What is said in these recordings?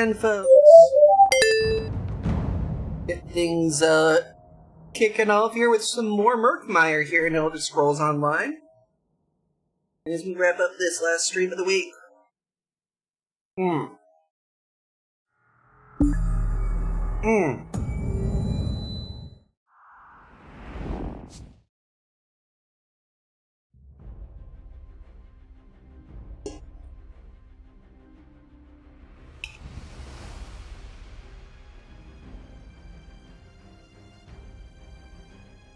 then, folks, get things kicking off here with some more Murkmire here in Elder Scrolls Online. As we wrap up this last stream of the week.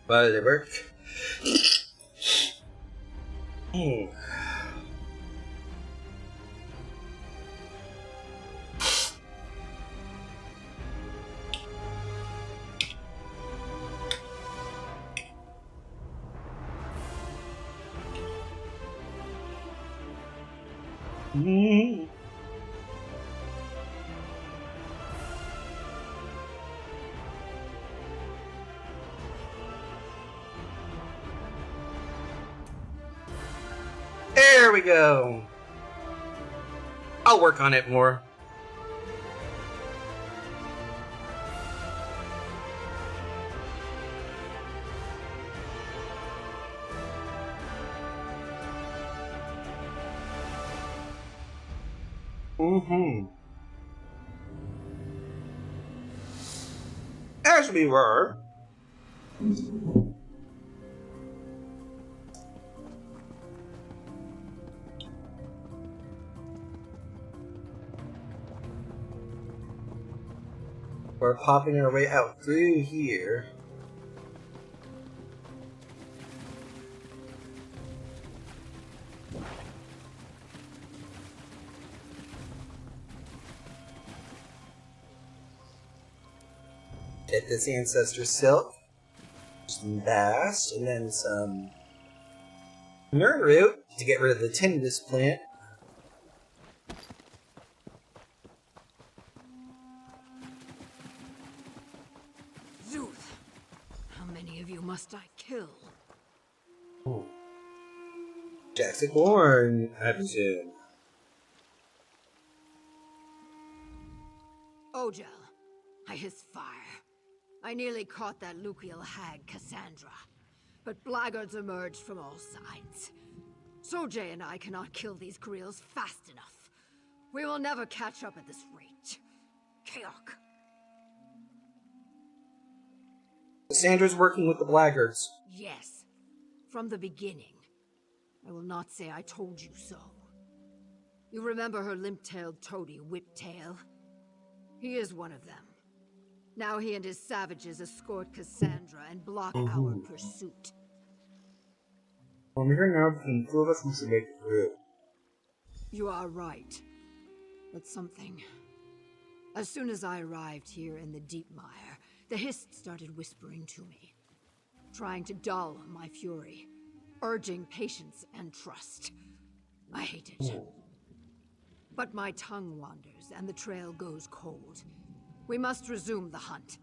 Whatever. There we go. I'll work on it more. As we were. We're popping our way out through here. Get this ancestor silk, some bast, and then some nerd root to get rid of the tinnitus plant. Must I kill? Jackson Bourne, I presume. Ojel, I hiss fire. I nearly caught that Lucial hag, Cassandra. But blackguards emerged from all sides. Sojay and I cannot kill these Greels fast enough. We will never catch up at this rate. Keok. Cassandra's working with the blackguards. Yes, from the beginning. I will not say I told you so. You remember her limp-tailed toady, Whiptail? He is one of them. Now he and his savages escort Cassandra and block our pursuit. I'm here now between the two of us, we should make it through. You are right. But something... As soon as I arrived here in the Deep Mire, the Hist started whispering to me, trying to dull my fury, urging patience and trust. I hate it. But my tongue wanders and the trail goes cold. We must resume the hunt.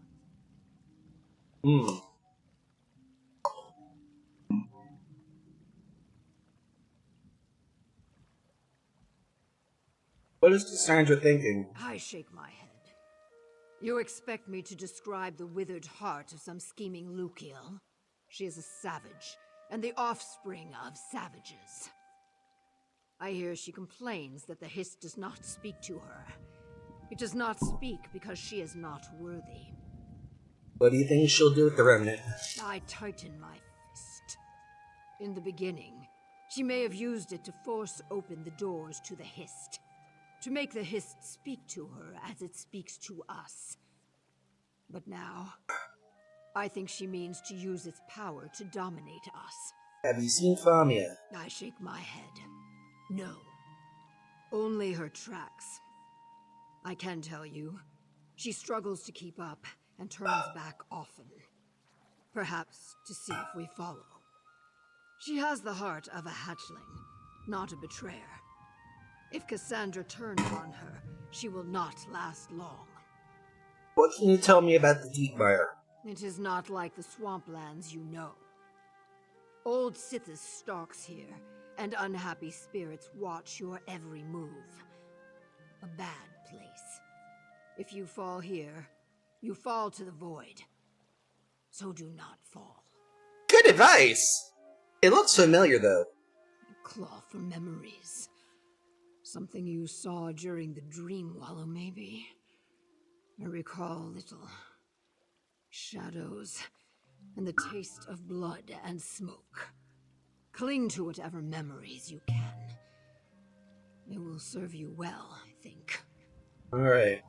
What is Cassandra thinking? I shake my head. You expect me to describe the withered heart of some scheming Lucial? She is a savage, and the offspring of savages. I hear she complains that the Hist does not speak to her. It does not speak because she is not worthy. What do you think she'll do with the remnant? I tighten my fist. In the beginning, she may have used it to force open the doors to the Hist. To make the Hist speak to her as it speaks to us. But now, I think she means to use its power to dominate us. Have you seen Famia? I shake my head. No. Only her tracks. I can tell you, she struggles to keep up and turns back often. Perhaps to see if we follow. She has the heart of a hatchling, not a betrayer. If Cassandra turns on her, she will not last long. What can you tell me about the Deep Mire? It is not like the swamplands you know. Old Sithis stalks here, and unhappy spirits watch your every move. A bad place. If you fall here, you fall to the void. So do not fall. Good advice! It looks familiar, though. Claw for memories. Something you saw during the dream wallow, maybe. I recall little shadows and the taste of blood and smoke. Cling to whatever memories you can. It will serve you well, I think. Alright.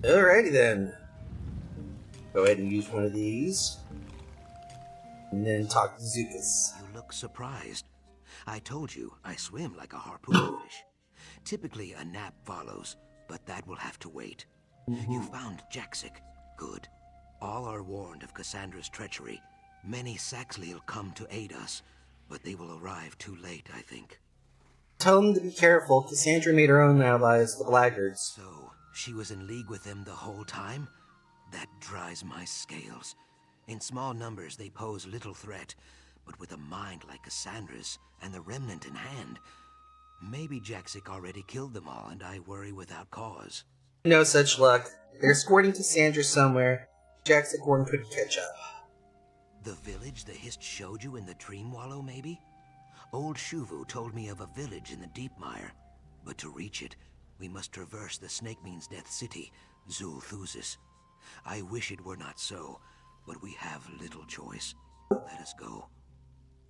Alrighty then. Go ahead and use one of these. And then talk to Zukas. You look surprised. I told you, I swim like a harpoon fish. Typically, a nap follows, but that will have to wait. You found Jaxic. Good. All are warned of Cassandra's treachery. Many Saxley'll come to aid us, but they will arrive too late, I think. Tell them to be careful. Cassandra made her own allies, the Blackguards. So, she was in league with them the whole time? That dries my scales. In small numbers, they pose little threat, but with a mind like Cassandra's and the remnant in hand, maybe Jaxic already killed them all and I worry without cause. No such luck. They're escorting Cassandra somewhere. Jaxic Warden couldn't catch up. The village the Hist showed you in the Dream Wallow, maybe? Old Shuvu told me of a village in the Deep Mire, but to reach it, we must traverse the Snake Means Death City, Zul'Thuzis. I wish it were not so, but we have little choice. Let us go.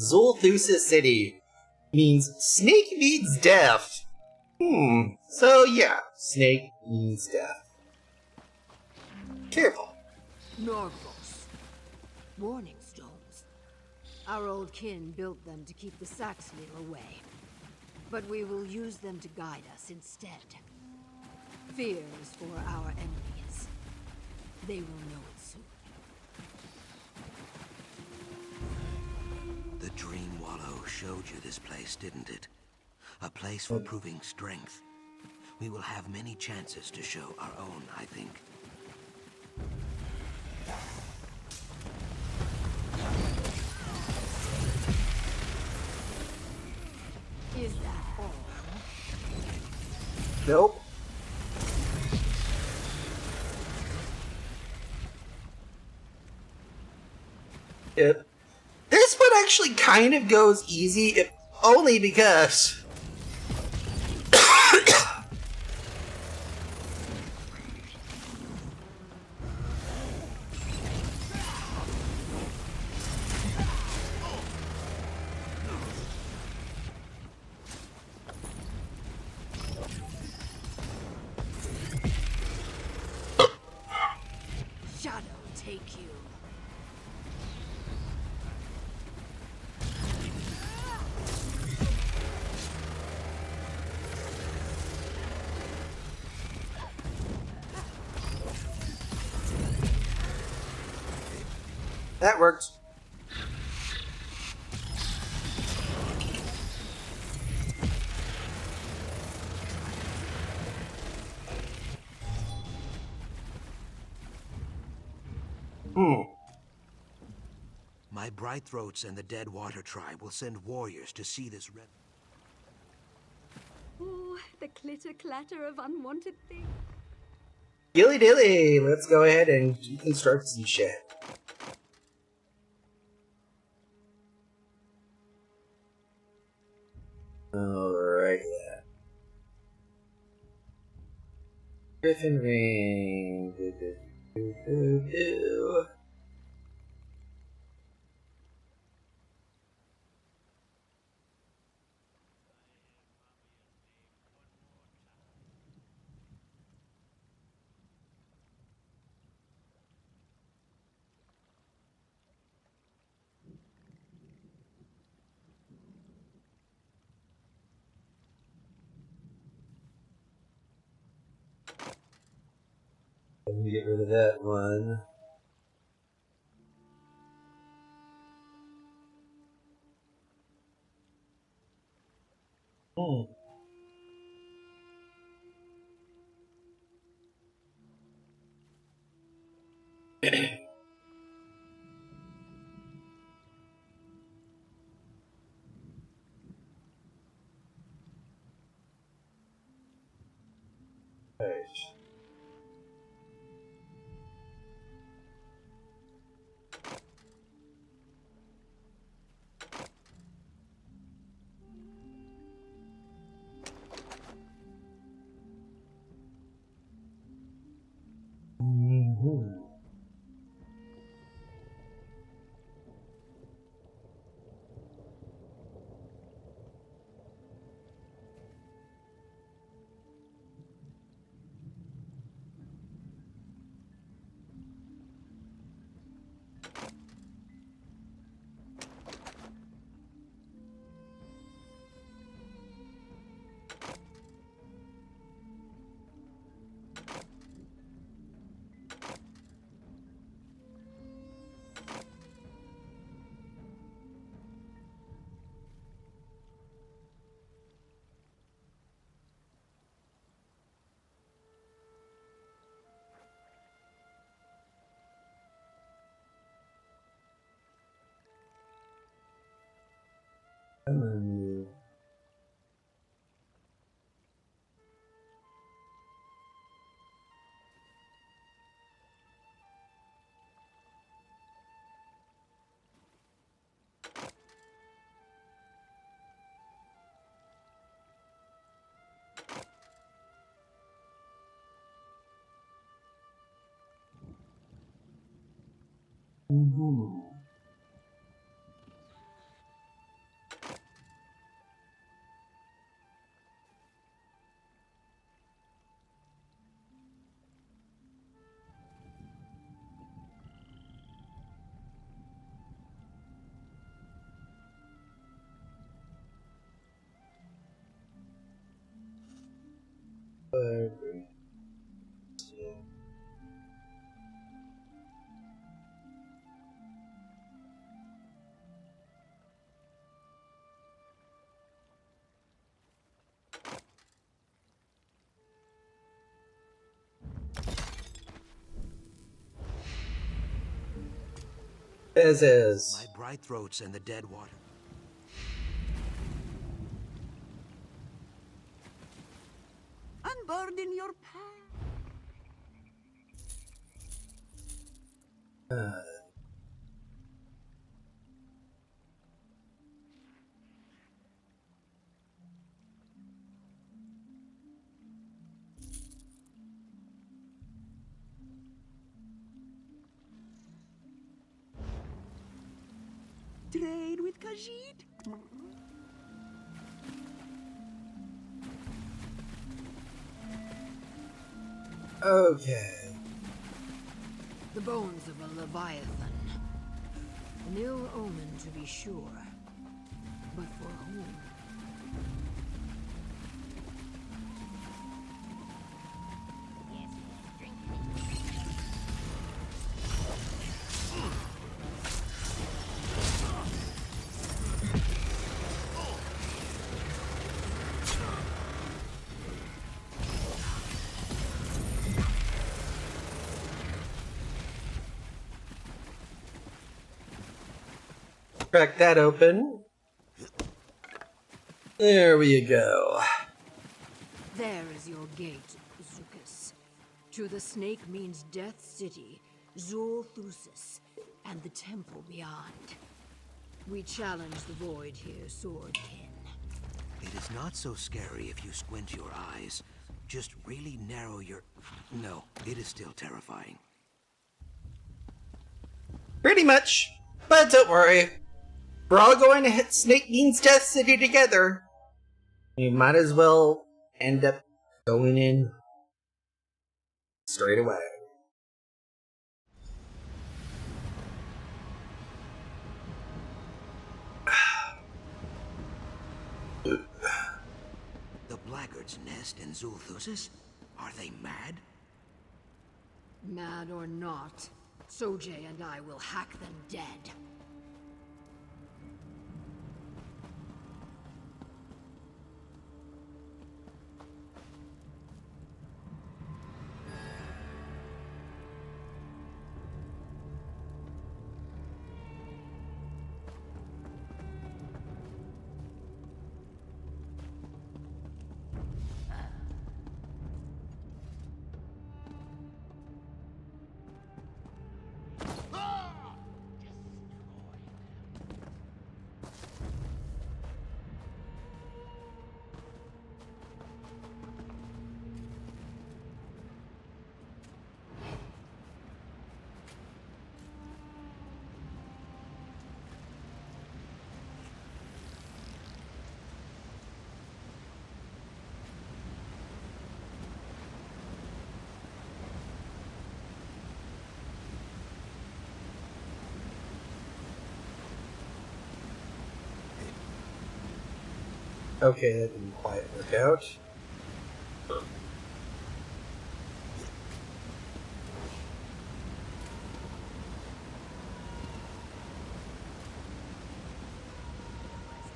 Zul'Thuzis City means snake means death. So yeah, snake means death. Careful. Norgos. Warning stones. Our old kin built them to keep the Saxley away. But we will use them to guide us instead. Fear is for our enemies. They will know it soon. The Dream Wallow showed you this place, didn't it? A place for proving strength. We will have many chances to show our own, I think. Is that all? Nope. Yep. This one actually kind of goes easy, if only because... Shadow take you. That worked. My Brightthroats and the Dead Water Tribe will send warriors to see this red... Oh, the clitter-clatter of unwanted things. Gilly dilly! Let's go ahead and deconstruct some shit. Alright then. Griffin Ring. Do, do, do, do, do. Let me get rid of that one. Right. Mhm. Hmm. Mhm. This My is. bright throats and the dead water. Unburden your path. Trade with Khajiit? Okay. The bones of a leviathan. An ill omen, to be sure. But for whom? Crack that open. There we go. There is your gate, Zucus. To the snake means Death City, Zul Thusis, and the temple beyond. We challenge the void here, Swordkin. It is not so scary if you squint your eyes. Just really narrow your... No, it is still terrifying. Pretty much. But don't worry. We're all going to hit Snake Means Death City together. You might as well end up going in straight away. The Blackguard's nest in Zulthusis? Are they mad? Mad or not, Sojay and I will hack them dead. Okay, that didn't quite work out.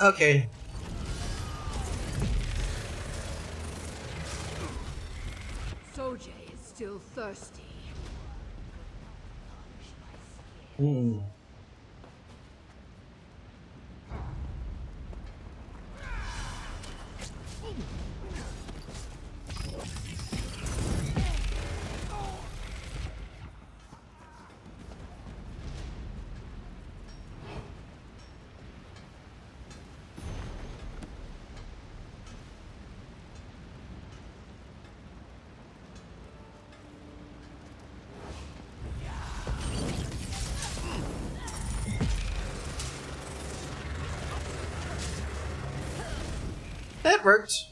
Okay. Sojay is still thirsty. Hmm. That worked.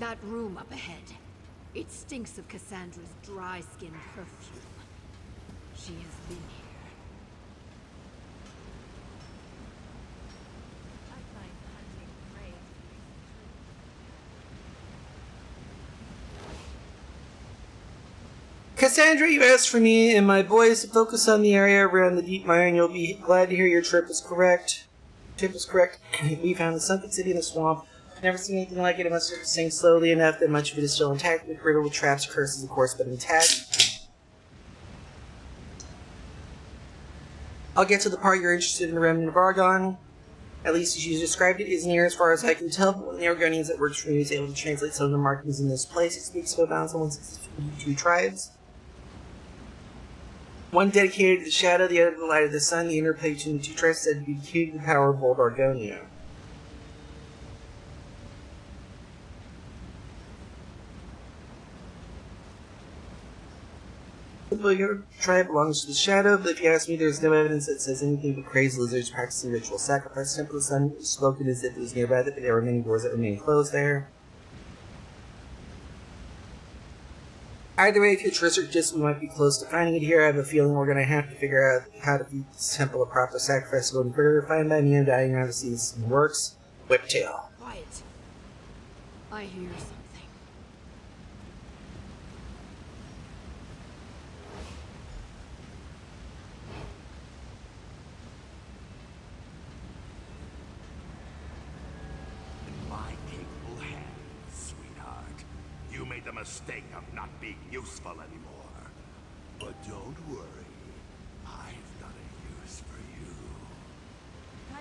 That room up ahead. It stinks of Cassandra's dry skin perfume. She has been here. I find hunting prey Cassandra, you asked for me and my boys to focus on the area around the deep mine. You'll be glad to hear your trip was correct. We found the sunken city in the swamp. Never seen anything like it. It must have sank slowly enough that much of it is still intact, with riddled with traps, curses, of course, but intact. I'll get to the part you're interested in, the remnant of Argon. At least as you described it, is near as far as I can tell, but one of the Argonians that works for me is able to translate some of the markings in this place. It speaks of a balance of 162 tribes. One dedicated to the shadow, the other to the light of the sun. The interplay between the two tribes said to be key to the power of old Argonia. The tribe belongs to the shadow, but if you ask me, there's no evidence that says anything but crazed lizards practicing ritual sacrifice. Temple of the Sun was spoken as if it was nearby, but there were many doors that remained closed there. Either way, if your choice suggests we might be close to finding it here, I have a feeling we're going to have to figure out how to feed this temple a proper sacrifice. Going further, fine by me, I'm dying around to see this works. Whiptail. Quiet. I hear something. In my capable hands, sweetheart. You made the mistake of not being useful anymore. But don't worry. I've got a use for you.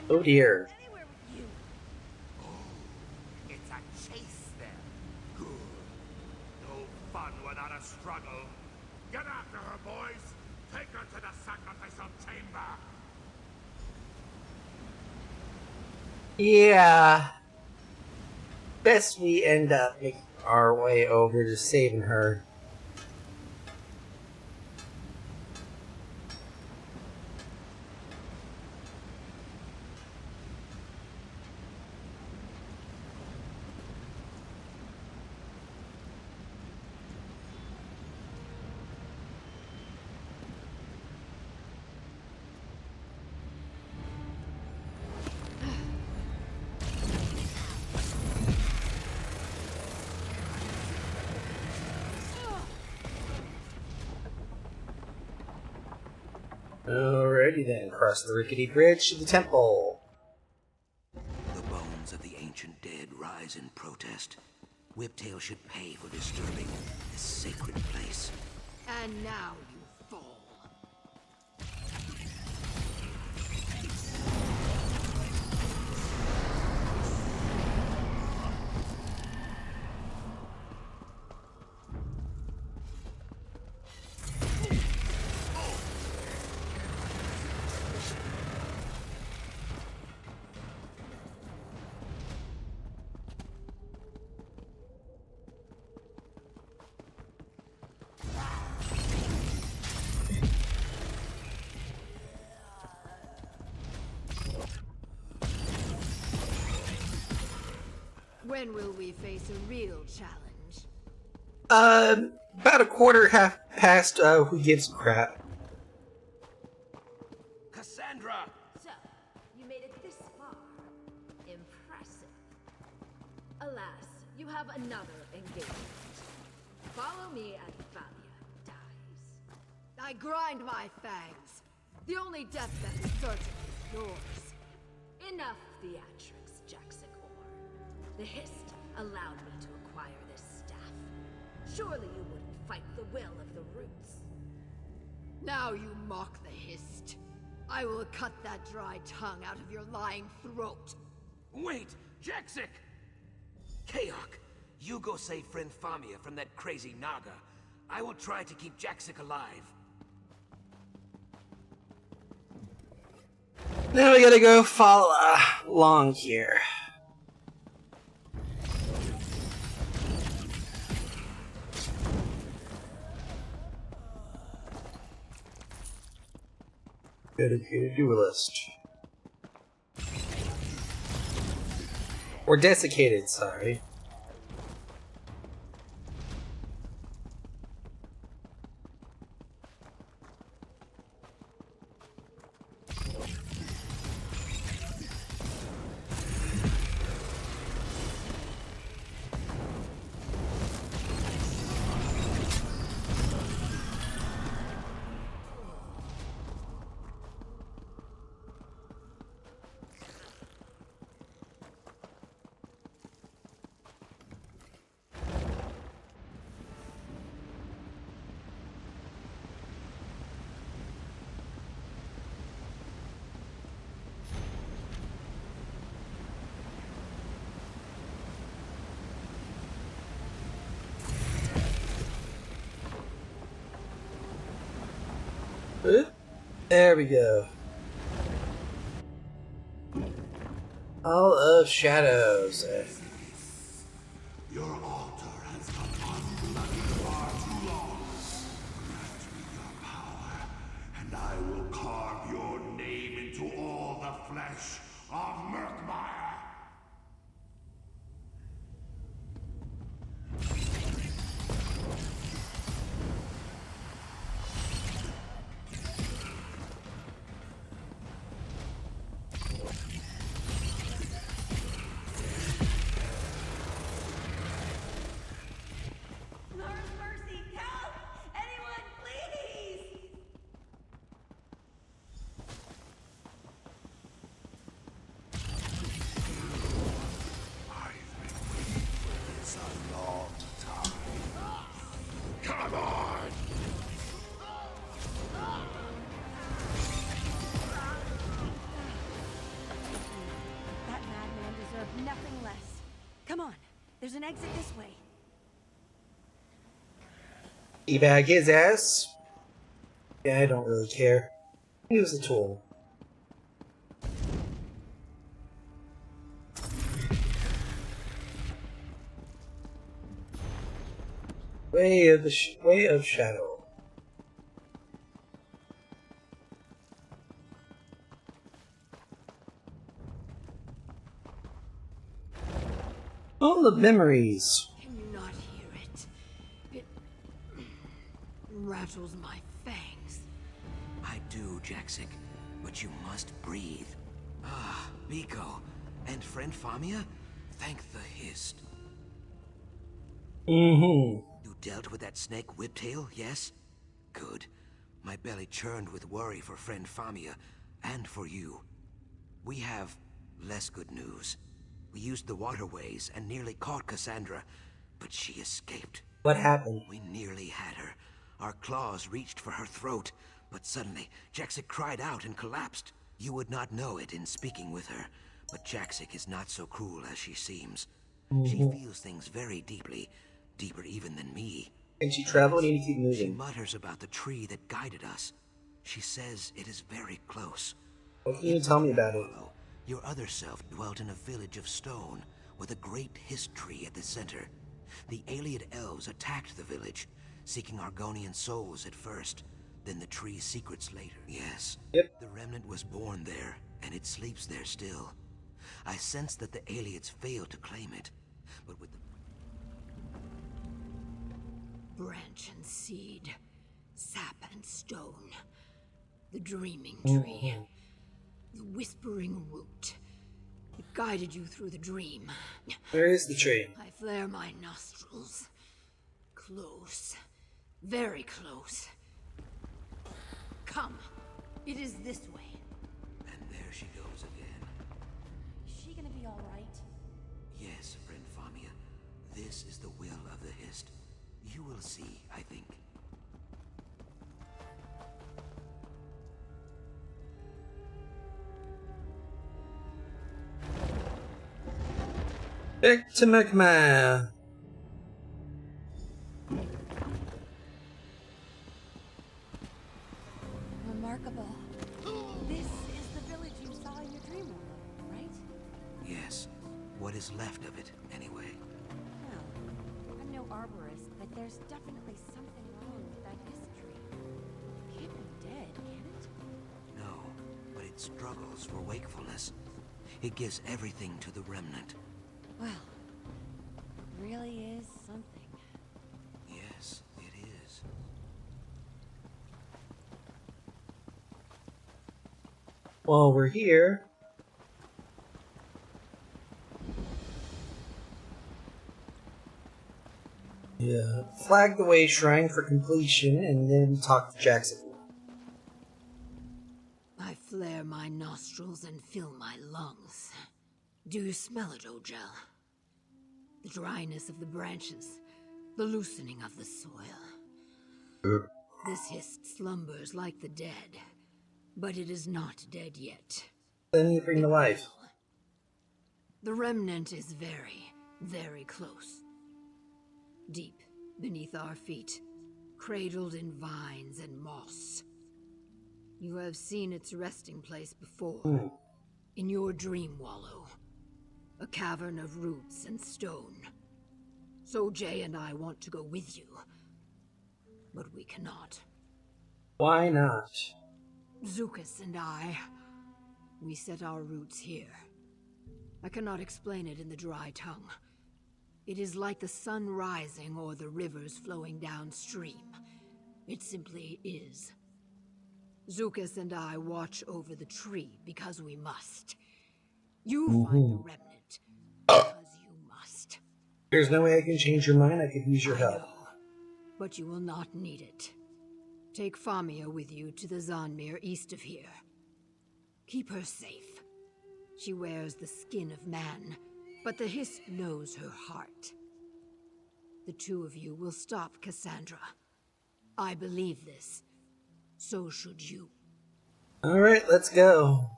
Oh dear. anywhere with you. Oh, it's a chase then. Good. No fun without a struggle. Get after her, boys. Take her to the sacrificial chamber. Yeah. Best we end up making our way over to saving her. Alrighty then, cross the rickety bridge to the temple. The bones of the ancient dead rise in protest. Whiptail should pay for disturbing this sacred place. And now you fall. When will we face a real challenge? About a quarter half past, who gives a crap? Alas, you have another engagement. Follow me and Thalia dies. I grind my fangs. The only death that is certain is yours. Enough theatrics, Jackson Orr. The Hist allowed me to acquire this staff. Surely you wouldn't fight the will of the Roots. Now you mock the Hist. I will cut that dry tongue out of your lying throat. Wait, Jaxic! Kaok, you go save friend Famia from that crazy Naga. I will try to keep Jaxic alive. Now we gotta go follow along here. Dedicated duelist. Or desiccated, sorry. There we go. All of Shadows. Your altar has gone unbloody far too long. Grant me your power, and I will carve your name into all the flesh of Murkmire. Mercy, help! Anyone, please! I've been waiting for this a long time. Come on! That madman deserved nothing less. Come on, there's an exit this way. Teabag his ass. Yeah, I don't really care. He was a tool. Way of Shadow. All the memories. Can you not hear it? It rattles my fangs. I do, Jaxic, but you must breathe. Ah, Miko. And friend Famia? Thank the Hist. Mm-hmm. You dealt with that snake whiptail, yes? Good. My belly churned with worry for friend Famia, and for you. We have less good news. We used the waterways and nearly caught Cassandra, but she escaped. What happened? We nearly had her. Our claws reached for her throat, but suddenly Jaxic cried out and collapsed. You would not know it in speaking with her, but Jaxic is not so cruel as she seems. She feels things very deeply, deeper even than me. Can she travel? We need to keep She moving. mutters about the tree that guided us. She says it is very close. What can you tell me about it? Follow. Your other self dwelt in a village of stone, with a great history at the center. The Alien elves attacked the village, seeking Argonian souls at first, then the tree's secrets later. Yes. Yep. The remnant was born there, and it sleeps there still. I sense that the aliens failed to claim it, but with the Branch and seed, sap and stone, the dreaming tree, the whispering root. It guided you through the dream. Where is the tree? I flare my nostrils. Close. Very close. Come. It is this way. And there she goes again. Is she gonna be all right? Yes, friend Famia. This is the will of the Hist. You will see, I think. Back to Magma. Remarkable. This is the village you saw in your dream world, right? Yes. What is left of it, anyway? Well, I'm no arborist, but there's definitely something wrong with that history. It can't be dead, can it? No, but it struggles for wakefulness. It gives everything to the remnant. Well, it really is something. Yes, it is. While we're here, yeah, flag the way shrine for completion, and then talk to Jackson. I flare my nostrils and fill my lungs. Do you smell it, Ojel? The dryness of the branches, the loosening of the soil. This Hist slumbers like the dead, but it is not dead yet. Then you bring to life. The remnant is very, very close. Deep beneath our feet, cradled in vines and moss. You have seen its resting place before, in your dream wallow. A cavern of roots and stone. So Jay and I want to go with you, but we cannot. Why not? Zukas and I, we set our roots here. I cannot explain it in the dry tongue. It is like the sun rising or the rivers flowing downstream. It simply is. Zukas and I watch over the tree because we must. You find the remnant because you must. There's no way I can change your mind. I could use your I help. know, but you will not need it. Take Famia with you to the Zanmir east of here. Keep her safe. She wears the skin of man, but the Hist knows her heart. The two of you will stop Cassandra. I believe this. So should you. Alright, let's go.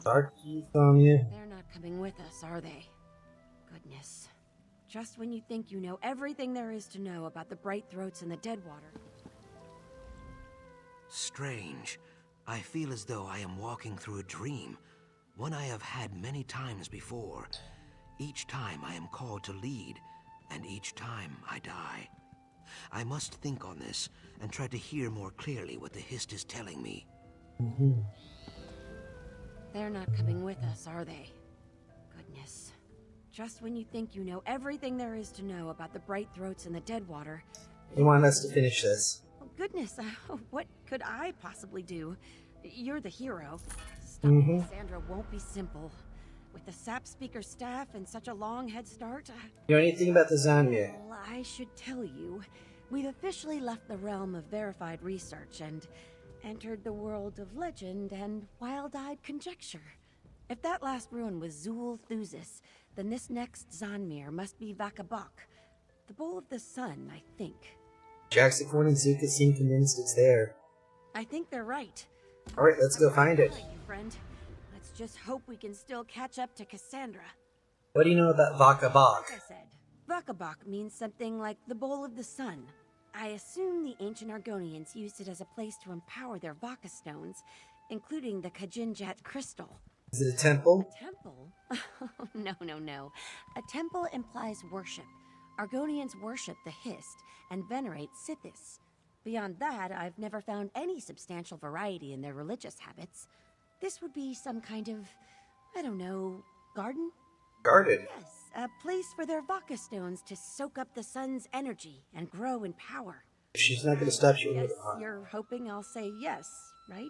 Darky from you. They're not coming with us, are they? Goodness. Just when you think you know everything there is to know about the Bright Throats and the Deadwater. Strange. I feel as though I am walking through a dream. One I have had many times before. Each time I am called to lead, and each time I die. I must think on this, and try to hear more clearly what the Hist is telling me. They're not coming with us, are they? Goodness. Just when you think you know everything there is to know about the Bright Throats and the Deadwater. They want us to finish this. Oh, goodness, what could I possibly do? You're the hero. Stopping Cassandra won't be simple. With the sap speaker staff and such a long head start. You know anything about the Zanmir? Well, I should tell you. We've officially left the realm of verified research and entered the world of legend and wild-eyed conjecture. If that last ruin was Zul Thusis, then this next Zanmir must be Vakabak, the Bowl of the Sun, I think. Jackson and Zuka seem convinced it's there. I think they're right. Alright, let's go find it. Behind you, friend. Let's just hope we can still catch up to Cassandra. What do you know about Vakabak? Like I said, Vakabak means something like the Bowl of the Sun. I assume the ancient Argonians used it as a place to empower their Vaka stones, including the Kajinjat crystal. Is it a temple? A temple? No. A temple implies worship. Argonians worship the Hist and venerate Sithis. Beyond that, I've never found any substantial variety in their religious habits. This would be some kind of, I don't know, garden? Garden. Yes, a place for their Vaka stones to soak up the sun's energy and grow in power. If she's not going to stop you, Yes, you're hoping I'll say yes, right?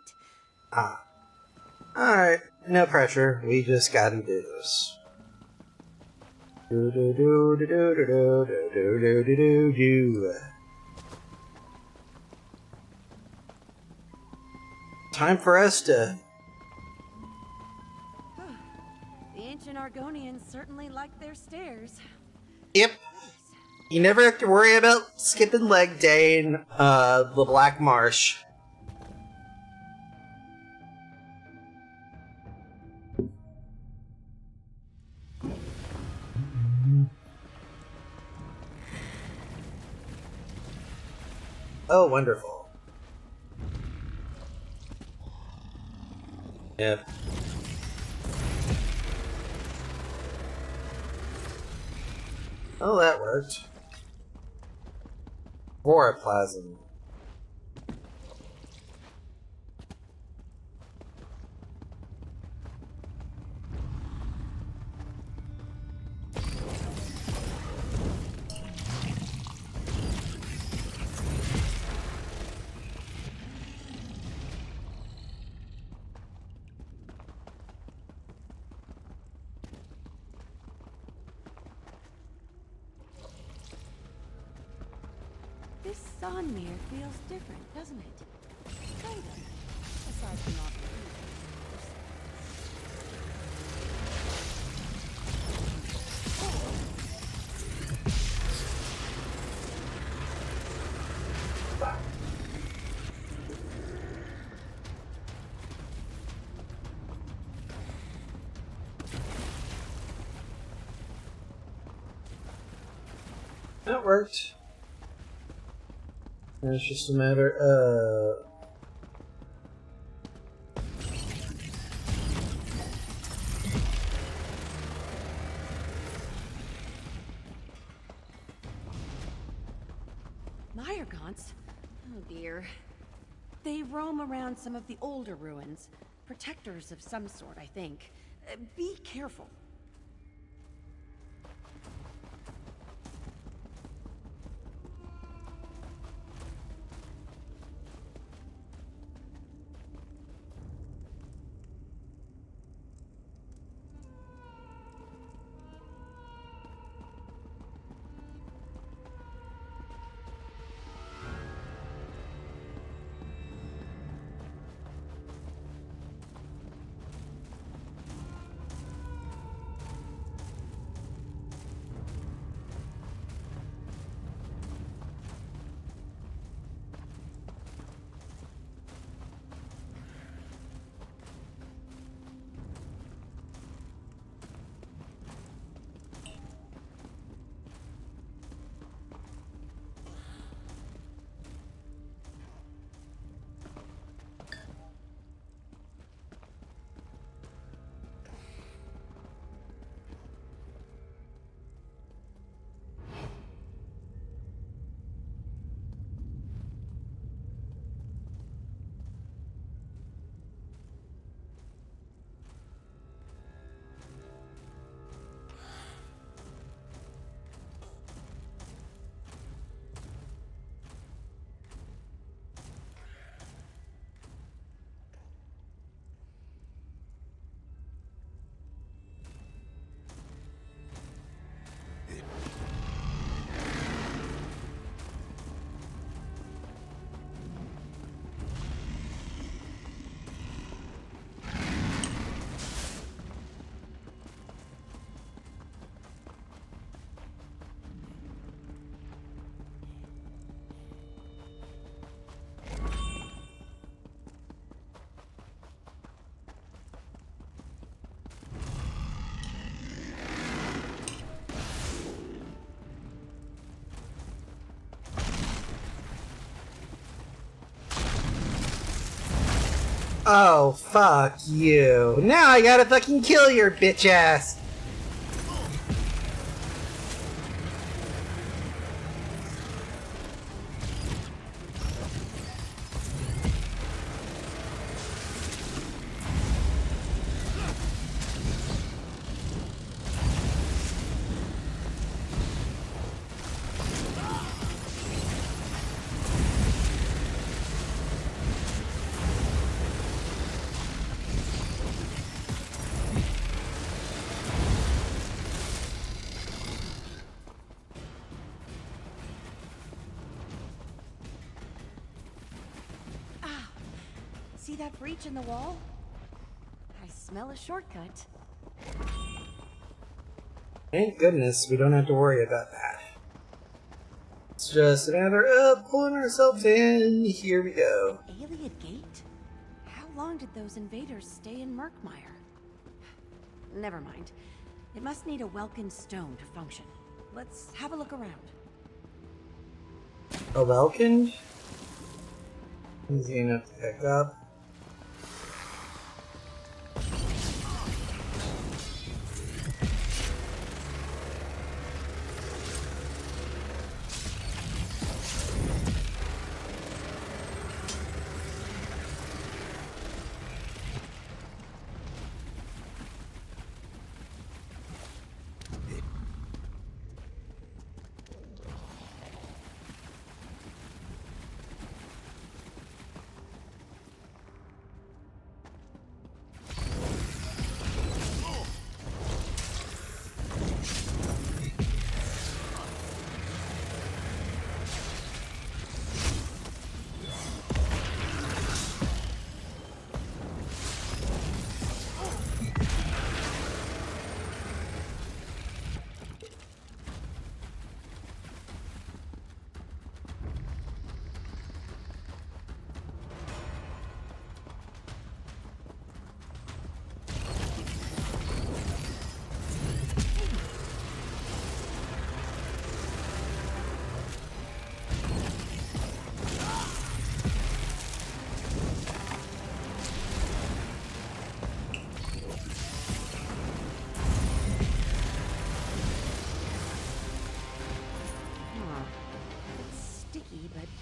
Alright, no pressure. We just gotta do this. Do do do do do do do do do do do do. Time for us to. The ancient Argonians certainly like their stairs. Yep. You never have to worry about skipping leg day in the Black Marsh. Oh, wonderful. Yep. Oh, that worked. Voroplasm. This Sonmir feels different, doesn't it? Kind of. Aside from all the That worked. And it's just a matter of... Meyergaunts? Oh dear. They roam around some of the older ruins. Protectors of some sort, I think. Be careful. Oh, fuck you. Now I gotta fucking kill your bitch ass. that breach in the wall? I smell a shortcut. Thank goodness we don't have to worry about that. It's just a matter of pulling ourselves in. Here we go. Alien Gate? How long did those invaders stay in Murkmire? Never mind. It must need a Welkin stone to function. Let's have a look around. A Welkin? Easy enough to pick up.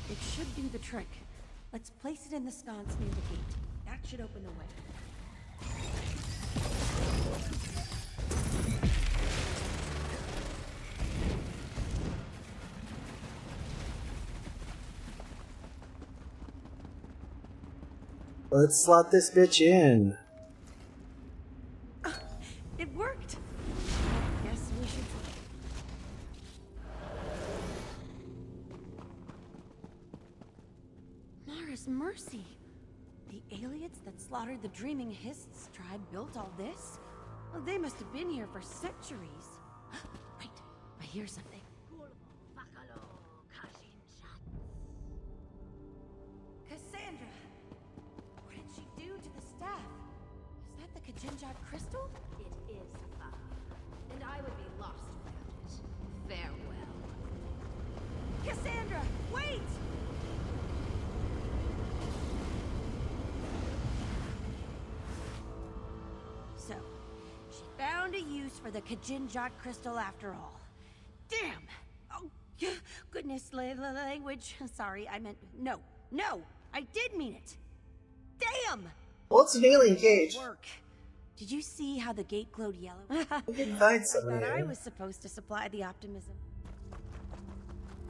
It should do the trick. Let's place it in the sconce near the gate. That should open the way. Let's slot this bitch in. It worked! Guess we should try. Mara's mercy! The aliens that slaughtered the Dreaming Hists tribe built all this? Well, they must have been here for centuries. Wait, I hear something. Cassandra! What did she do to the staff? Is that the Kajinjat crystal? It is, and I would be lost without it. Farewell. Cassandra, wait! So, she found a use for the Kajinjat crystal after all. Damn! Oh, goodness, language. Sorry, I meant no. No! I did mean it! Damn! Well, it's an alien cage. Work. Did you see how the gate glowed yellow? We can find I some thought I here. was supposed to supply the optimism.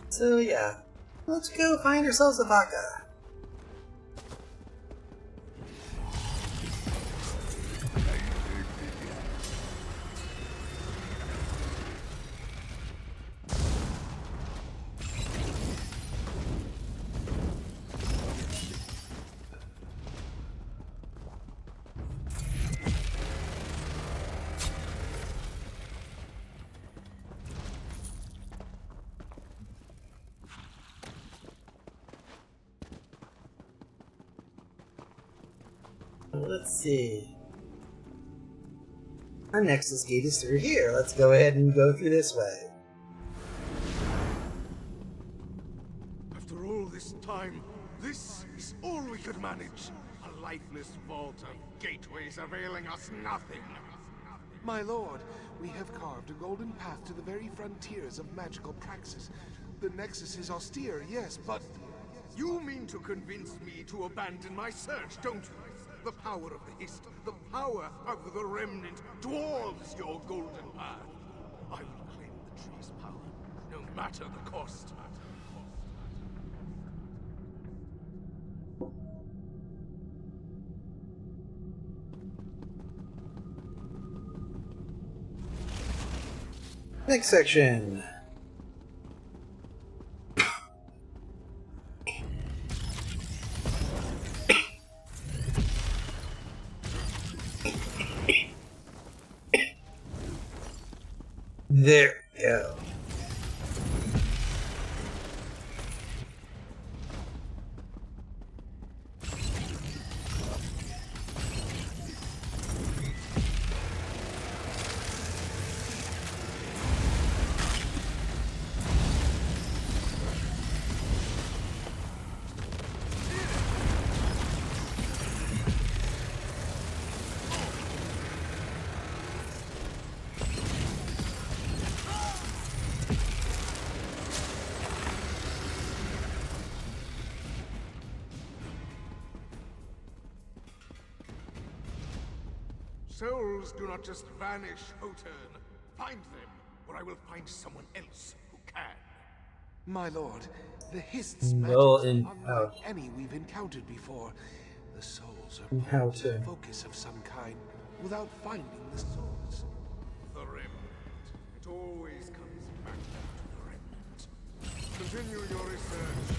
So yeah, let's go find ourselves a vodka. Let's see. Our Nexus gate is through here. Let's go ahead and go through this way. After all this time, this is all we could manage. A lifeless vault of gateways availing us nothing. My lord, we have carved a golden path to the very frontiers of magical praxis. The Nexus is austere, yes, but... You mean to convince me to abandon my search, don't you? The power of the Hist, the power of the Remnant, dwarves your golden path. I will claim the tree's power, no matter the cost. Next section. There we go. Souls do not just vanish, Hotern. Find them, or I will find someone else who can. My lord, the Hist's Well, magic in are how? unlike any we've encountered before. The souls are In how pulled to to? the focus of some kind without finding the source. The remnant. It always comes back to the remnant. Continue your research.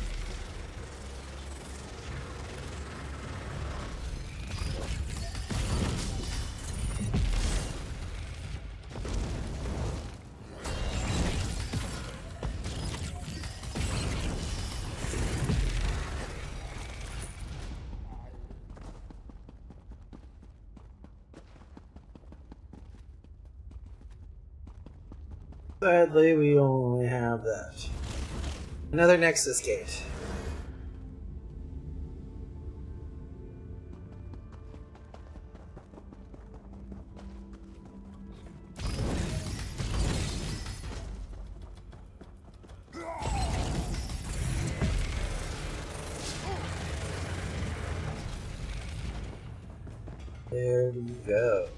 Sadly, we only have that. Another Nexus gate. There we go.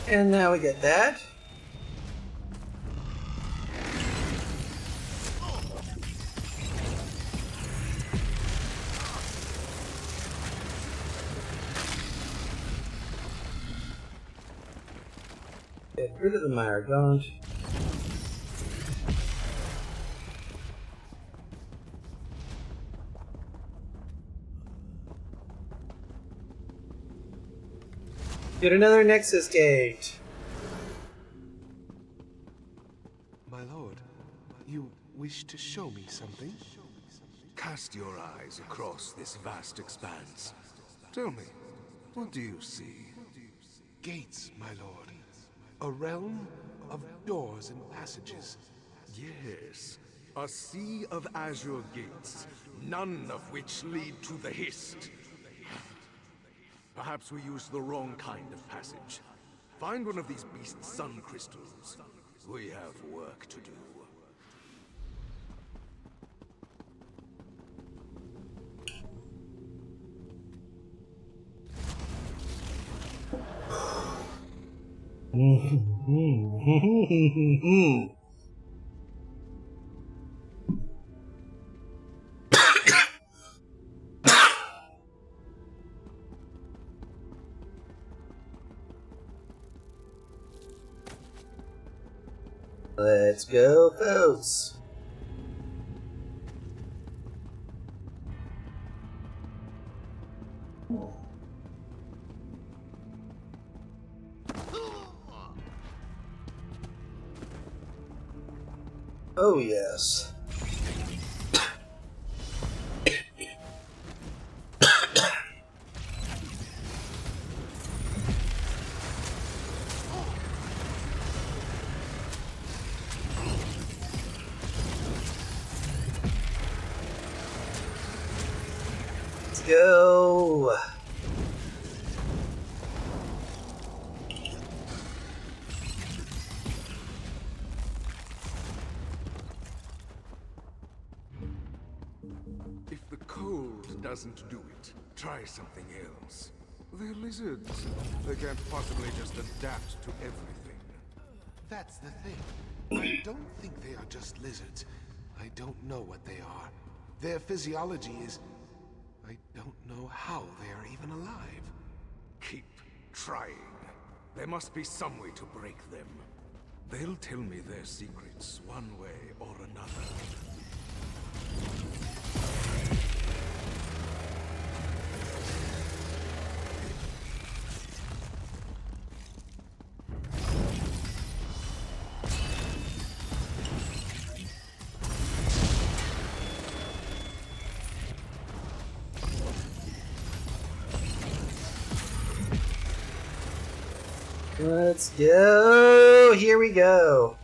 And now we get that. Get rid of the Mire Gaunt. Get another Nexus gate. My lord, you wish to show me something? Cast your eyes across this vast expanse. Tell me, what do you see? Gates, my lord. A realm of doors and passages. Yes, a sea of azure gates, none of which lead to the Hist. Perhaps we used the wrong kind of passage. Find one of these beasts' sun crystals. We have work to do. Let's go, folks. Oh, yes. Let's go. If the cold doesn't do it, try something else. They're lizards. They can't possibly just adapt to everything. That's the thing. I don't think they are just lizards. I don't know what they are. Their physiology is... I don't know how they are even alive. Keep trying. There must be some way to break them. They'll tell me their secrets one way or another. Let's go. Here we go.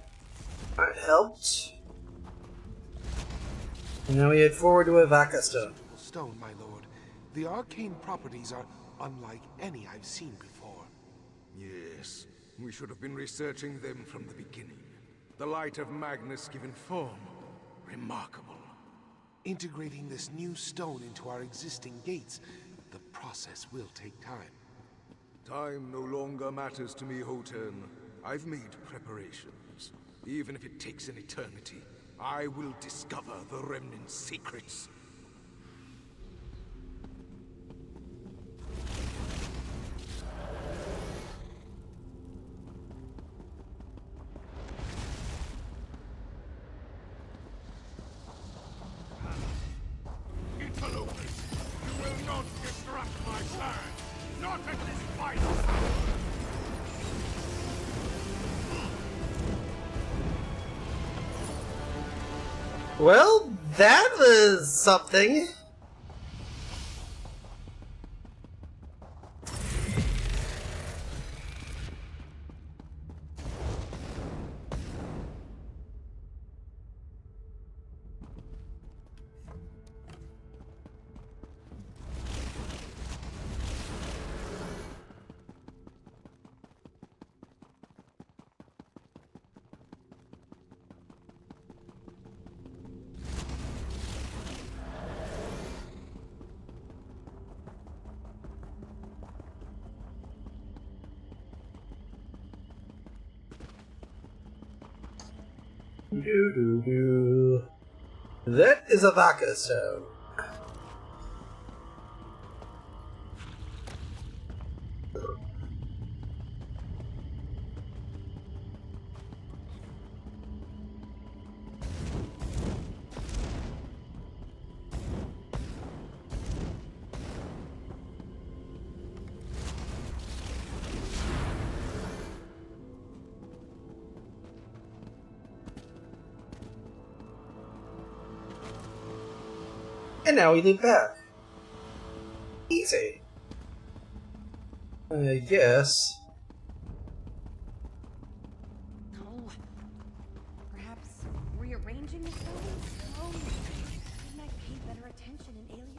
That helped. And now we head forward to a Vaca Stone. Stone, my lord. The arcane properties are unlike any I've seen before. Yes, we should have been researching them from the beginning. The light of Magnus given form. Remarkable. Integrating this new stone into our existing gates, the process will take time. Time no longer matters to me, Hotern. I've made preparations. Even if it takes an eternity, I will discover the Remnant's secrets. Interlopers, you will not disrupt my plan! Not at this final hour! Well, that was something. That is a Vaca Stone. And now we leave back. Easy. I guess. Oh, perhaps rearranging the stones? Oh, didn't I pay better attention in Alien's?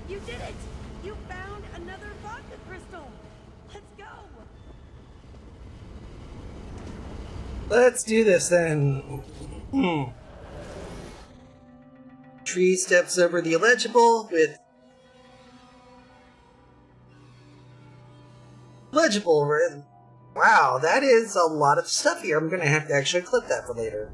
You did it! You found another vodka crystal! Let's go! Let's do this then. Tree steps over the illegible with legible. Wow, that is a lot of stuff here. I'm gonna have to actually clip that for later.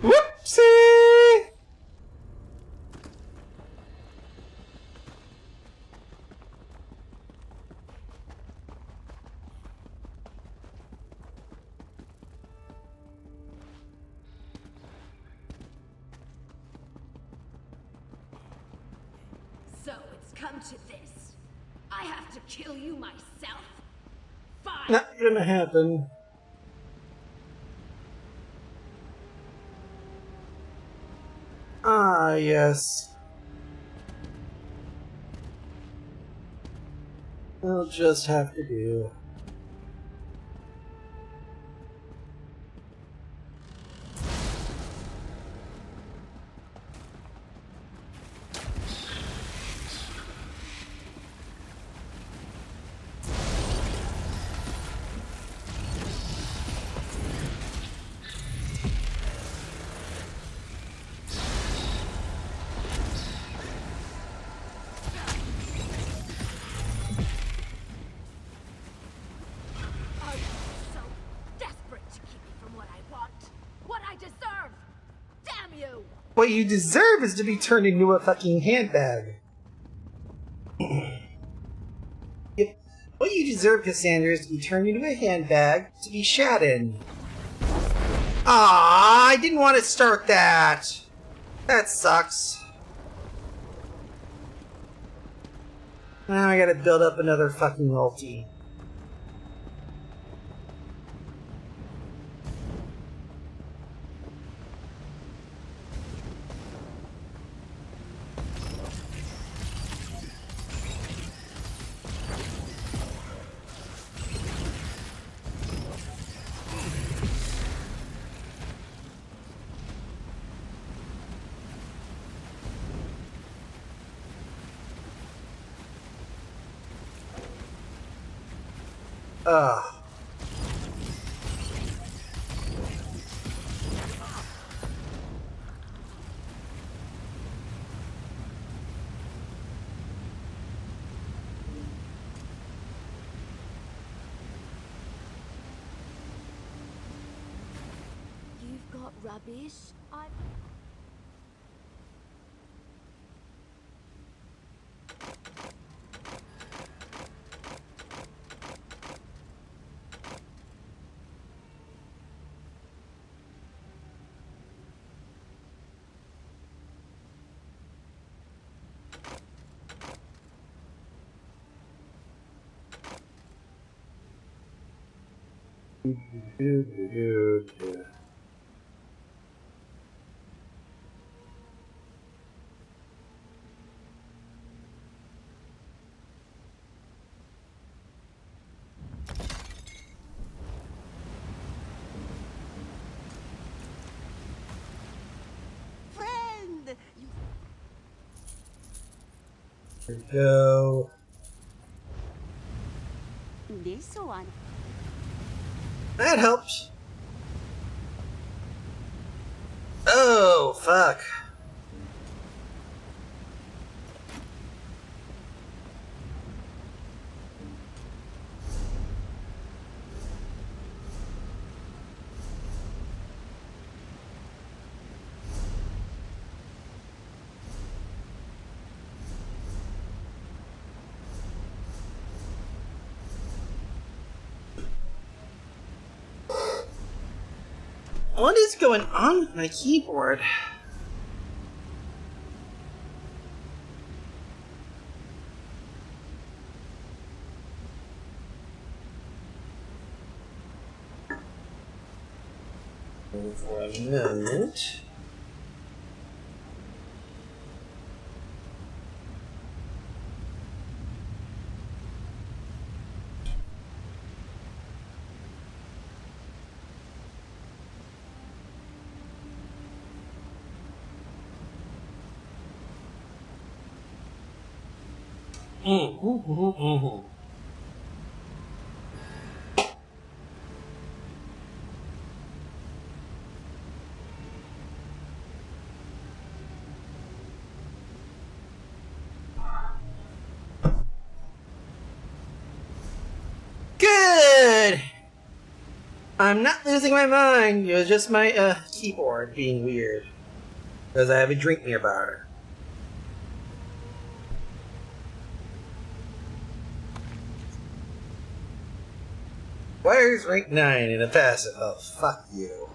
Whoopsie! So it's come to this. I have to kill you myself? Fine. Not gonna happen. Ah, yes. We'll just have to do. Are you so desperate to keep me from what I want? What I deserve? Damn you! What you deserve is to be turned into a fucking handbag. Yep. What you deserve, Cassandra, is to be turned into a handbag to be shat in. Ah, I didn't want to start that. That sucks. Now I gotta build up another fucking ulti. Ugh. You've got rubbish. I've... Friend! You There we go. this one. That helps. Oh, fuck. What is going on with my keyboard? For a moment. Good! I'm not losing my mind. It was just my keyboard being weird. Because I have a drink nearby. Wires rank 9 in a passive. Oh, fuck you.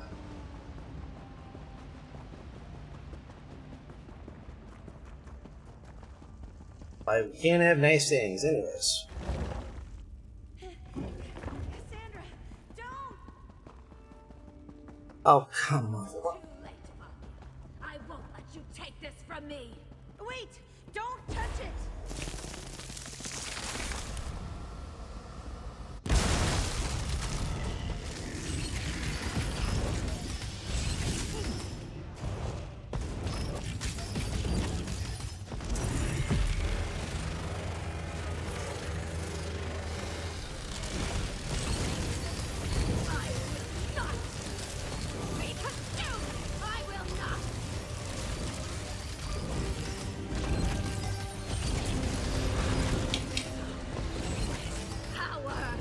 Why, we can't have nice things, anyways. Cassandra, don't! Oh, come on. Too late, Mom. I won't let you take this from me. Wait! Don't touch it! I will not be consumed. I will not. Power.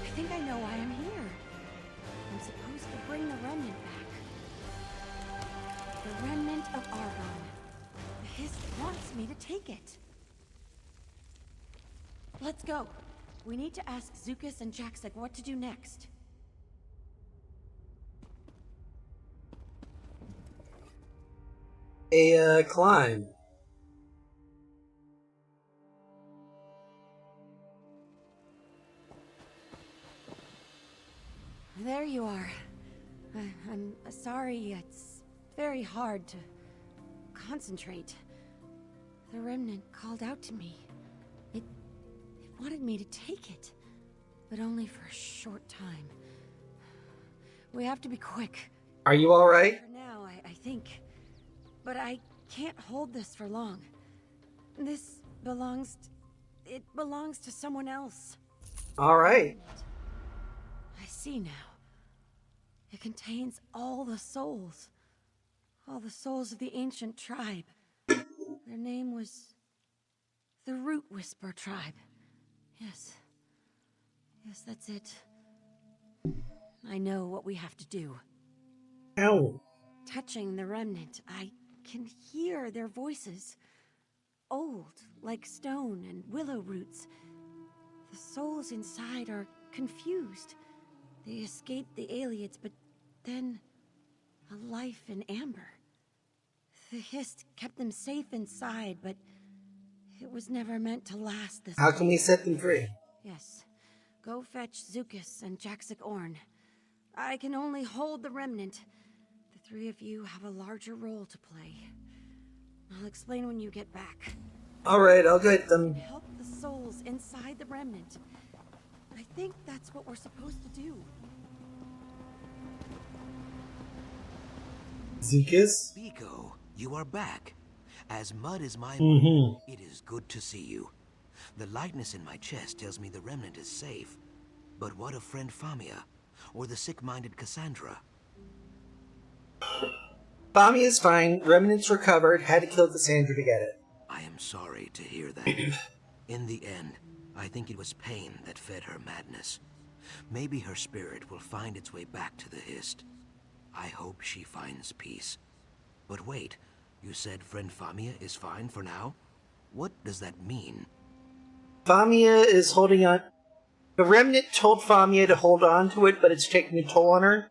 I think I know why I'm here. I'm supposed to bring the remnant back. The remnant of Argon. The Hist wants me to take it. Let's go. We need to ask Zukas and Jaksik what to do next. Climb. There you are. I'm sorry, it's very hard to concentrate. The remnant called out to me. It wanted me to take it, but only for a short time. We have to be quick. Are you alright? For now, I think. But I can't hold this for long. This belongs... it belongs to someone else. Alright. I see now. It contains all the souls. All the souls of the ancient tribe. Their name was... the Root Whisper tribe. Yes. Yes, that's it. I know what we have to do. Ow. Touching the remnant, I can hear their voices. Old, like stone and willow roots. The souls inside are confused. They escaped the Aliads, but then a life in amber. The Hist kept them safe inside, but it was never meant to last this How long. can we set them free? Yes. Go fetch Zukas and Jaksik Orn. I can only hold the remnant. The three of you have a larger role to play. I'll explain when you get back. Alright, I'll get them. Help the souls inside the remnant. I think that's what we're supposed to do. Zukas? Biko, you are back. As mud is my Mm-hmm. it is good to see you. The lightness in my chest tells me the remnant is safe. But what of friend Famia? Or the sick-minded Cassandra? Bami is fine. Remnants recovered. Had to kill Cassandra to get it. I am sorry to hear that. In the end, I think it was pain that fed her madness. Maybe her spirit will find its way back to the Hist. I hope she finds peace. But wait, you said friend Famia is fine for now? What does that mean? Famia is holding on. The remnant told Famia to hold on to it, but it's taking a toll on her.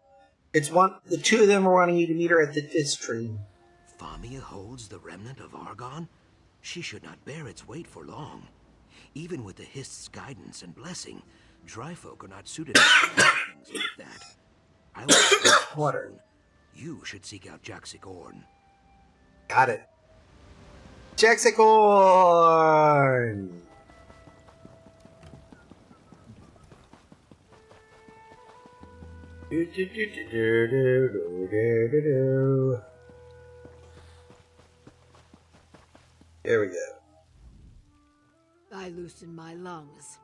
The two of them are wanting you to meet her at the fist tree. Famia holds the remnant of Argon? She should not bear its weight for long. Even with the Hist's guidance and blessing, Dryfolk are not suited to things like that. I will Water. soon. You should seek out Jaxic Orn. Got it. Jaxicorn! There we go. I loosen my lungs.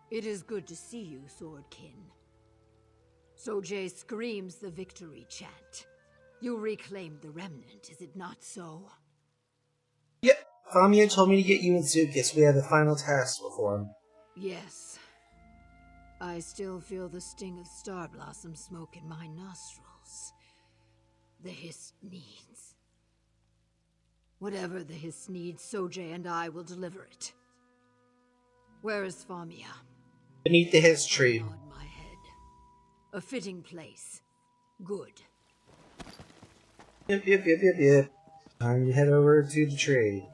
It is good to see you, Swordkin. Sojay screams the victory chant. You reclaimed the remnant, is it not so? Yep. Famia told me to get you and Zukis. We have the final task before him. Yes. I still feel the sting of Star Blossom smoke in my nostrils. The Hist needs. Whatever the Hist needs, Sojay and I will deliver it. Where is Famia? Beneath the Hist tree. I nod my head. A fitting place. Good. Yep. Time to head over to the tree.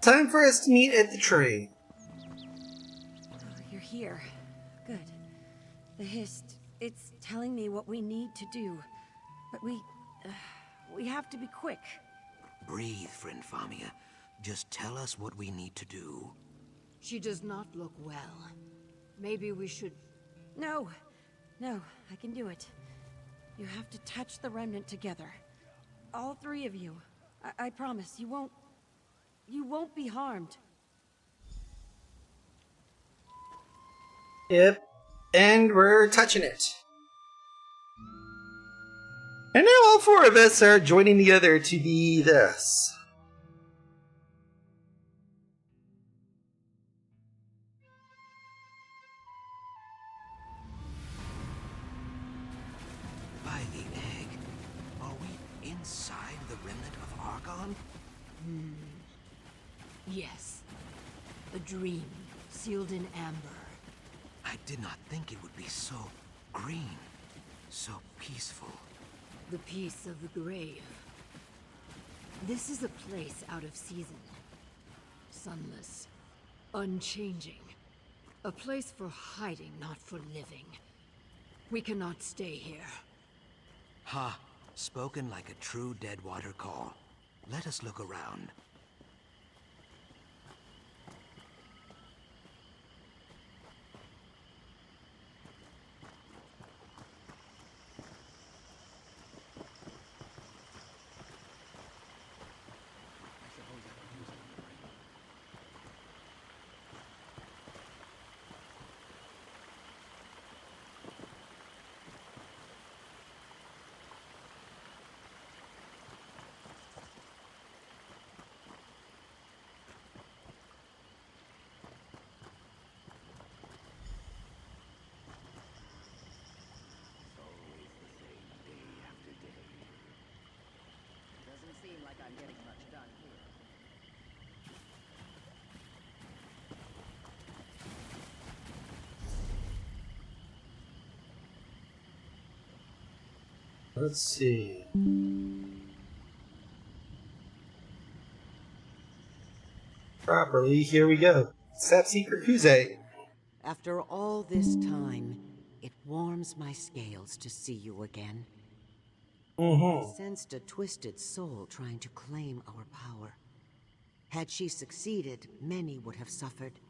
Time for us to meet at the tree. Oh, you're here. Good. The Hist, it's telling me what we need to do. But we have to be quick. Breathe, friend Famia. Just tell us what we need to do. She does not look well. Maybe we should... No, I can do it. You have to touch the remnant together. All three of you. I promise, you won't be harmed. Yep. And we're touching it. And now all four of us are joining together to be this. By the egg, are we inside the remnant of Argon? Yes. A dream, sealed in amber. I did not think it would be so green, so peaceful. The peace of the grave. This is a place out of season. Sunless. Unchanging. A place for hiding, not for living. We cannot stay here. Ha! Spoken like a true Deadwater call. Let us look around. Doesn't seem like I'm getting much done here. Let's see. Properly, here we go. Sapseeker Kuze. After all this time, it warms my scales to see you again. I sensed a twisted soul trying to claim our power. Had she succeeded, many would have suffered.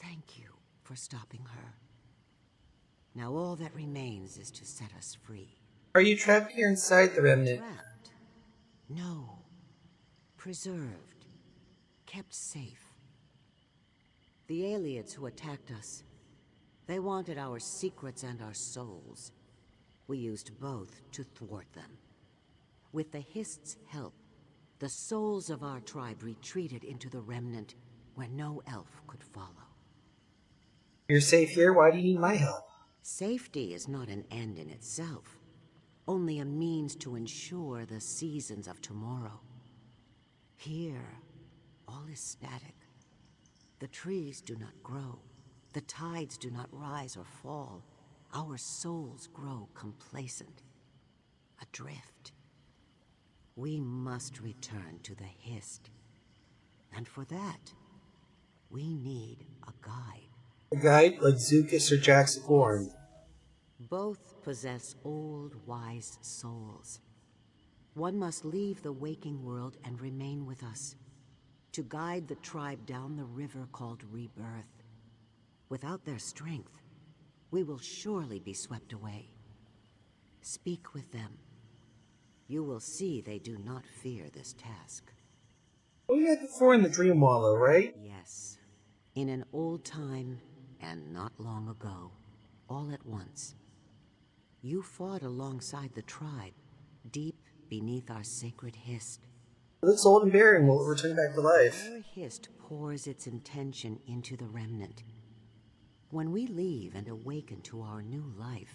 Thank you for stopping her. Now all that remains is to set us free. Are you trapped here inside the remnant? Trapped? No. Preserved. Kept safe. The aliens who attacked us, they wanted our secrets and our souls. We used both to thwart them. With the Hist's help, the souls of our tribe retreated into the remnant where no elf could follow. You're safe here? Why do you need my help? Safety is not an end in itself, only a means to ensure the seasons of tomorrow. Here, all is static. The trees do not grow. The tides do not rise or fall. Our souls grow complacent, adrift. We must return to the Hist. And for that, we need a guide. A guide like Zukis or Jaxagorn. Both possess old, wise souls. One must leave the waking world and remain with us, to guide the tribe down the river called Rebirth. Without their strength, we will surely be swept away. Speak with them. You will see they do not fear this task. We had before in the Dream Wallow, right? Yes. In an old time, and not long ago, all at once, you fought alongside the tribe, deep beneath our sacred Hist. It looks old and barren. Will it return back to life? Our Hist pours its intention into the remnant. When we leave and awaken to our new life,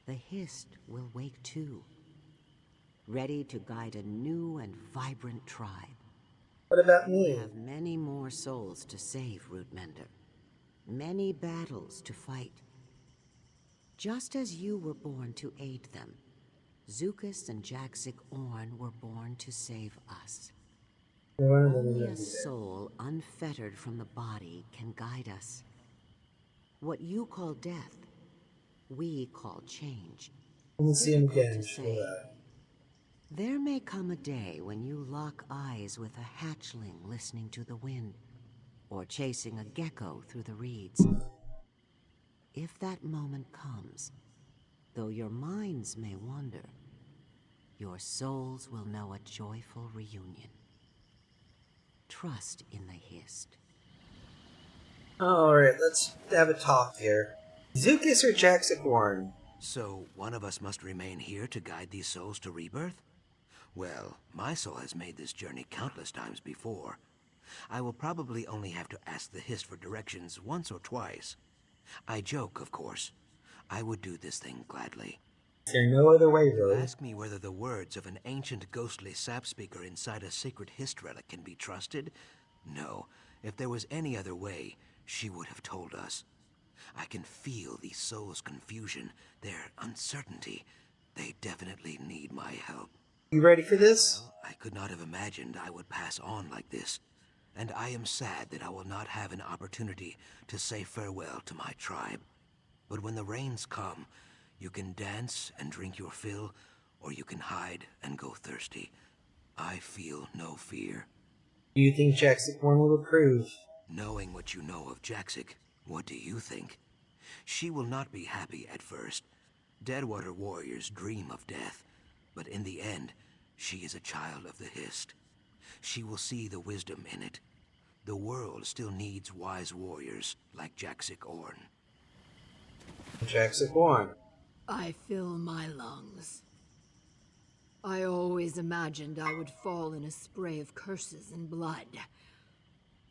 the Hist will wake too, ready to guide a new and vibrant tribe. What about You me? have many more souls to save, Rootmender. Many battles to fight. Just as you were born to aid them, Zukis and Jaxic Orn were born to save us. Only a soul unfettered from the body can guide us. What you call death, we call change. We'll see him Difficult again. to say. There may come a day when you lock eyes with a hatchling listening to the wind, or chasing a gecko through the reeds. If that moment comes, though your minds may wander, your souls will know a joyful reunion. Trust in the Hist. Alright, let's have a talk here. Zukis or Jaxagorn? So, one of us must remain here to guide these souls to rebirth? Well, my soul has made this journey countless times before. I will probably only have to ask the Hist for directions once or twice. I joke, of course. I would do this thing gladly. Is there no other way, You really? ask me whether the words of an ancient ghostly sap speaker inside a sacred Hist relic can be trusted? No. If there was any other way, she would have told us. I can feel these souls' confusion, their uncertainty. They definitely need my help. You ready for this? Well, I could not have imagined I would pass on like this, and I am sad that I will not have an opportunity to say farewell to my tribe. But when the rains come, you can dance and drink your fill, or you can hide and go thirsty. I feel no fear. Do you think Jaxagorn will approve? Knowing what you know of Jaxic, what do you think? She will not be happy at first. Deadwater warriors dream of death, but in the end, she is a child of the Hist. She will see the wisdom in it. The world still needs wise warriors like Jaxic Orn. Jaxagorn. I fill my lungs. I always imagined I would fall in a spray of curses and blood.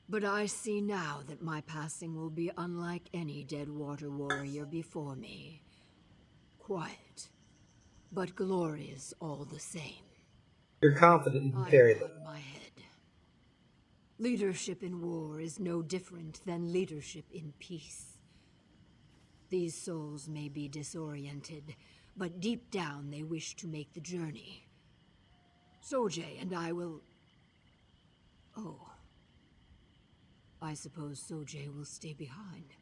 But I see now that my passing will be unlike any Deadwater warrior before me. Quiet, but glorious all the same. You're confident you can I carry nod them. my head. Leadership in war is no different than leadership in peace. These souls may be disoriented, but deep down they wish to make the journey. Sojay and I will... Oh. I suppose Sojay will stay behind.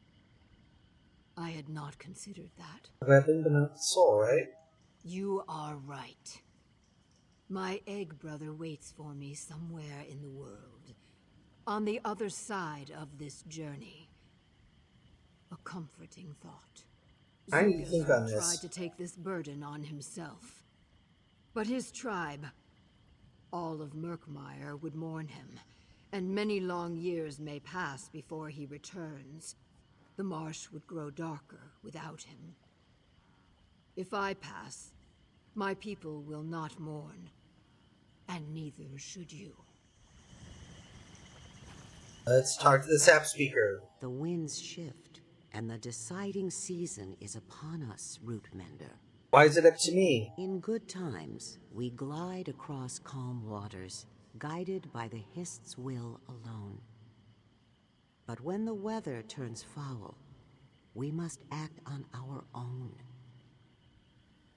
I had not considered that. A weapon, but not the soul, right? You are right. My egg brother waits for me somewhere in the world, on the other side of this journey. A comforting thought. I need to think on Zukis this. tried to take this burden on himself. But his tribe, all of Murkmire, would mourn him, and many long years may pass before he returns. The marsh would grow darker without him. If I pass, my people will not mourn, and neither should you. Let's talk to the sap speaker. The winds shift, and the deciding season is upon us, Rootmender. Why is it up to me? In good times, we glide across calm waters, guided by the Hist's will alone. But when the weather turns foul, we must act on our own.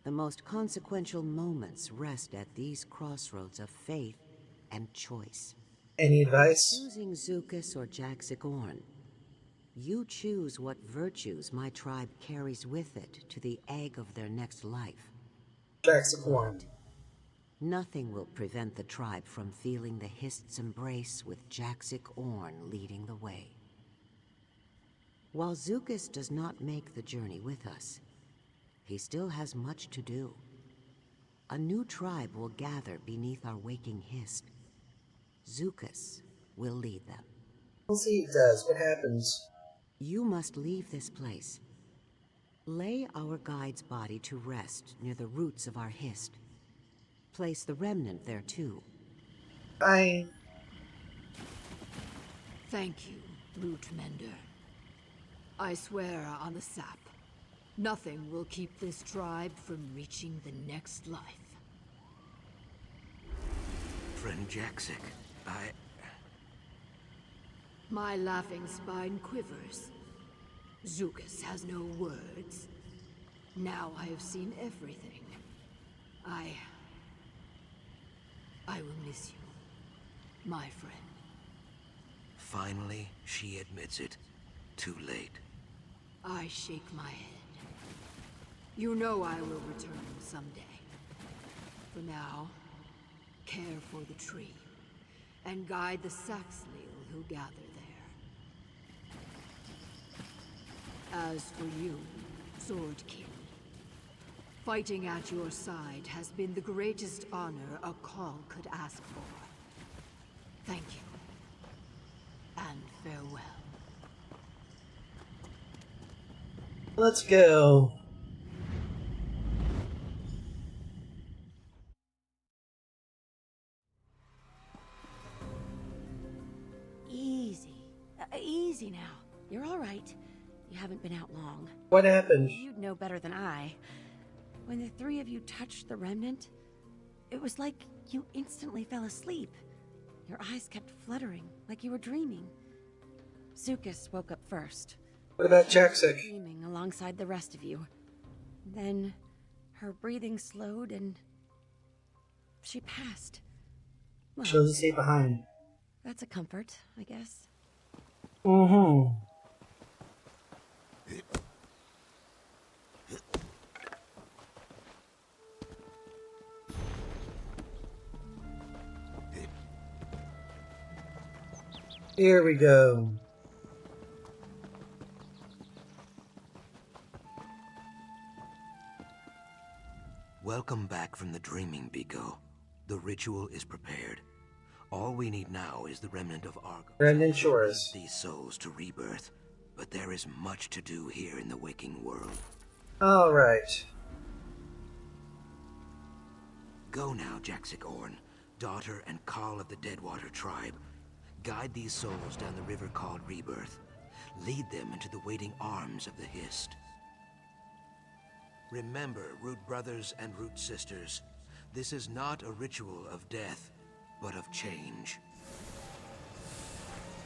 The most consequential moments rest at these crossroads of faith and choice. Any advice? Choosing Zucus or Jaxigorn, you choose what virtues my tribe carries with it to the egg of their next life. Jaxacorn. Nothing will prevent the tribe from feeling the Hist's embrace with Jaxic Orn leading the way. While Zucus does not make the journey with us, he still has much to do. A new tribe will gather beneath our waking Hist. Zucus will lead them. We'll see if it does. What happens? You must leave this place. Lay our guide's body to rest near the roots of our Hist. Place the remnant there too. Bye. Thank you, Root Mender. I swear on the sap, nothing will keep this tribe from reaching the next life. Friend Jaxic, My laughing spine quivers. Zucus has no words. Now I have seen everything. I will miss you, my friend. Finally, she admits it. Too late. I shake my head. You know I will return someday. For now, care for the tree, and guide the Saxhleel who gather there. As for you, Swordkin, fighting at your side has been the greatest honor a call could ask for. Thank you, and farewell. Let's go. Easy. Easy now. You're all right. You haven't been out long. What happened? You'd know better than I. When the three of you touched the remnant, it was like you instantly fell asleep. Your eyes kept fluttering, like you were dreaming. Zucus woke up first. What about Jaxic? Dreaming alongside the rest of you. Then, her breathing slowed and she passed. Well, She'll just stay behind. that's a comfort, I guess. Mm-hmm. Here we go. Welcome back from the dreaming, Biko. The ritual is prepared. All we need now is the remnant of Argo. Remnant Shores. These souls to rebirth, but there is much to do here in the waking world. All right. Go now, Jaxic Orn, daughter and Call of the Deadwater tribe. Guide these souls down the river called Rebirth. Lead them into the waiting arms of the Hist. Remember, Root brothers and Root sisters, this is not a ritual of death, but of change.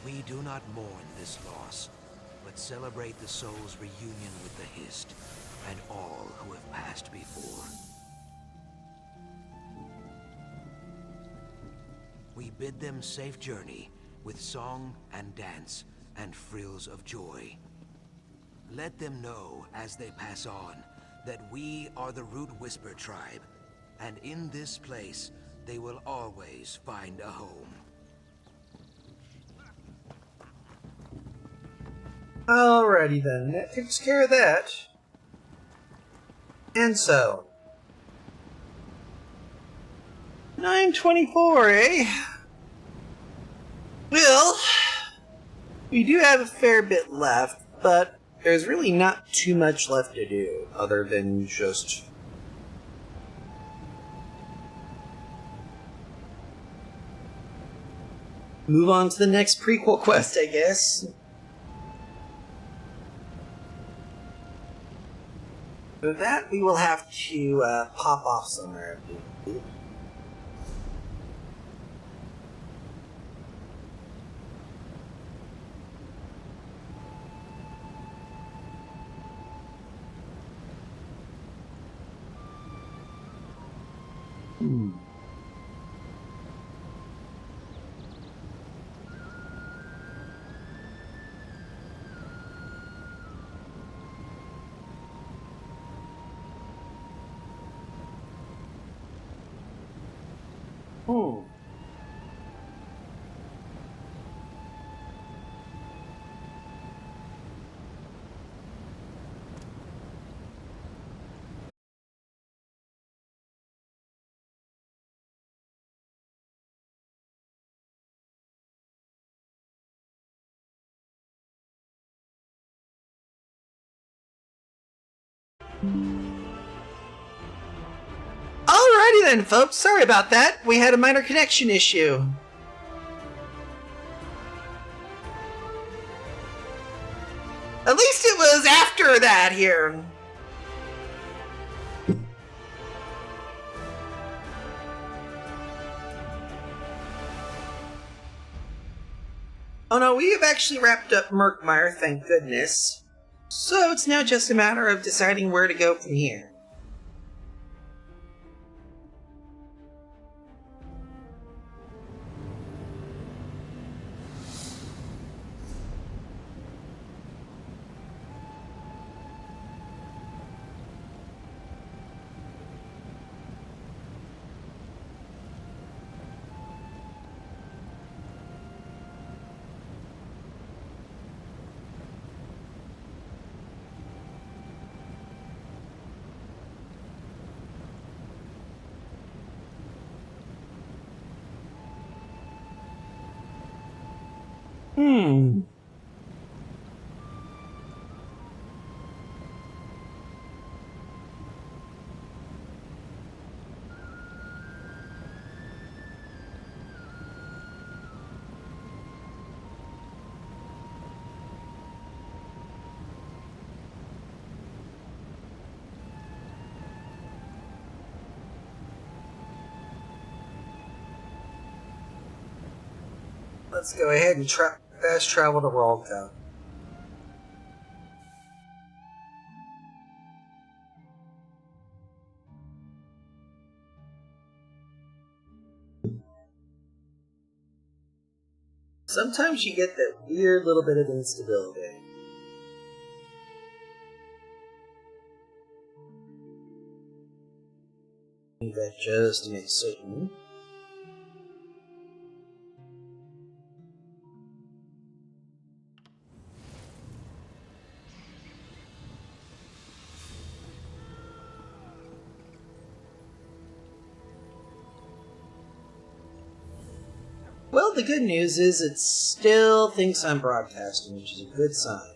We do not mourn this loss, but celebrate the soul's reunion with the Hist and all who have passed before. We bid them safe journey with song and dance and frills of joy. Let them know as they pass on that we are the Root Whisper tribe, and in this place they will always find a home. Alrighty then, that takes care of that. And so, 9:24, eh? Well, we do have a fair bit left, but there's really not too much left to do, other than just move on to the next prequel quest, I guess. For that, we will have to pop off somewhere. Alrighty then, folks. Sorry about that. We had a minor connection issue. At least it was after that here. Oh no, we have actually wrapped up Murkmire, thank goodness. So it's now just a matter of deciding where to go from here. Let's go ahead and fast travel to Worldtown. Sometimes you get that weird little bit of instability. Do that just to make certain. Well, the good news is it still thinks I'm broadcasting, which is a good sign.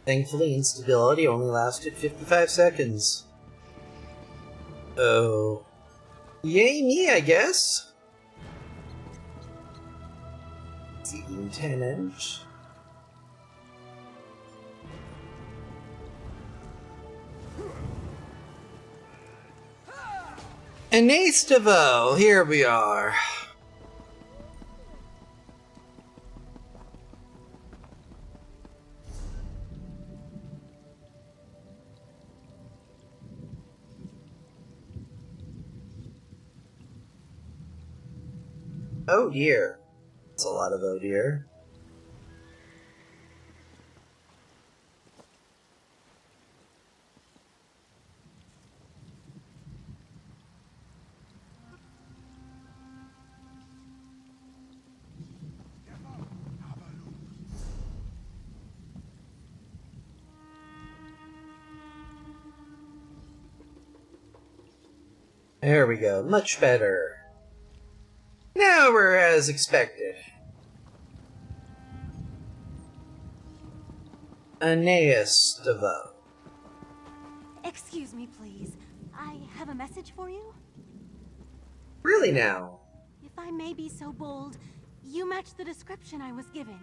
Thankfully, instability only lasted 55 seconds. Oh. Yay me, I guess. Seating 10-inch. Anais DeVoe, here we are. Oh dear. That's a lot of oh dear. There we go, much better. Now we're as expected. Anais DeVoe. Excuse me, please. I have a message for you. Really now? If I may be so bold, you match the description I was given.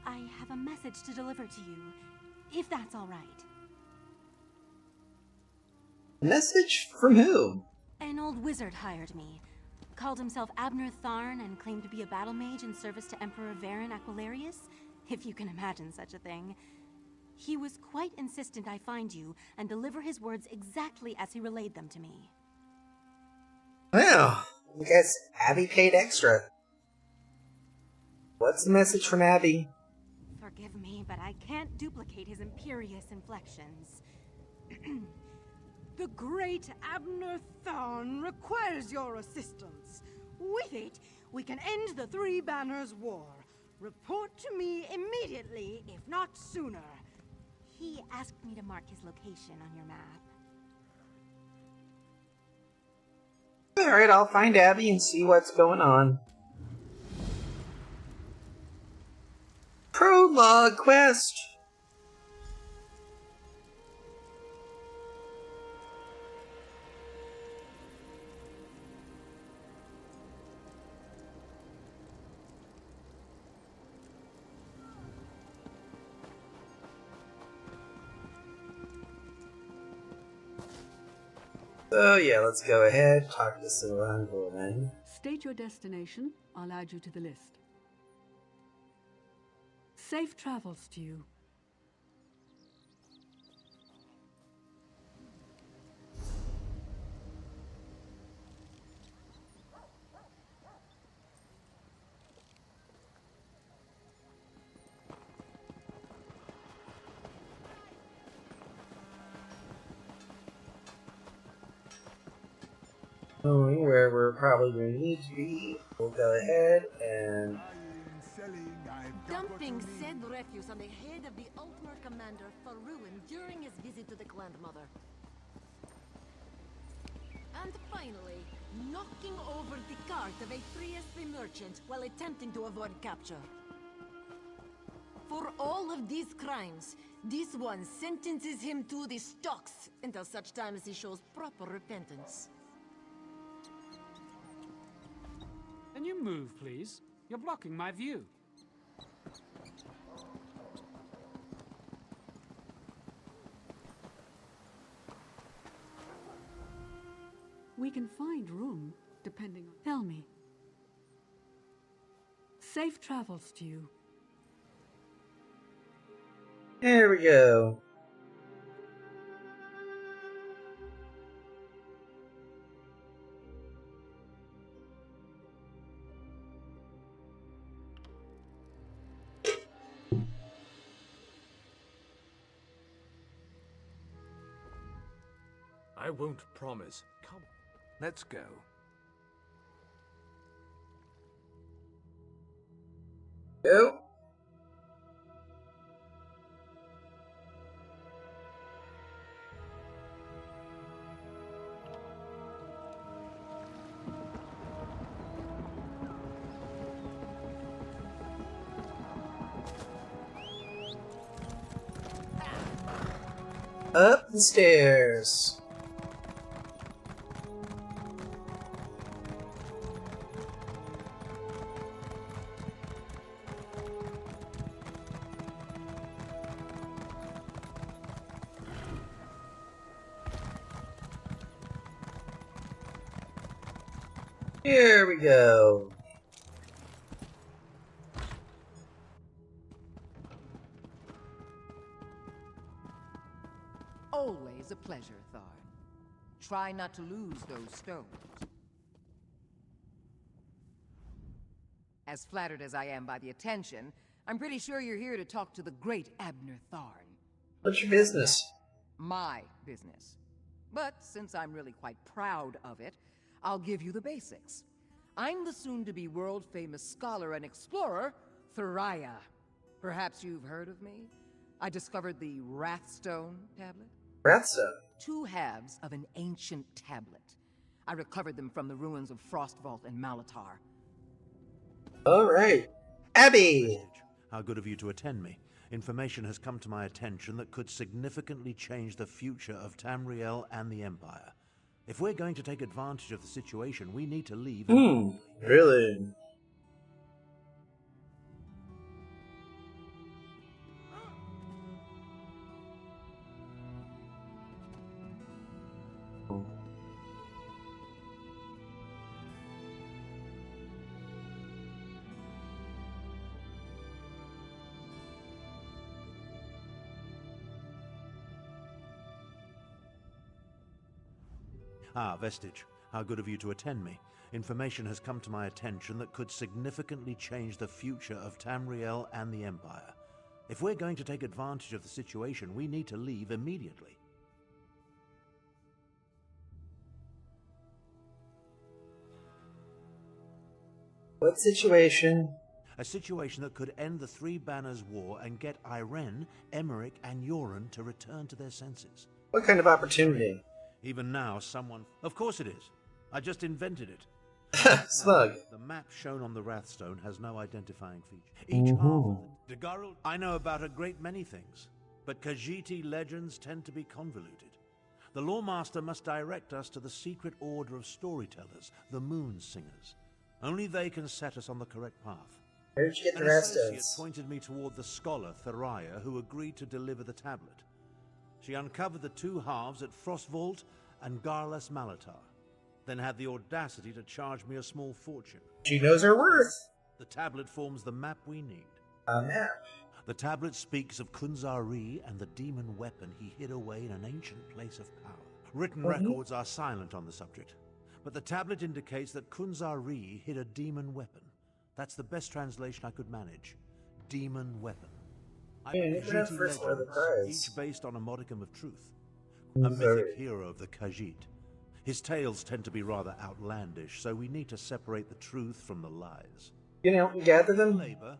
I have a message to deliver to you, if that's all right. A message from who? An old wizard hired me. Called himself Abner Tharn and claimed to be a battle mage in service to Emperor Varen Aquilarius, if you can imagine such a thing. He was quite insistent I find you and deliver his words exactly as he relayed them to me. Well, I guess Abby paid extra. What's the message from Abby? Forgive me, but I can't duplicate his imperious inflections. The great Abner Tharn requires your assistance. With it, we can end the Three Banners War. Report to me immediately, if not sooner. He asked me to mark his location on your map. Alright, I'll find Abby and see what's going on. Prologue quest! So yeah, let's go ahead, talk to Silvan. State your destination, I'll add you to the list. Safe travels to you. Knowing where we're probably going to need to be, we'll go ahead and... Dumping said refuse on the head of the Ultimate Commander for ruin during his visit to the Grandmother. And finally, knocking over the cart of a Trieste merchant while attempting to avoid capture. For all of these crimes, this one sentences him to the stocks until such time as he shows proper repentance. Can you move, please? You're blocking my view. We can find room, depending on... Tell me. Safe travels to you. There we go. I won't promise. Come, let's go. Go. Up the stairs. Here we go. Always a pleasure, Tharn. Try not to lose those stones. As flattered as I am by the attention, I'm pretty sure you're here to talk to the great Abner Tharn. What's your business? My business. But since I'm really quite proud of it, I'll give you the basics. I'm the soon-to-be world-famous scholar and explorer, Thariah. Perhaps you've heard of me? I discovered the Wrathstone tablet. Wrathstone? 2 halves of an ancient tablet. I recovered them from the ruins of Frostvault and Malatar. Alright. Abby! How good of you to attend me. Information has come to my attention that could significantly change the future of Tamriel and the Empire. If we're going to take advantage of the situation, we need to leave. Really? Ah, Vestige. How good of you to attend me. Information has come to my attention that could significantly change the future of Tamriel and the Empire. If we're going to take advantage of the situation, we need to leave immediately. What situation? A situation that could end the Three Banners War and get Irene, Emmerich, and Yoren to return to their senses. What kind of opportunity? Even now, someone... Of course it is. I just invented it. Smug. The map shown on the Wrathstone has no identifying feature. Each half of the Dagaro... I know about a great many things, but Khajiit legends tend to be convoluted. The Lawmaster must direct us to the secret order of storytellers, the Moon Singers. Only they can set us on the correct path. Where did you get the An associate Wrathstones? pointed me toward the scholar, Thariah, who agreed to deliver the tablet. She uncovered the two halves at Frostvault and Garlas Malatar, then had the audacity to charge me a small fortune. She knows her worth. The tablet forms the map we need. A map? The tablet speaks of Kunzari and the demon weapon he hid away in an ancient place of power. Written records are silent on the subject, but the tablet indicates that Kunzari hid a demon weapon. That's the best translation I could manage. Demon weapon. Khajiit legends, each based on a modicum of truth. A mythic hero of the Khajiit. His tales tend to be rather outlandish, so we need to separate the truth from the lies. You know, gather them? Labor?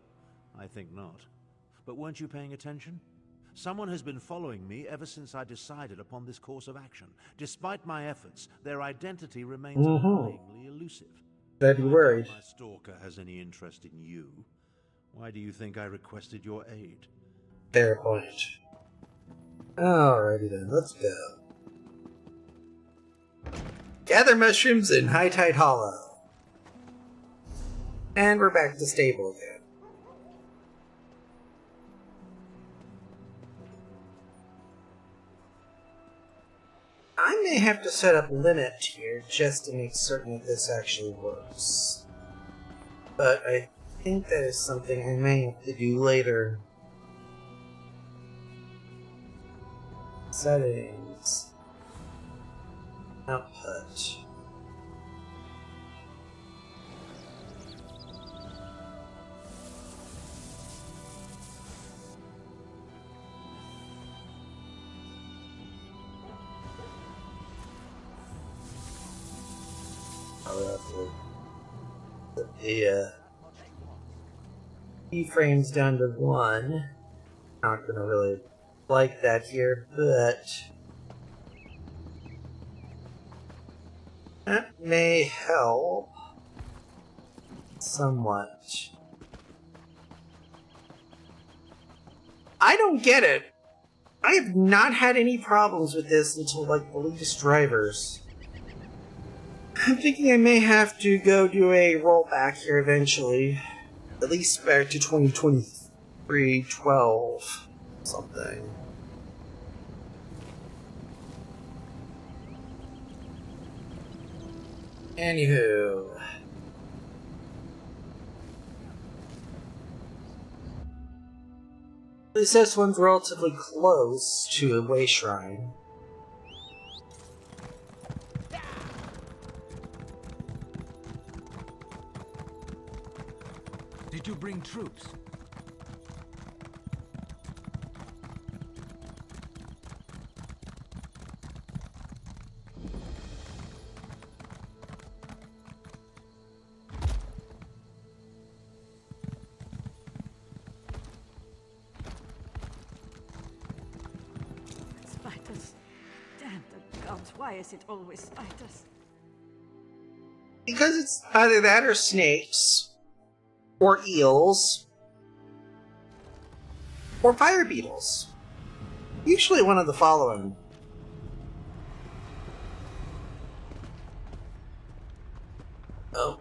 I think not. But weren't you paying attention? Someone has been following me ever since I decided upon this course of action. Despite my efforts, their identity remains annoyingly elusive. I'd be worried. My stalker has any interest in you. Why do you think I requested your aid? Fair point. Alrighty then, let's go. Gather mushrooms in High Tide Hollow. And we're back at the stable again. I may have to set up limit here just to make certain that this actually works. But I think that is something I may have to do later. Settings. Output. Put the keyframes down to 1. Not gonna really like that here, but that may help somewhat. I don't get it. I have not had any problems with this until like the latest drivers. I'm thinking I may have to go do a rollback here eventually. At least back to 2023-12 something. Anywho. At least this one's relatively close to a way shrine. Did you bring troops? Spiders. Damn the gods, why is it always spiders? Because it's either that or snakes. Or eels. Or fire beetles. Usually one of the following. Oh.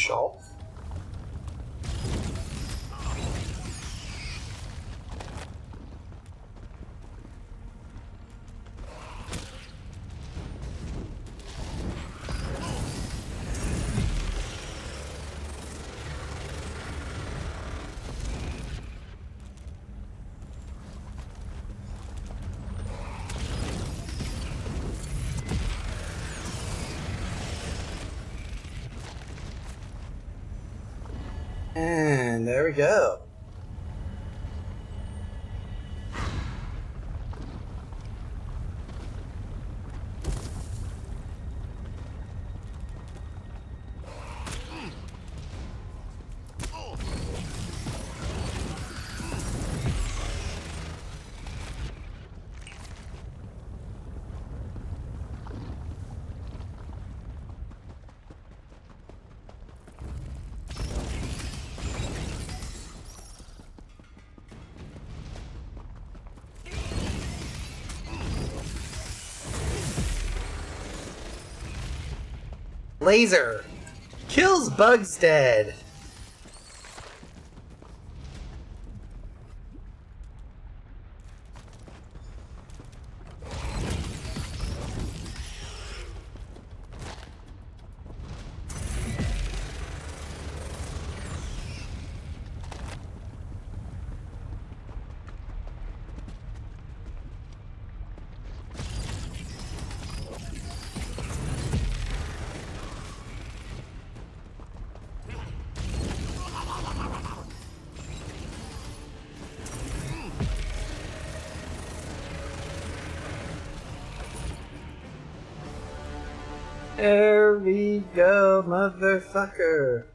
Shulk. And there we go. Laser kills bugs dead. There we go, motherfucker.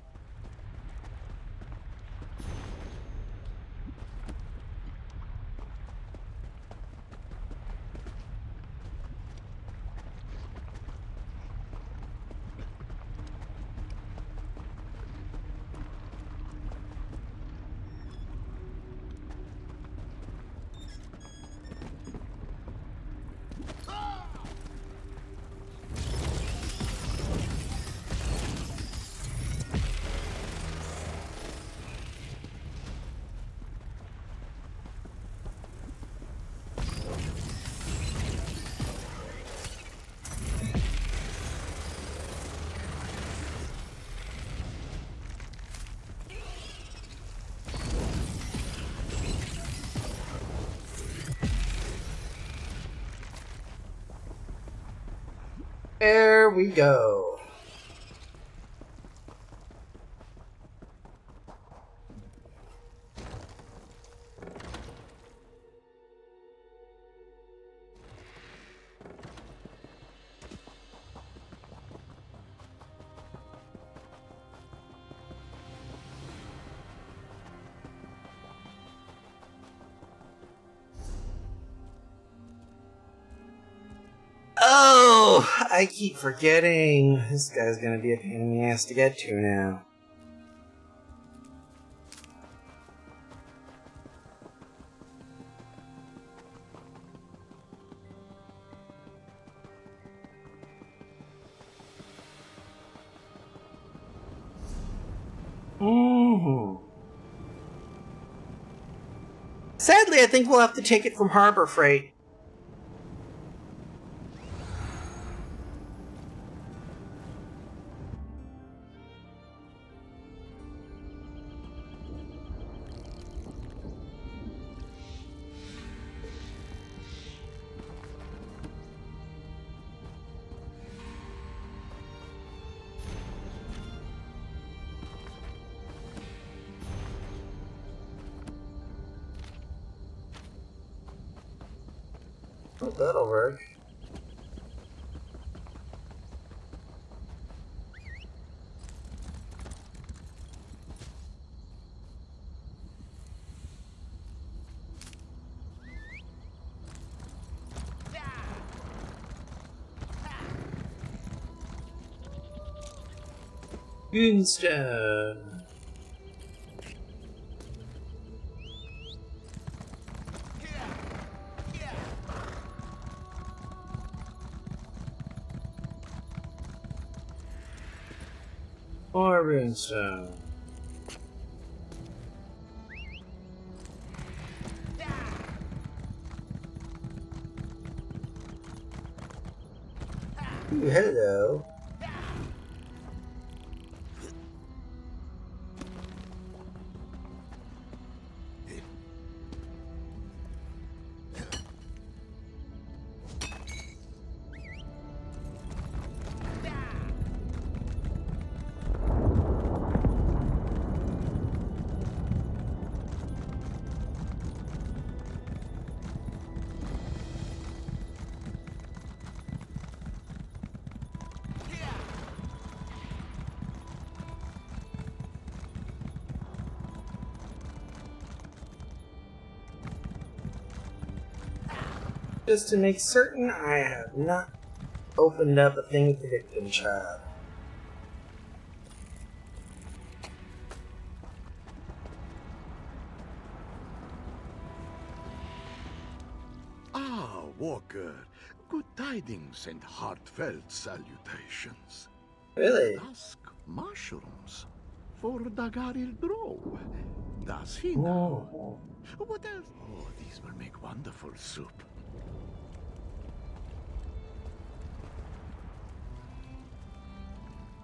There we go. Oh, I keep forgetting. This guy's gonna be a pain in the ass to get to now. Sadly, I think we'll have to take it from Harbor Freight. Oh, that'll work. Moonstone. More runestone. Ooh, hello. Just to make certain I have not opened up a thing with the victim child. Ah, Walker. Good tidings and heartfelt salutations. Really? Dusk mushrooms for Dagaril Drow. Does he know? What else? Oh, these will make wonderful soup.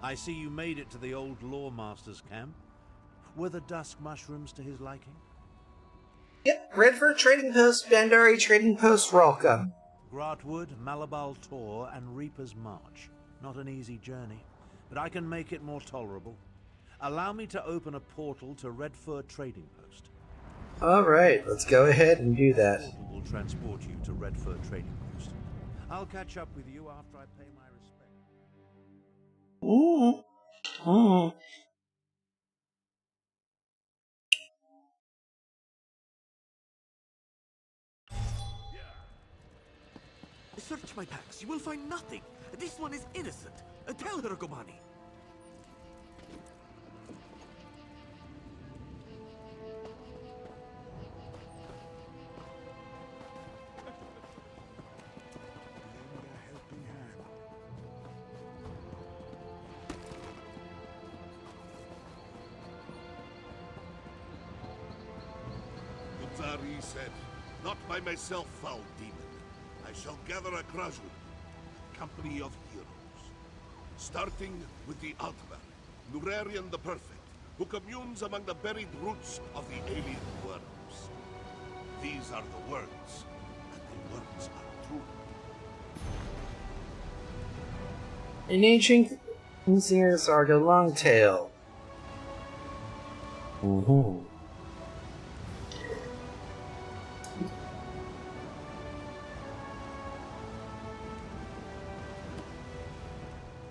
I see you made it to the old Lawmaster's camp. Were the dusk mushrooms to his liking? Yep, Redford Trading Post, Bandari Trading Post, Ralka. Gratwood, Malabal Tor, and Reaper's March. Not an easy journey, but I can make it more tolerable. Allow me to open a portal to Redford Trading Post. Alright, let's go ahead and do that. The portal will transport you to Redford Trading Post. I'll catch up with you after I pay my respects. Search my packs. You will find nothing. This one is innocent. Tell her, Gomani. Zari said, "Not by myself, foul demon. I shall gather a Krajun, a company of heroes. Starting with the Altmer, Nurarian the Perfect, who communes among the buried roots of the alien worms. These are the words, and the words are true." An ancient singer saga Longtail.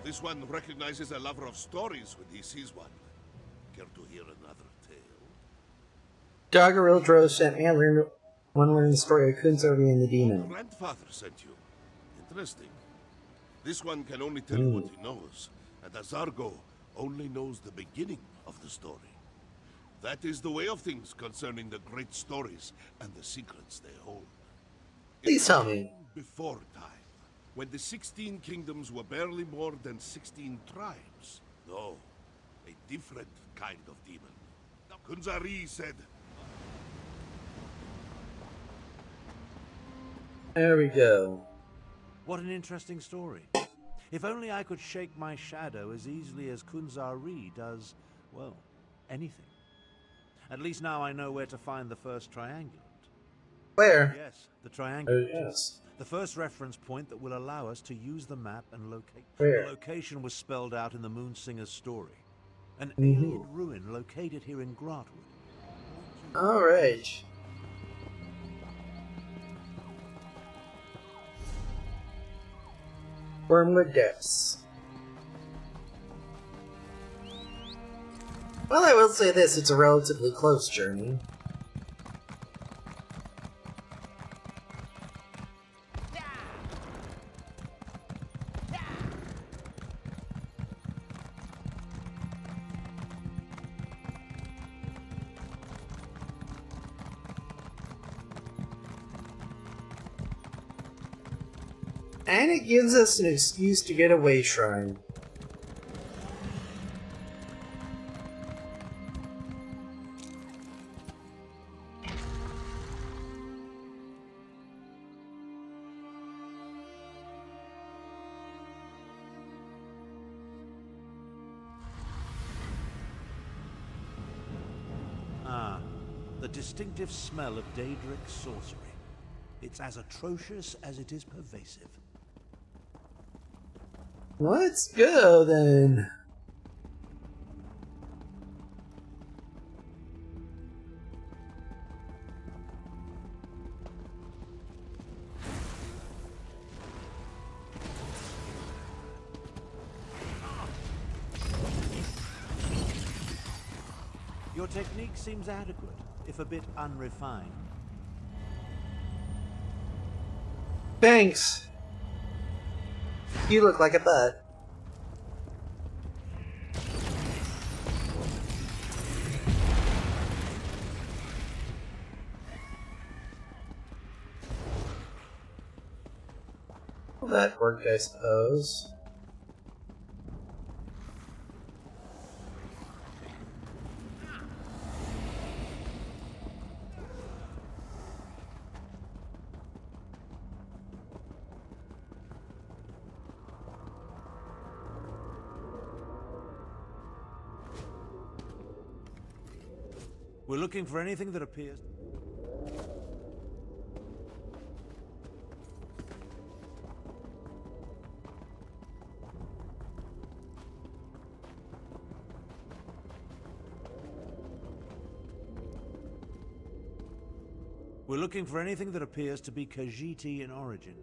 This one recognizes a lover of stories when he sees one. Care to hear another tale? Doggeril Drow sent me to learn the story of Kunzori and the Demon. Grandfather sent you. Interesting. This one can only tell you what he knows, and Azargo only knows the beginning of the story. That is the way of things concerning the great stories and the secrets they hold. Please tell me. Before time, when the 16 kingdoms were barely more than 16 tribes. No, a different kind of demon. Kunzari said... There we go. What an interesting story. If only I could shake my shadow as easily as Kunzari does, well, anything. At least now I know where to find the first triangulant. Where? Yes, the triangulant. Oh, yes. The first reference point that will allow us to use the map and locate. Where? The location was spelled out in the Moonsinger's story. An alien ruin located here in Gratwood. Alright. Wormwood Depths. Well, I will say this, it's a relatively close journey. And it gives us an excuse to get a way shrine. the distinctive smell of Daedric sorcery. It's as atrocious as it is pervasive. Let's go then. Your technique seems adequate, if a bit unrefined. Thanks. You look like a butt. Well, that worked, I suppose. We're looking for anything that appears... We're looking for anything that appears to be Khajiiti in origin.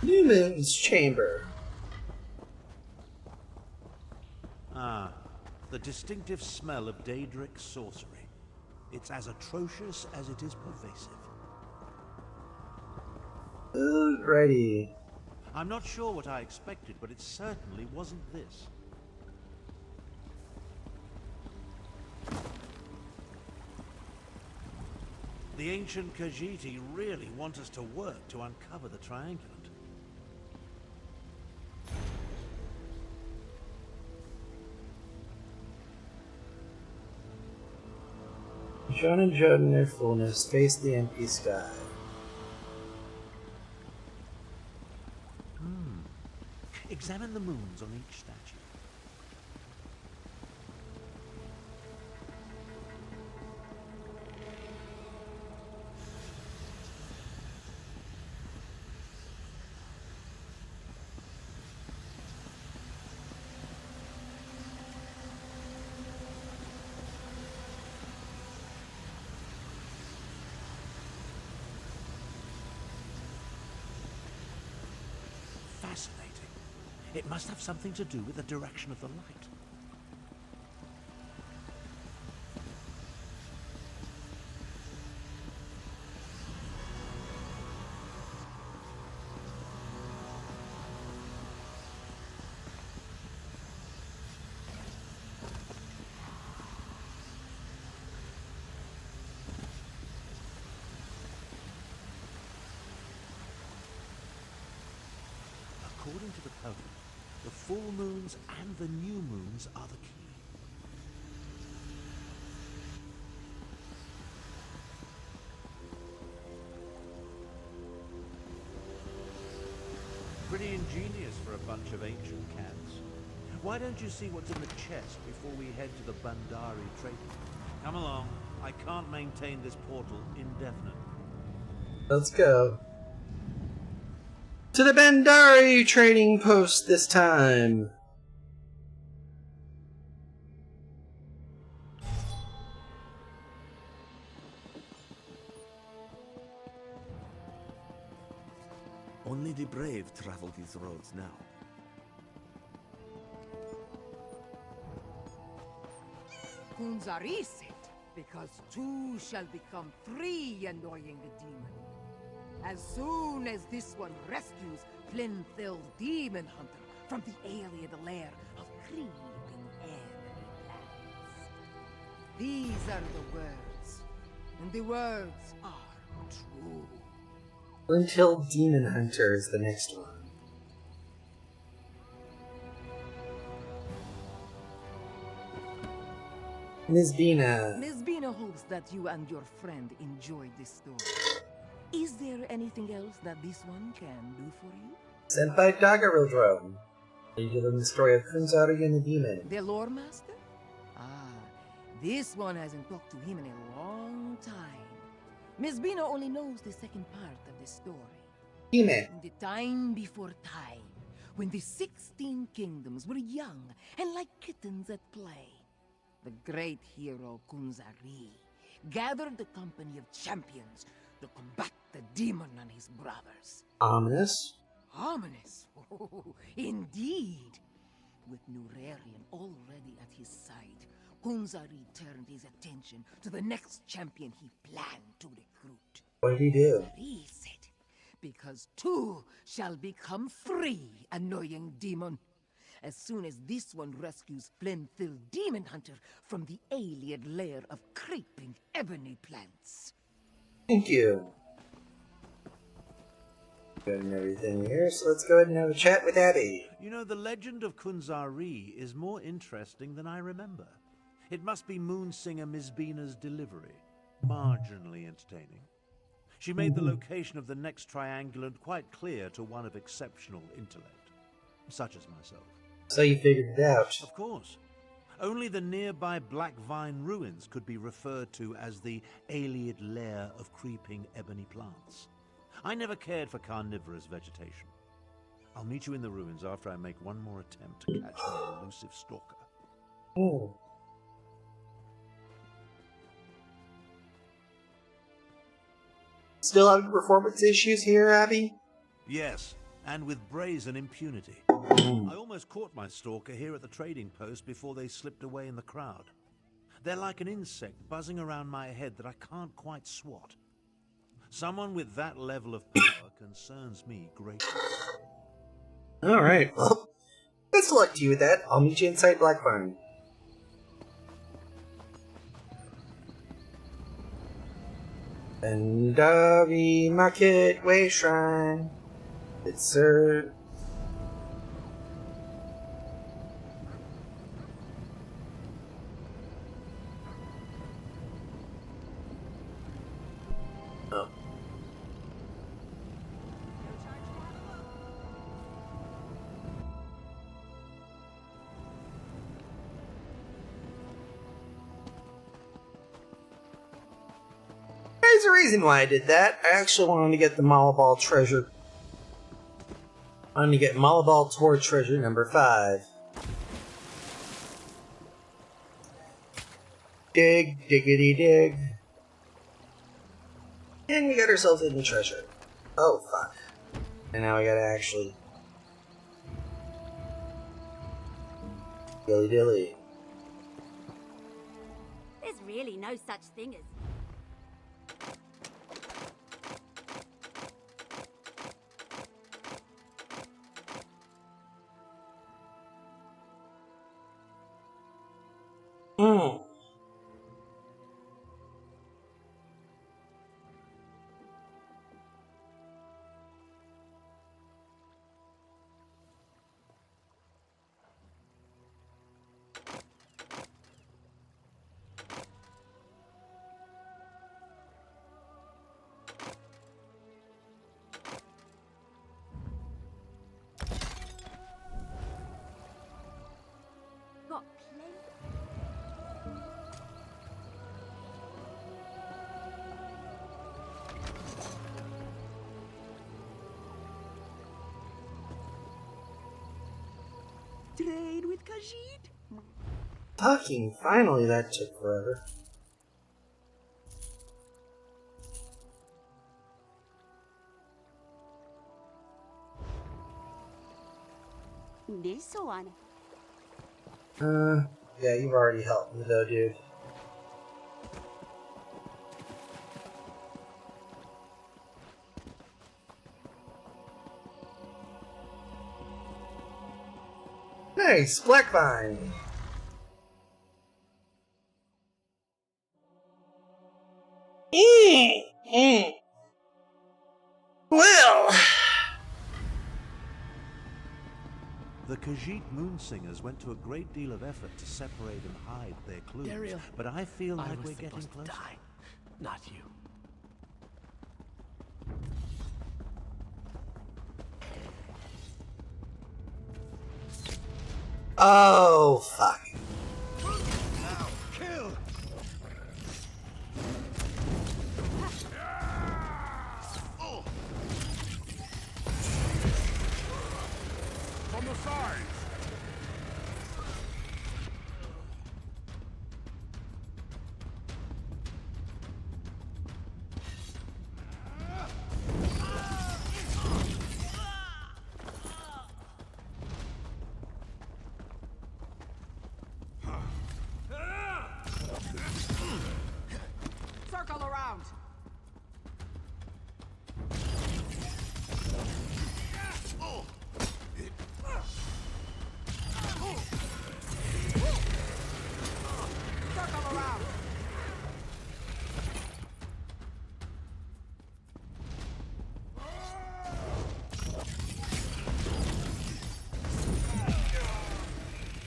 Newman's chamber. Ah, the distinctive smell of Daedric sorcery. It's as atrocious as it is pervasive. Alrighty. I'm not sure what I expected, but it certainly wasn't this. The ancient Khajiiti really want us to work to uncover the triangulant. John and Judd in their fullness face the empty sky. Examine the moons on each statue. Fascinating. It must have something to do with the direction of the light. According to the code, the full moons and the new moons are the key. Pretty ingenious for a bunch of ancient cats. Why don't you see what's in the chest before we head to the Bandari trading? Come along. I can't maintain this portal indefinitely. Let's go. To the Bandari trading post this time. Only the brave travel these roads now. Kunzari said, because two shall become three, annoying the demon. As soon as this one rescues Flinthil Demon Hunter from the alien lair of creeping enemy plants. These are the words, and the words are true. Until Demon Hunter is the next one. Ms. Bina. Miss Bina hopes that you and your friend enjoyed this story. Is there anything else that this one can do for you? Senpai Dagarodrome. Are you telling the story of Kunzari and the demon? The lore master? Ah, this one hasn't talked to him in a long time. Miss Bina only knows the second part of the story. Demon. In the time before time, when the 16 kingdoms were young and like kittens at play, the great hero Kunzari gathered the company of champions to combat the demon and his brothers. Ominous. Ominous? Oh, indeed. With Nurarian already at his side, Kunzari turned his attention to the next champion he planned to recruit. What did he do? He said, because two shall become three, annoying demon. As soon as this one rescues Flenthil Demon Hunter from the alien lair of creeping ebony plants. Thank you. Good and everything here, so let's go ahead and have a chat with Abby. You know, the legend of Kunzari is more interesting than I remember. It must be Moonsinger Ms. Bina's delivery. Marginally entertaining. She made the location of the next triangulant quite clear to one of exceptional intellect, such as myself. So you figured it out. Of course. Only the nearby Black Vine ruins could be referred to as the Alien lair of creeping ebony plants. I never cared for carnivorous vegetation. I'll meet you in the ruins after I make one more attempt to catch my elusive stalker. Ooh. Still having performance issues here, Abby? Yes, and with brazen impunity. I almost caught my stalker here at the trading post before they slipped away in the crowd. They're like an insect buzzing around my head that I can't quite swat. Someone with that level of power concerns me greatly. Alright, well, best of luck to you with that. I'll meet you inside Blackburn. Andari Market Way Shrine. It's sir. Oh. There's a reason why I did that. I actually wanted to get the Malabal treasure. I wanted to get Malabal Tor treasure number 5. Dig, diggity dig. And we got ourselves in the treasure. Oh, fuck. And now we gotta actually... Dilly dilly. There's really no such thing as... Got plenty... Trade with Khajiit? Fucking finally, that took forever. This one. Yeah, you've already helped me though, dude. Nice, Blackvine. The Khajiit Moonsingers went to a great deal of effort to separate and hide their clues, Daryl, but I feel I like was we're getting supposed to closer. die, not you. Oh, fuck. Now, kill! From the sides! Circle around. Circle around.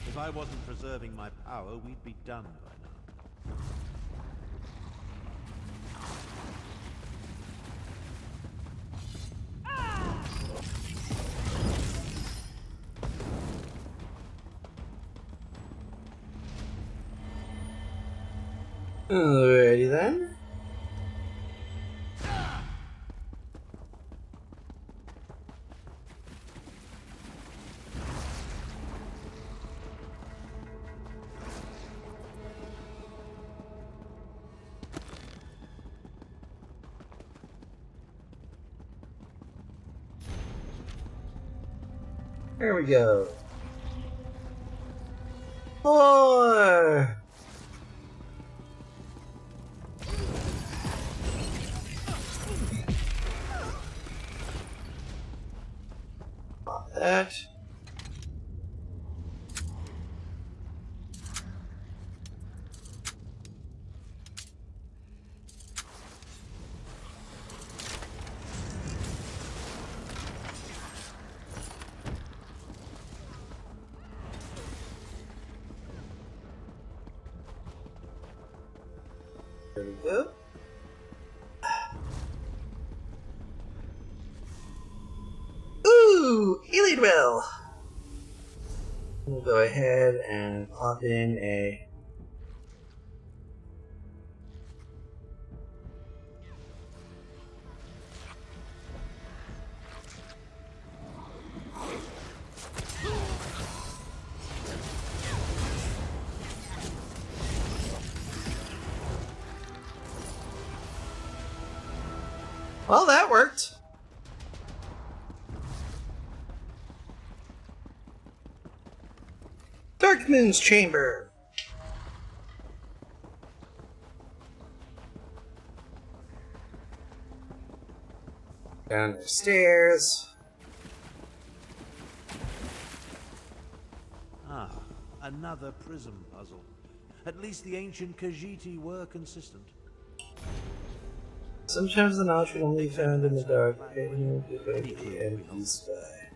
If I wasn't preserving my power, we'd be done by now. Alrighty then. There we go. 4. That. There we go. Ooh, Alien Will. We'll go ahead and pop in a. Well, that worked. Darkman's Chamber. Down the stairs. Ah, another prism puzzle. At least the ancient Khajiiti were consistent. Sometimes the knowledge can only be found in the dark, fading by the empty sky.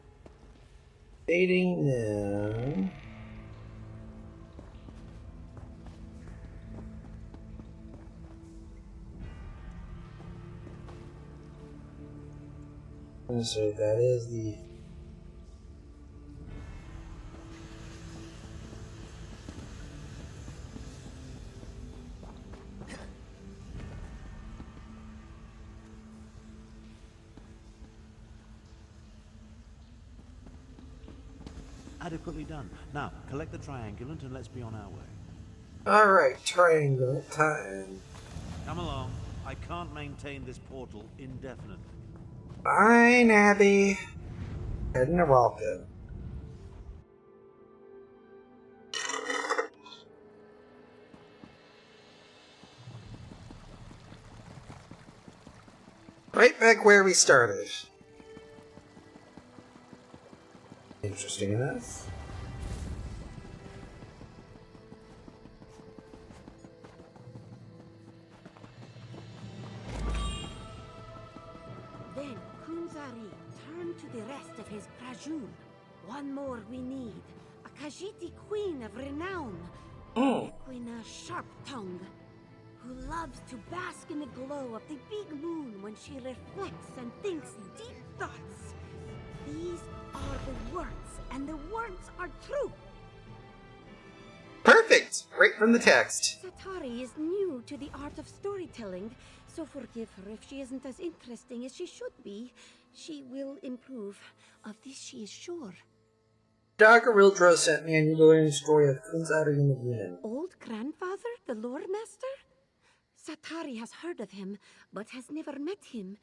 Fading now. So that is the. Adequately done. Now, collect the triangulant and let's be on our way. Alright, triangle time. Come along. I can't maintain this portal indefinitely. Fine, Abby. Heading to welcome. Right back where we started. Interesting enough. Then Kunzari turned to the rest of his Prajun. One more we need. A Khajiiti queen of renown. Equina Sharp-Tongue, who loves to bask in the glow of the big moon when she reflects and thinks deep thoughts. These are the words, and the words are true. Perfect! Right from the text. Satari is new to the art of storytelling, so forgive her if she isn't as interesting as she should be. She will improve. Of this she is sure. Dr. Wildrow sent me a new learning story of Kunzari and the Demon. Old grandfather, the lore master? Satari has heard of him, but has never met him.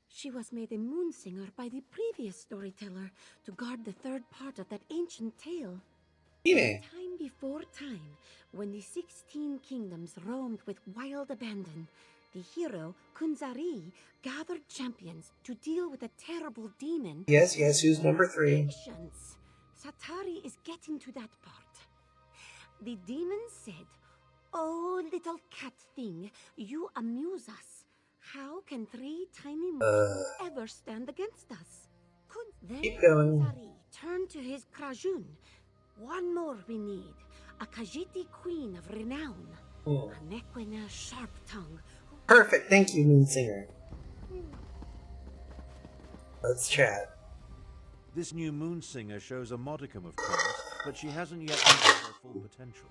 She was made a moonsinger by the previous storyteller to guard the third part of that ancient tale. Time before time, when the 16 kingdoms roamed with wild abandon, the hero, Kunzari, gathered champions to deal with a terrible demon. Yes, who's number 3? Patience. Satari is getting to that part. The demon said, "Oh, little cat thing, you amuse us. How can 3 tiny monsters ever stand against us?" Then Keep going. Kunzari turned to his Krajun. One more we need. A Khajiiti queen of renown. An Equina Sharp-Tongue. Perfect, thank you, Moonsinger. Let's chat. This new Moonsinger shows a modicum of promise, but she hasn't yet reached her full potential.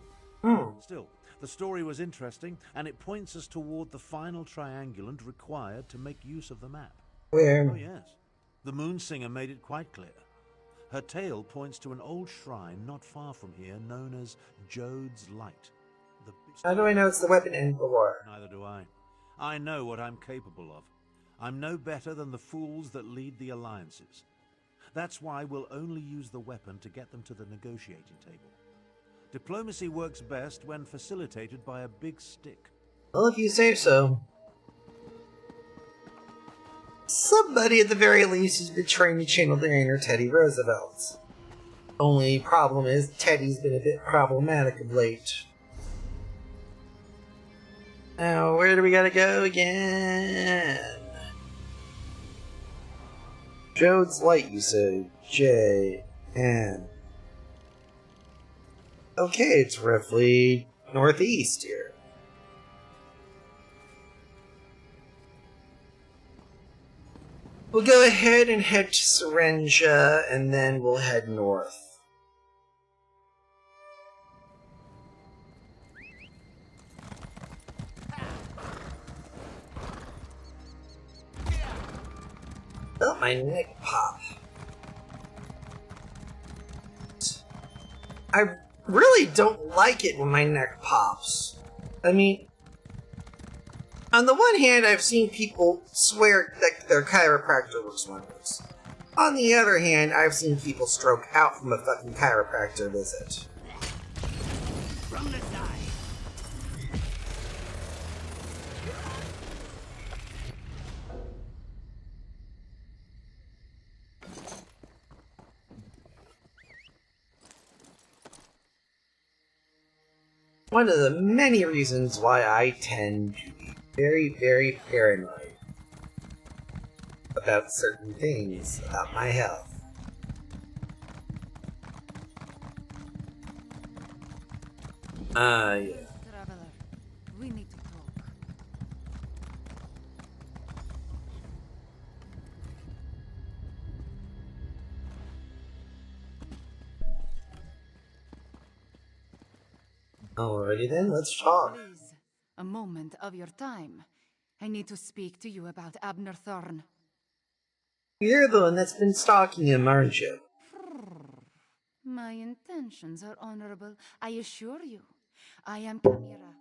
Still, the story was interesting, and it points us toward the final triangulant required to make use of the map. Where? Oh yes, the Moonsinger made it quite clear. Her tale points to an old shrine not far from here known as Jode's Light. How do I know it's the weapon in the war? Neither do I. I know what I'm capable of. I'm no better than the fools that lead the alliances. That's why we'll only use the weapon to get them to the negotiating table. Diplomacy works best when facilitated by a big stick. Well, if you say so. Somebody at the very least has been trained to channel their inner Teddy Roosevelt. Only problem is Teddy's been a bit problematic of late. Now, where do we gotta go again? Jode's Light, you say. J-N. Okay, it's roughly northeast here. We'll go ahead and head to Serenja, and then we'll head north. Felt my neck pop. I really don't like it when my neck pops. I mean, on the one hand, I've seen people swear that their chiropractor works wonders. On the other hand, I've seen people stroke out from a fucking chiropractor visit. From the side. One of the many reasons why I tend to be very, very paranoid about certain things about my health. Yeah. Traveler, we need to talk. Alrighty then, let's talk. Please, a moment of your time. I need to speak to you about Abner Thorn. You're the one that's been stalking him, aren't you? My intentions are honorable, I assure you. I am Kamira,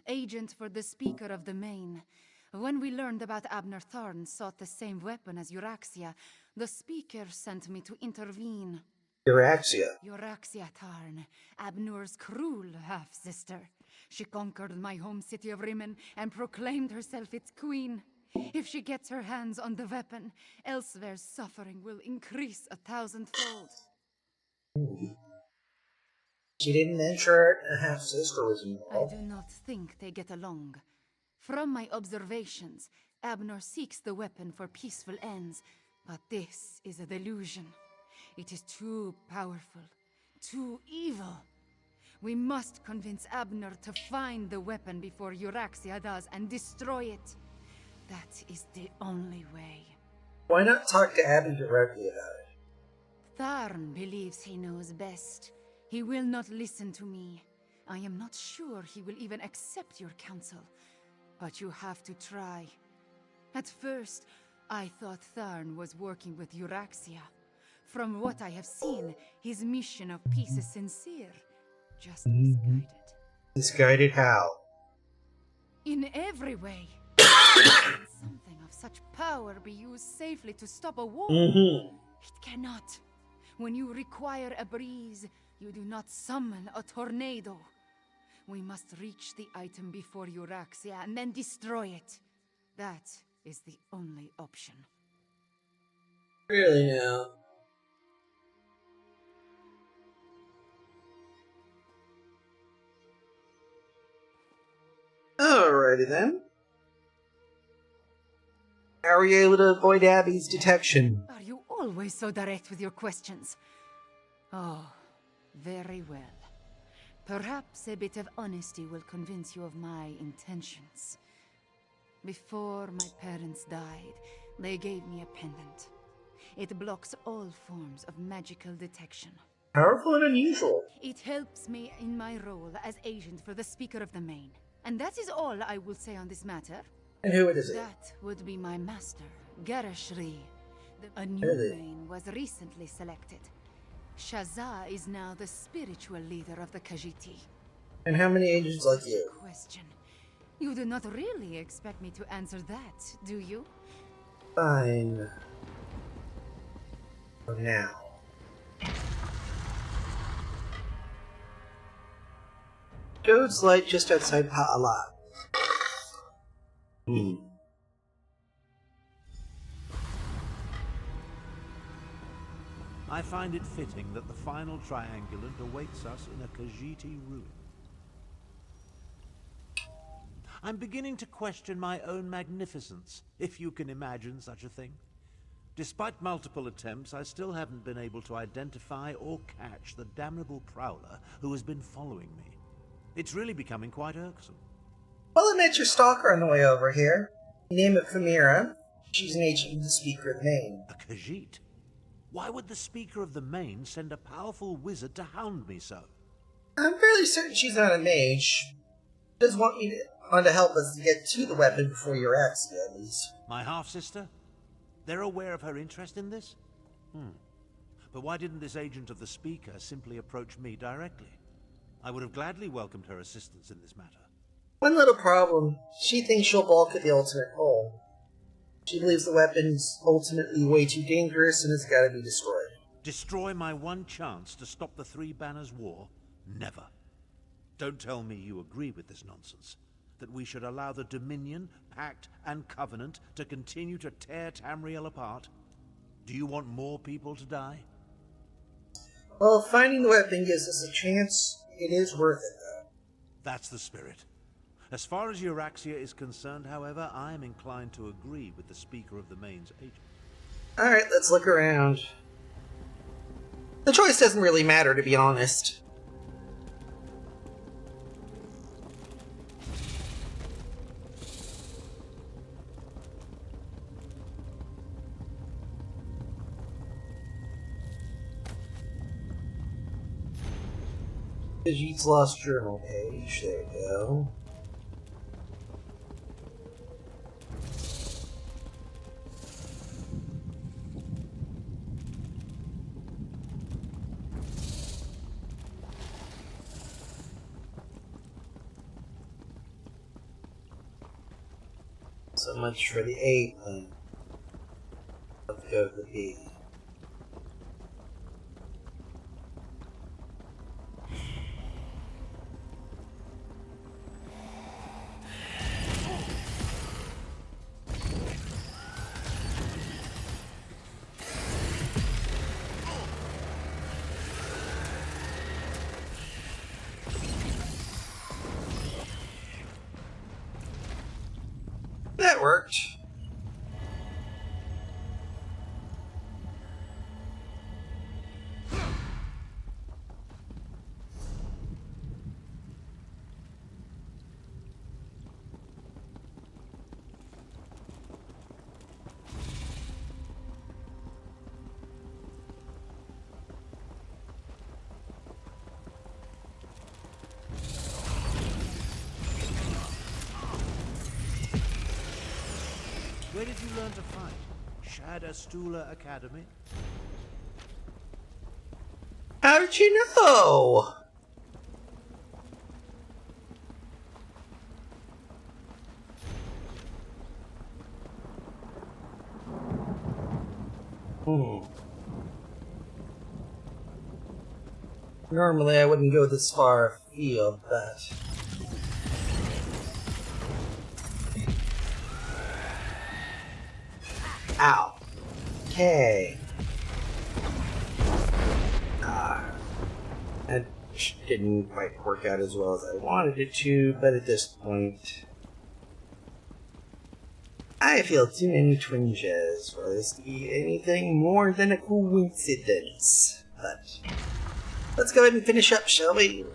agent for the Speaker of the Main. When we learned about Abner Thorn sought the same weapon as Euraxia, the Speaker sent me to intervene. Euraxia. Euraxia Tarn, Abnur's cruel half-sister. She conquered my home city of Rimen and proclaimed herself its queen. If she gets her hands on the weapon, elsewhere's suffering will increase 1,000-fold. She didn't mention a half-sister was I involved. do not think they get along. From my observations, Abner seeks the weapon for peaceful ends, but this is a delusion. It is too powerful, too evil. We must convince Abner to find the weapon before Euraxia does and destroy it. That is the only way. Why not talk to Abby directly about it? Tharn believes he knows best. He will not listen to me. I am not sure he will even accept your counsel. But you have to try. At first, I thought Tharn was working with Euraxia. From what I have seen, his mission of peace is sincere. Just misguided. Misguided how? In every way. Can something of such power be used safely to stop a war? It cannot. When you require a breeze, you do not summon a tornado. We must reach the item before Euraxia and then destroy it. That is the only option. Really now? Alrighty then. How are you able to avoid Abby's detection? Are you always so direct with your questions? Oh, very well. Perhaps a bit of honesty will convince you of my intentions. Before my parents died, they gave me a pendant. It blocks all forms of magical detection. Powerful and unusual. It helps me in my role as agent for the Speaker of the Main. And that is all I will say on this matter. And who is it? That would be my master, Garashri. A new Main was recently selected. Shazza is now the spiritual leader of the Khajiit. And how many agents like you? Question. You do not really expect me to answer that, do you? Fine. For now. Jode's Light just outside Pa'alat. I find it fitting that the final triangulant awaits us in a Khajiit ruin. I'm beginning to question my own magnificence, if you can imagine such a thing. Despite multiple attempts, I still haven't been able to identify or catch the damnable prowler who has been following me. It's really becoming quite irksome. Well, I met your stalker on the way over here. Name it Famira. She's an agent of the Speaker of the Main. A Khajiit? Why would the Speaker of the Main send a powerful wizard to hound me so? I'm fairly certain she's not a mage. She does want to help us to get to the weapon before Euraxia, at least. My half-sister? They're aware of her interest in this? But why didn't this agent of the Speaker simply approach me directly? I would have gladly welcomed her assistance in this matter. One little problem. She thinks she'll balk at the ultimate goal. She believes the weapon's ultimately way too dangerous and has got to be destroyed. Destroy my one chance to stop the Three Banners War? Never. Don't tell me you agree with this nonsense. That we should allow the Dominion, Pact, and Covenant to continue to tear Tamriel apart? Do you want more people to die? Well, if finding the weapon gives us a chance, it is worth it, though. That's the spirit. As far as Euraxia is concerned, however, I am inclined to agree with the Speaker of the Main's agent. Alright, let's look around. The choice doesn't really matter, to be honest. Khajiit's Lost Journal page, there we go. So much for the A plan. Let's go to the B. That worked. Where did you learn to fight? Shadastula Academy? How did you know? Normally I wouldn't go this far afield, but... Ow. Okay. That didn't quite work out as well as I wanted it to, but at this point... I feel too many twinges for this to be anything more than a coincidence. But... let's go ahead and finish up, shall we?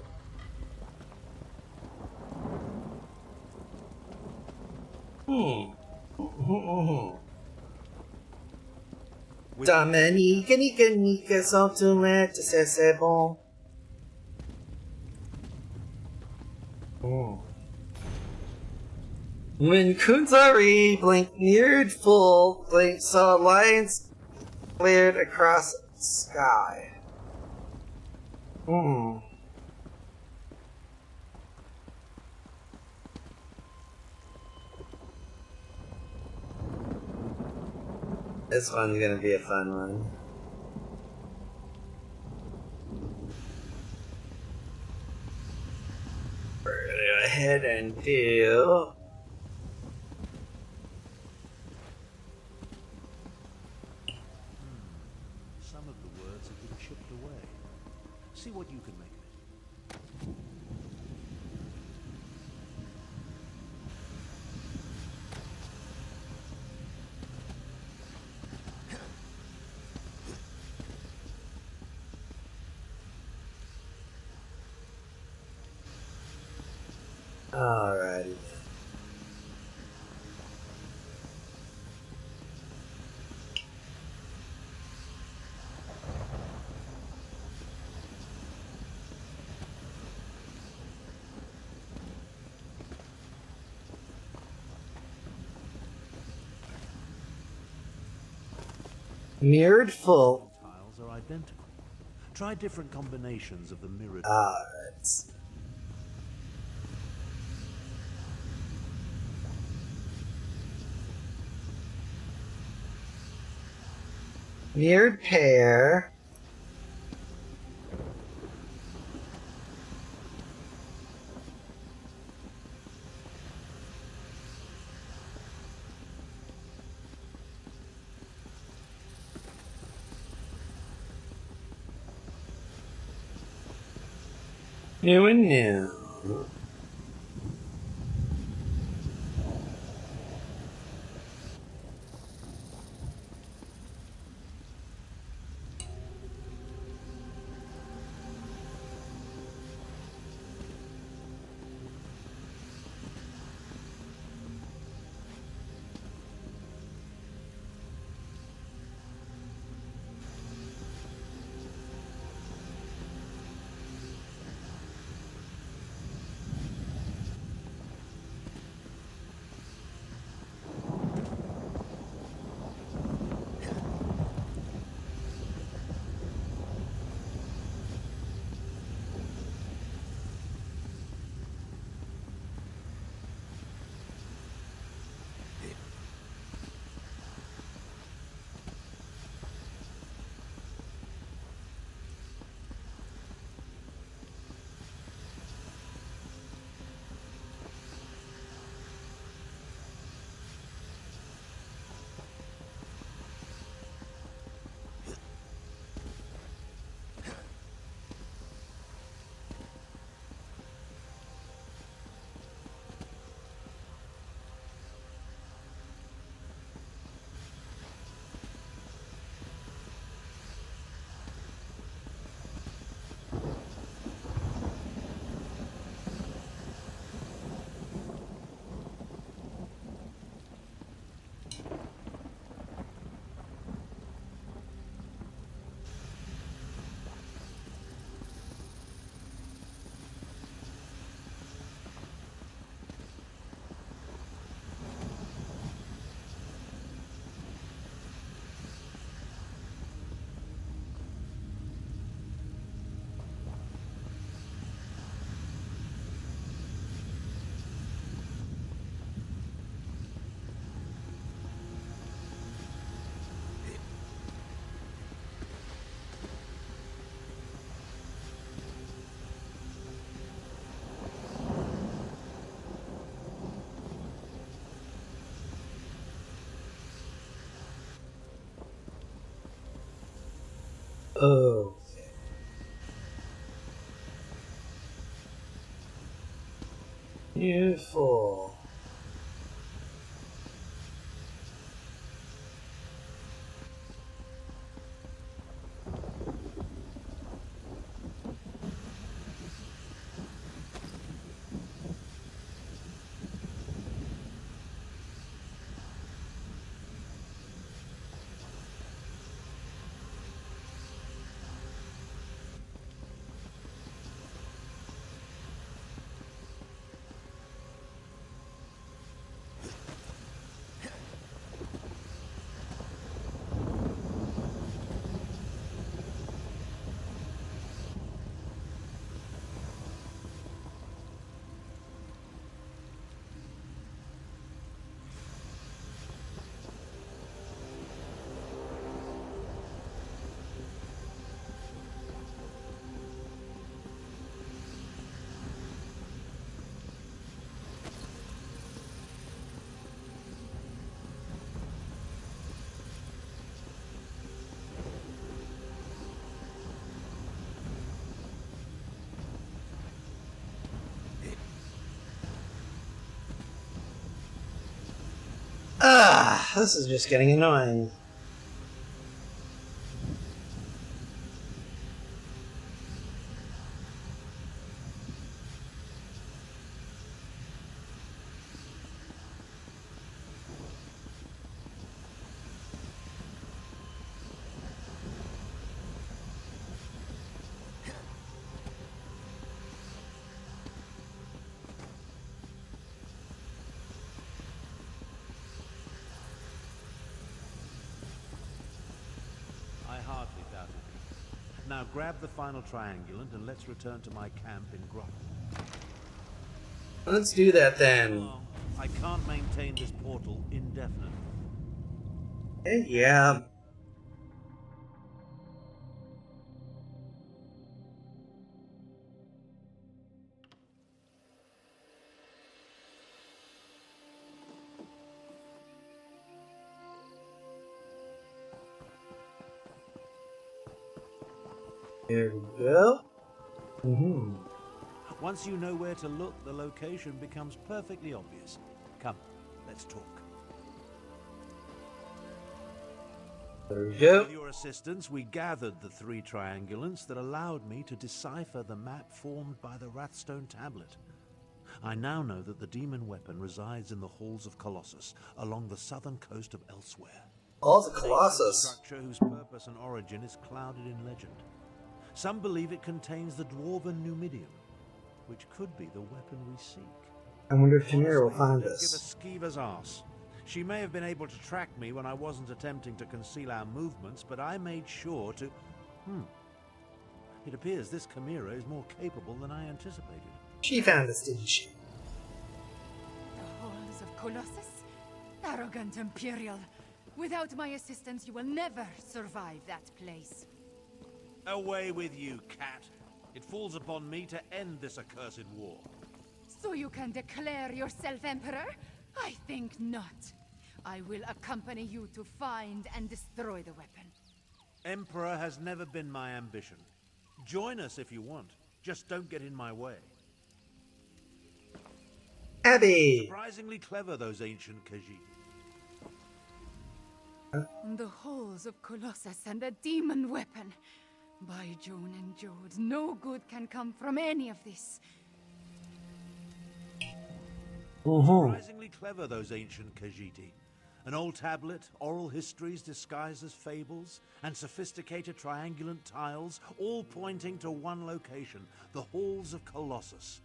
Dominica, nica, nica, sottoletto, se c'est bon. When Kunzari blinked neared full, Blink saw lines cleared across the sky. This one's gonna be a fun one. We're gonna go ahead and do... Some of the words have been chipped away. See what you can make of it. Alrighty. Mirrored full. Tiles are identical. Try different combinations of the mirrored. Alright. Mirrored pair. New and new. Oh. Beautiful. This is just getting annoying. I hardly doubt it. Now grab the final triangulant and let's return to my camp in Grotto. Let's do that then. I can't maintain this portal indefinitely. Yeah. There we go. Once you know where to look, the location becomes perfectly obvious. Come, let's talk. There we go. With your assistance, we gathered the 3 triangulants that allowed me to decipher the map formed by the Wrathstone tablet. I now know that the demon weapon resides in the halls of Colossus, along the southern coast of Elsewhere. Halls of An Colossus? ancient structure whose purpose and origin is clouded in legend. Some believe it contains the dwarven Numidium, which could be the weapon we seek. I wonder if Chimera will find Don't us. give a skeever's arse. She may have been able to track me when I wasn't attempting to conceal our movements, but I made sure to... It appears this Chimera is more capable than I anticipated. She found us, didn't she? The halls of Colossus? Arrogant Imperial. Without my assistance, you will never survive that place. Away with you, cat. It falls upon me to end this accursed war. So you can declare yourself Emperor? I think not. I will accompany you to find and destroy the weapon. Emperor has never been my ambition. Join us if you want. Just don't get in my way. Abby! Surprisingly clever, those ancient Khajiit. The halls of Colossus and a demon weapon. By Joan and Jode, no good can come from any of this. Surprisingly clever, those ancient Khajiit. An old tablet, oral histories disguised as fables, and sophisticated triangulant tiles, all pointing to one location, the halls of Colossus.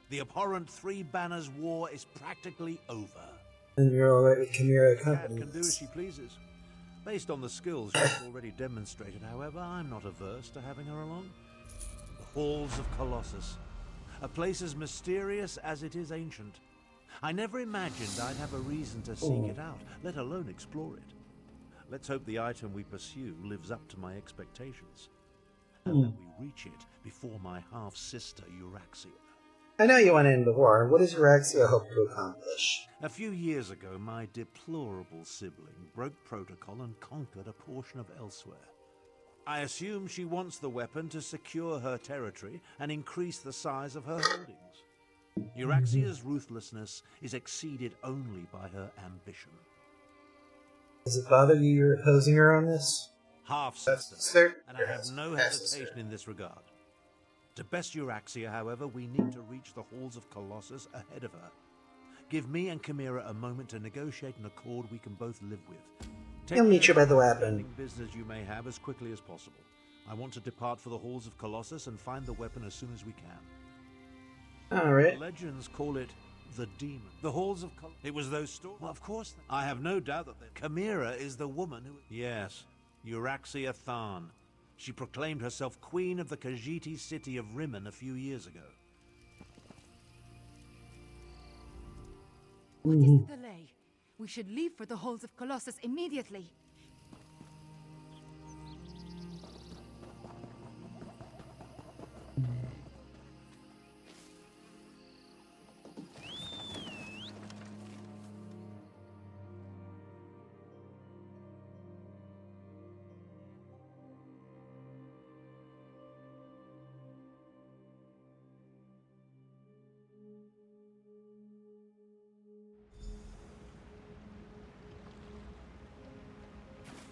The abhorrent 3 Banners War is practically over. And you're alright with Chimera Cat Company. can do as she pleases. Based on the skills she's already demonstrated, however, I'm not averse to having her along. The halls of Colossus. A place as mysterious as it is ancient. I never imagined I'd have a reason to seek it out, let alone explore it. Let's hope the item we pursue lives up to my expectations. And that we reach it before my half-sister Euraxia. I know you want to end the war. What does Euraxia hope to accomplish? A few years ago, my deplorable sibling broke protocol and conquered a portion of Elsewhere. I assume she wants the weapon to secure her territory and increase the size of her holdings. Euraxia's ruthlessness is exceeded only by her ambition. Does it bother you you're opposing her on this? Half-sister, and I have no hesitation in this regard. To best Euraxia, however, we need to reach the halls of Colossus ahead of her. Give me and Chimera a moment to negotiate an accord we can both live with. He'll meet you by the weapon. Business you may have as quickly as possible. I want to depart for the halls of Colossus and find the weapon as soon as we can. Alright. Legends call it the demon. The halls of Colossus. It was those stories. Well, of course. I have no doubt that Chimera is the woman who... Yes, Euraxia Tharn. She proclaimed herself queen of the Khajiit city of Rimmon a few years ago. What is the delay? We should leave for the halls of Colossus immediately.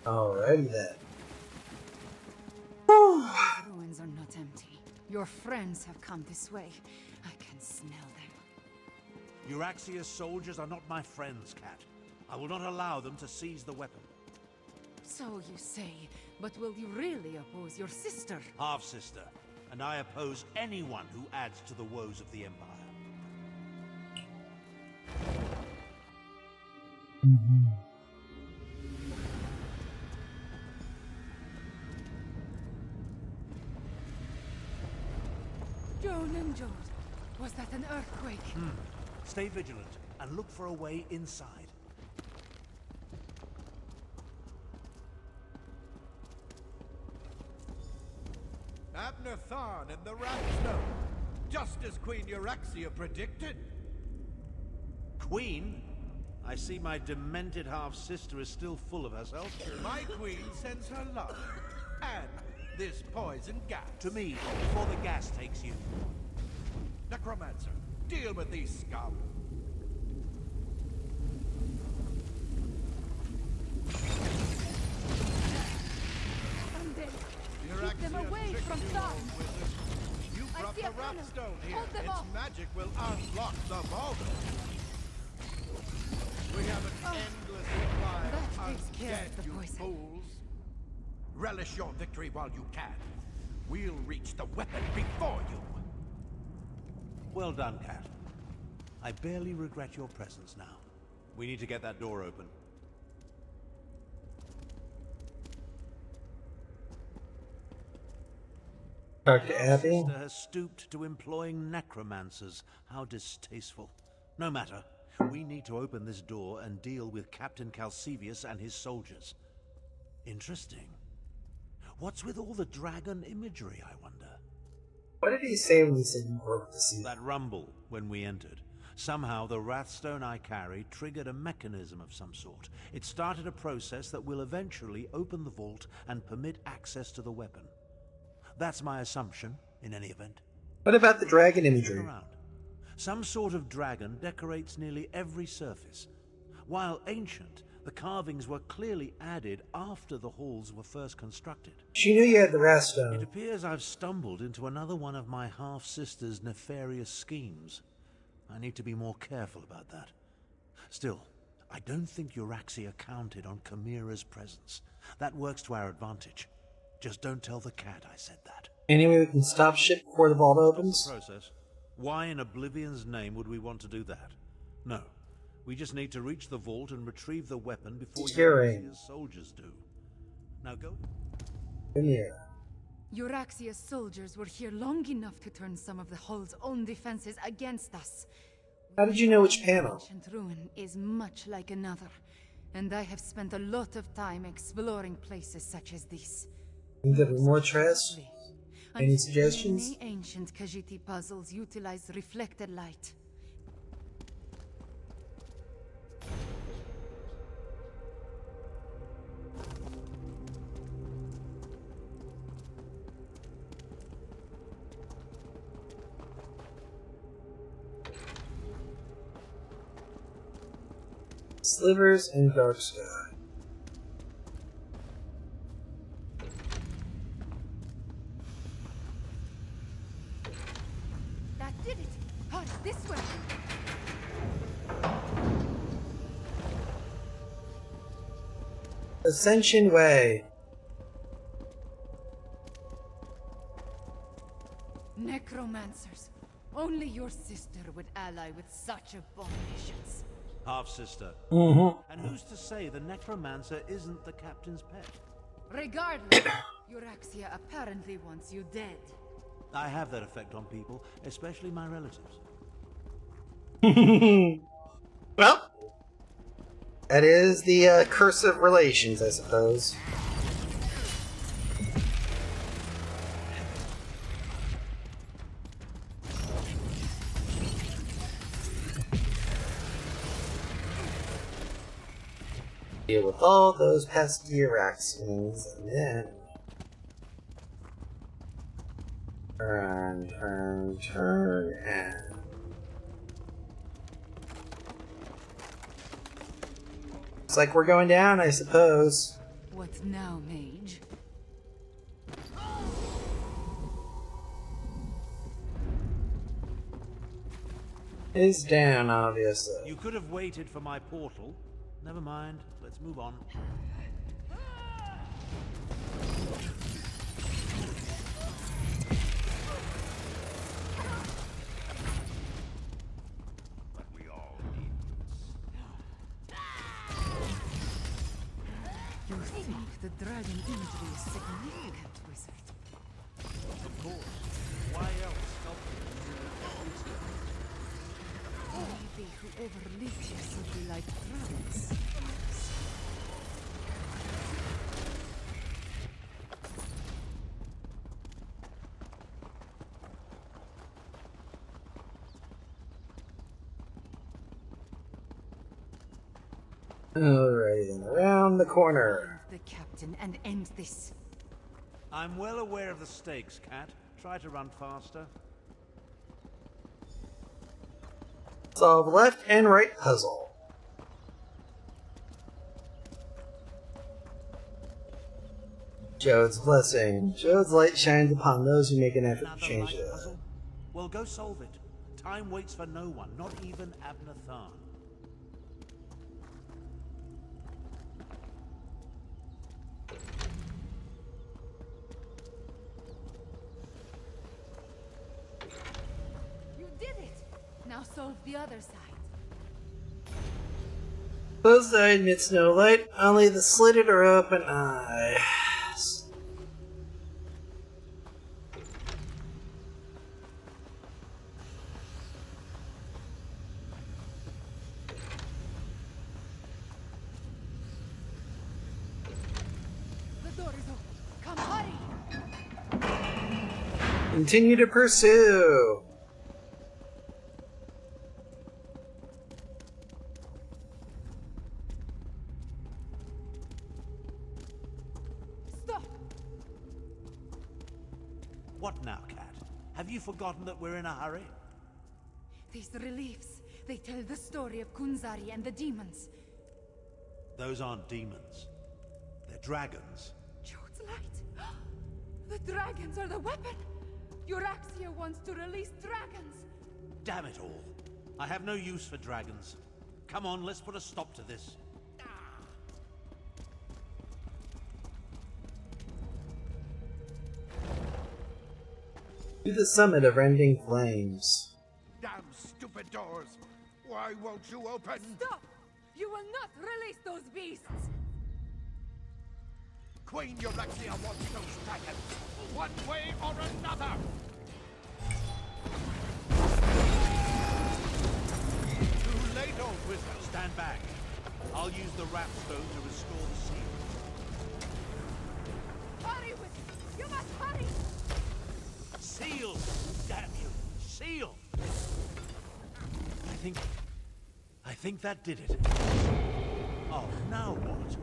Alrighty then. These ruins are not empty. Your friends have come this way. I can smell them. Euraxia's soldiers are not my friends, Cat. I will not allow them to seize the weapon. So you say, but will you really oppose your sister? Half-sister, and I oppose anyone who adds to the woes of the Empire. Joan and George, was that an earthquake? Stay vigilant and look for a way inside. Abner Tharn and the Ratstone, just as Queen Euraxia predicted. Queen? I see my demented half-sister is still full of herself. My queen sends her love, and this poison gas. To me, before the gas takes you. Necromancer, deal with these scum. Keep them away from Tharn. You brought the Ratstone here. Its magic will unlock the vault. We have an endless supply of dead, you fools. Relish your victory while you can. We'll reach the weapon before you. Well done, Cat. I barely regret your presence now. We need to get that door open. Dr. Abby? Sister has stooped to employing necromancers. How distasteful. No matter. We need to open this door and deal with Captain Calcivius and his soldiers. Interesting. What's with all the dragon imagery, I wonder? What did he say when he said you broke the seal? That rumble when we entered. Somehow the Wrathstone I carry triggered a mechanism of some sort. It started a process that will eventually open the vault and permit access to the weapon. That's my assumption, in any event. What about the dragon imagery? Around. Some sort of dragon decorates nearly every surface. While ancient, the carvings were clearly added after the halls were first constructed. She knew you had the Ratstone. It appears I've stumbled into another one of my half-sister's nefarious schemes. I need to be more careful about that. Still, I don't think Euraxia counted on Chimera's presence. That works to our advantage. Just don't tell the cat I said that. Anyway, we can stop ship before the vault opens? Process. Why in Oblivion's name would we want to do that? No. We just need to reach the vault and retrieve the weapon before Euraxia's soldiers do. Now go. Euraxia's soldiers were here long enough to turn some of the Hull's own defenses against us. How did you know which panel? Ancient ruin is much like another, and I have spent a lot of time exploring places such as this. Think there'll be more trash? Any suggestions? Many ancient Khajiit puzzles utilize reflected light. Slivers and Dark Sky. That did it! Hurry, this way! Ascension Way. Necromancers. Only your sister would ally with such abominations. Half-sister. Mm-hmm. And who's to say the necromancer isn't the captain's pet? Regardless, Euraxia apparently wants you dead. I have that effect on people, especially my relatives. Well, that is the curse of relations, I suppose. Deal with all those pesky Euraxians, and then turn, and looks like we're going down, I suppose. What now, mage? Is down, obviously. You could have waited for my portal. Never mind. Let's move on. But we all need You think the dragon imagery is significant, wizard? Of course. Why else sculpting Maybe whoever lived here should be like dragons. Alright, and around the corner. The captain and end this. I'm well aware of the stakes, Cat. Try to run faster. Solve left and right puzzle. Jode's blessing. Jode's light shines upon those who make an effort to change it. Puzzle? Well, go solve it. Time waits for no one, not even Abner Tharn. You did it! Now solve the other side. Both sides emits no light, only the slitted or open eye. The door is open. Come, hurry! Continue to pursue. Stop! What now, Cat? Have you forgotten that we're in a hurry? These reliefs, they tell the story of Kunzari and the demons. Those aren't demons. They're dragons. Jode's light! The dragons are the weapon! Euraxia wants to release dragons! Damn it all. I have no use for dragons. Come on, let's put a stop to this. To the summit of rending flames. Damn stupid doors! Why won't you open? Stop! You will not release those beasts! Queen Euraxia wants those dragons, one way or another! Too late, old wizard. Stand back. I'll use the rapstone to restore the seal. Hurry, wizard! You must hurry! Seal! Damn you! Seal! I think that did it. Oh, now what?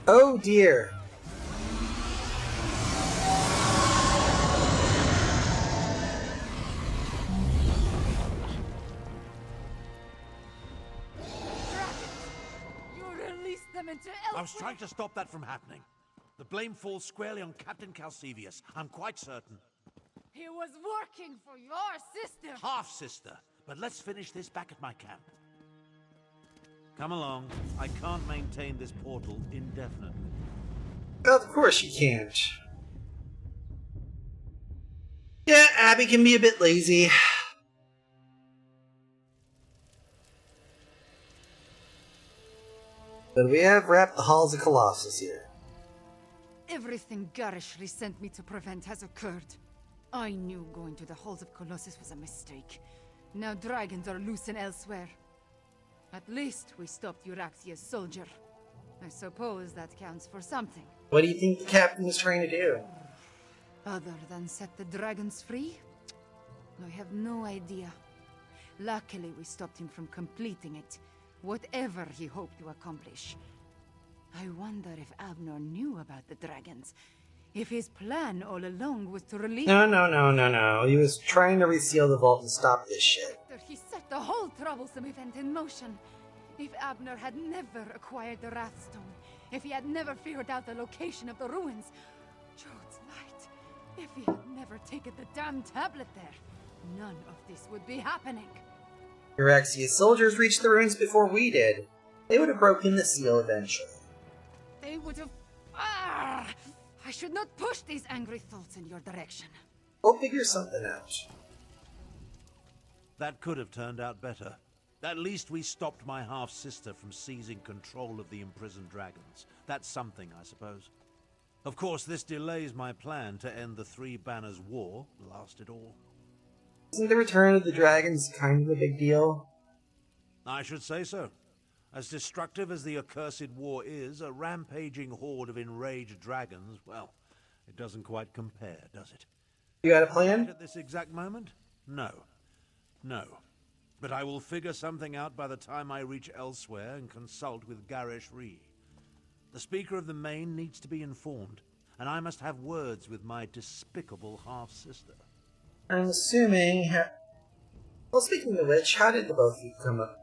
Oh dear. even to I was elsewhere. trying to stop that from happening. The blame falls squarely on Captain Calcevius. I'm quite certain. He was working for your sister. Half-sister. But let's finish this back at my camp. Come along. I can't maintain this portal indefinitely. Of course you can't. Yeah, Abby can be a bit lazy. But we have wrapped the halls of Colossus here. Everything Garishly sent me to prevent has occurred. I knew going to the halls of Colossus was a mistake. Now dragons are loose and elsewhere. At least we stopped Euraxia's soldier. I suppose that counts for something. What do you think the captain is trying to do? Other than set the dragons free? I have no idea. Luckily, we stopped him from completing it, whatever he hoped to accomplish. I wonder if Abner knew about the dragons. If his plan all along was to release... No. He was trying to reseal the vault and stop this shit. He set the whole troublesome event in motion. If Abner had never acquired the Wrathstone, if he had never figured out the location of the ruins, Jode's light, if he had never taken the damn tablet there, none of this would be happening. Euraxia's soldiers reached the ruins before we did. They would have broken the seal eventually. They would have... Ah! I should not push these angry thoughts in your direction. We'll figure something out. That could have turned out better. At least we stopped my half-sister from seizing control of the imprisoned dragons. That's something, I suppose. Of course, this delays my plan to end the Three Banners War, last it all. Isn't the return of the dragons kind of a big deal? I should say so. As destructive as the accursed war is, a rampaging horde of enraged dragons, well, it doesn't quite compare, does it? You got a plan? At this exact moment? No. No. But I will figure something out by the time I reach elsewhere and consult with Garish Ree. The Speaker of the Main needs to be informed, and I must have words with my despicable half-sister. I'm assuming... Well, speaking of which, how did the both of you come up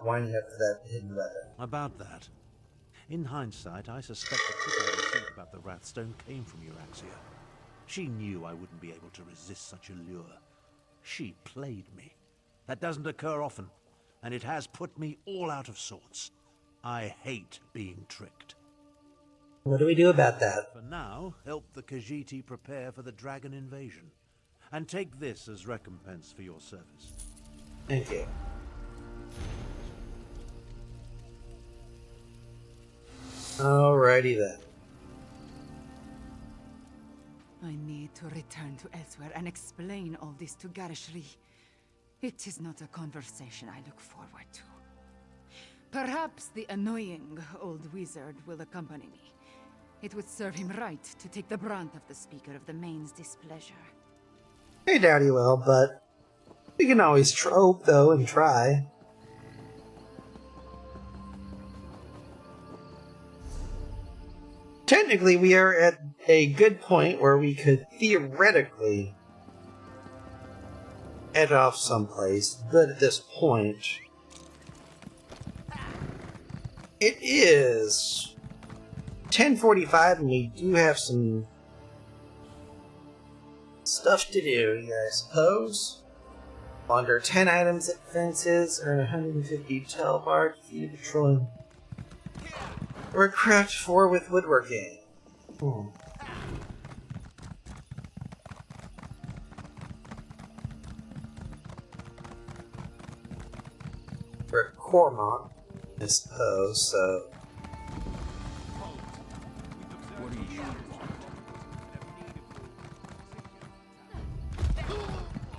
winding up for that hidden weapon? About that. In hindsight, I suspect the tip I received about the Wrathstone came from Euraxia. She knew I wouldn't be able to resist such a lure. She played me. That doesn't occur often, and it has put me all out of sorts. I hate being tricked. What do we do about that? For now, help the Khajiit prepare for the dragon invasion. And take this as recompense for your service. Thank you. Alrighty then. I need to return to elsewhere and explain all this to Garishri. It is not a conversation I look forward to. Perhaps the annoying old wizard will accompany me. It would serve him right to take the brunt of the Speaker of the Main's displeasure. I doubt he will, but we can always hope, though, and try. Technically, we are at a good point where we could theoretically head off someplace, but at this point, it is 10:45, and we do have some stuff to do here, I suppose. Wander 10 items at fences, earn 150 telebar, defeat a patrolling. Or craft 4 with woodworking. We're at Cormont, I suppose, so.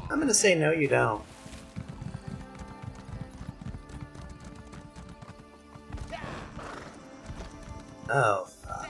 I'm gonna say no, you don't. Oh, fuck.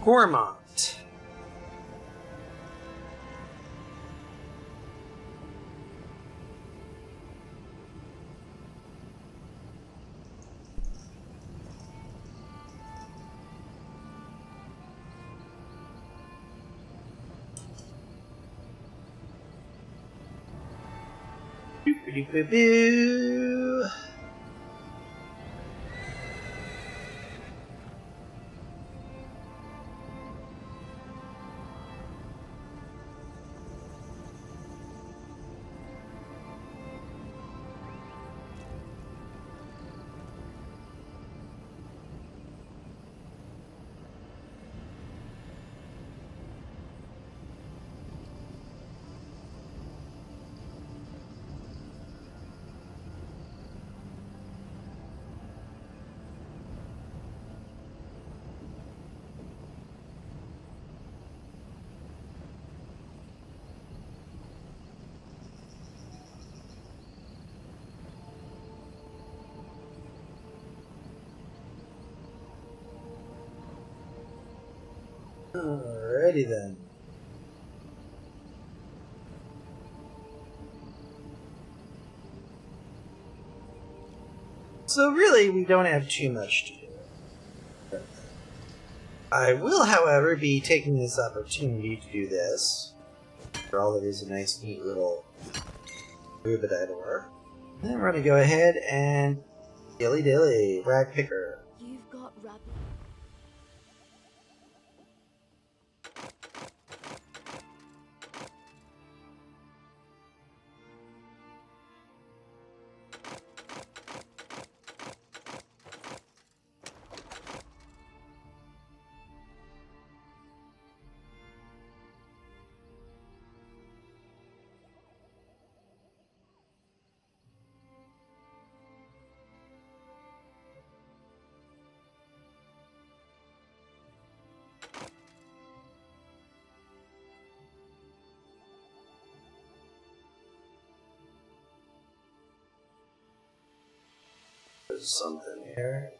Gormont. Boo. Alrighty then. So really, we don't have too much to do. I will, however, be taking this opportunity to do this. For all, it is a nice, neat little Rubididor. And then we're going to go ahead and dilly dilly, rag picker. You've got rabbit. There's something here.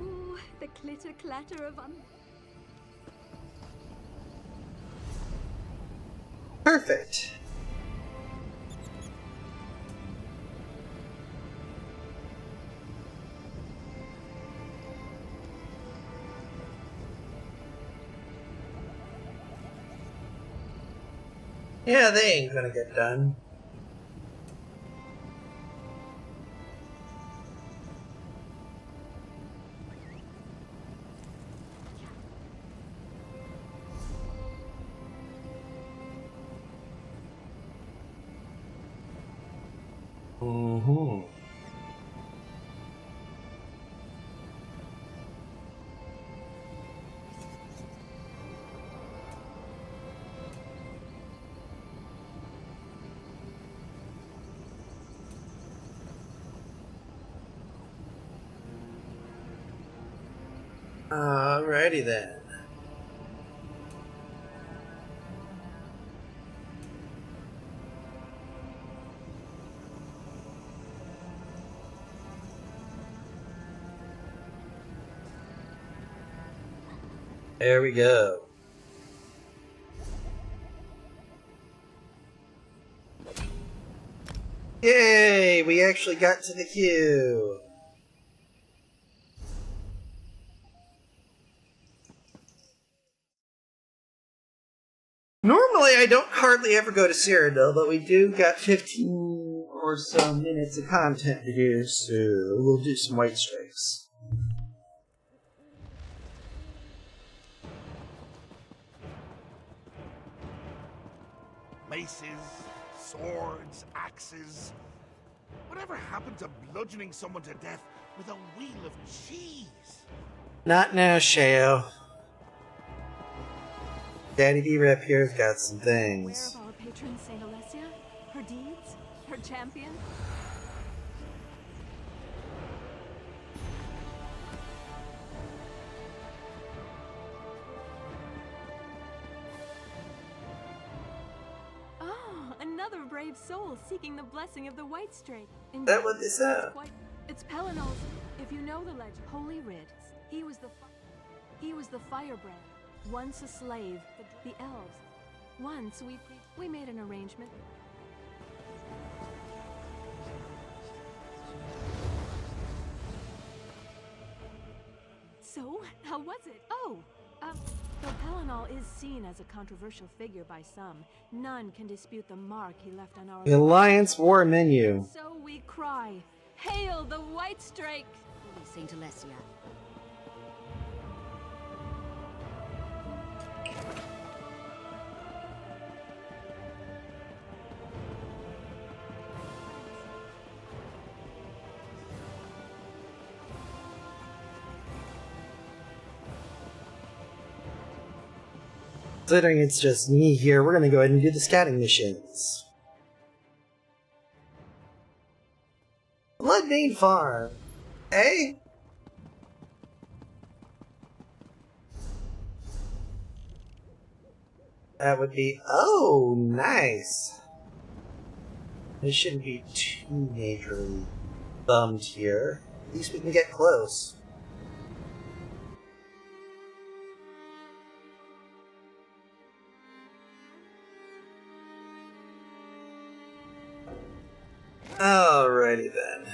Ooh, the clitter clatter of Perfect. Yeah, they ain't gonna get done. Mm-hmm. Alrighty then. There we go. Yay! We actually got to the queue. Normally, I don't hardly ever go to Cyrodiil, but we do got 15 or so minutes of content to do, so we'll do some white strikes. Maces, swords, axes. Whatever happened to bludgeoning someone to death with a wheel of cheese? Not now, Sheo. Daddy D-Rep here's got some things. Aware of our patron Saint Alessia? Her deeds? Her champion? Oh, another brave soul seeking the blessing of the White Strake. That what this is? It's Pelinal's. If you know the legend, Holy Writ. He was the. He was the firebrand, once a slave, the elves. Once we made an arrangement. So, how was it? Oh, though Pelinal is seen as a controversial figure by some, none can dispute the mark he left on our The Alliance War menu. So we cry, hail the White Strike! Holy Saint Alessia. Considering it's just me here, we're gonna go ahead and do the scouting missions. Bloodbane Farm. Eh? That would be... Oh, nice. This shouldn't be too majorly bummed here. At least we can get close. Alrighty then.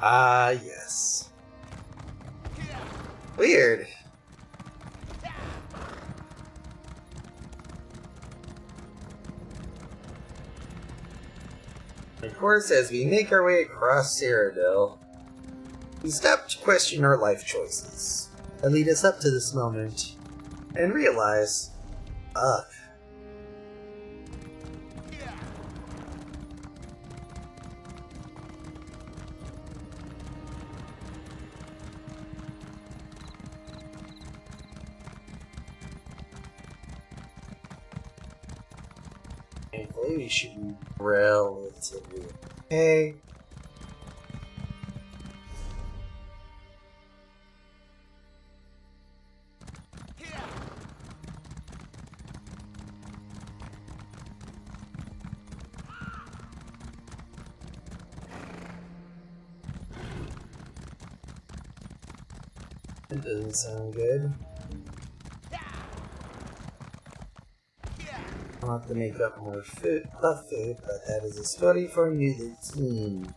Ah, yes. Weird. Of course, as we make our way across Cyrodiil, we stop to question our life choices that lead us up to this moment, and realize, ugh. Thankfully, we should be relatively okay. That doesn't sound good. I'll have to make up more food, but that is a story for another team.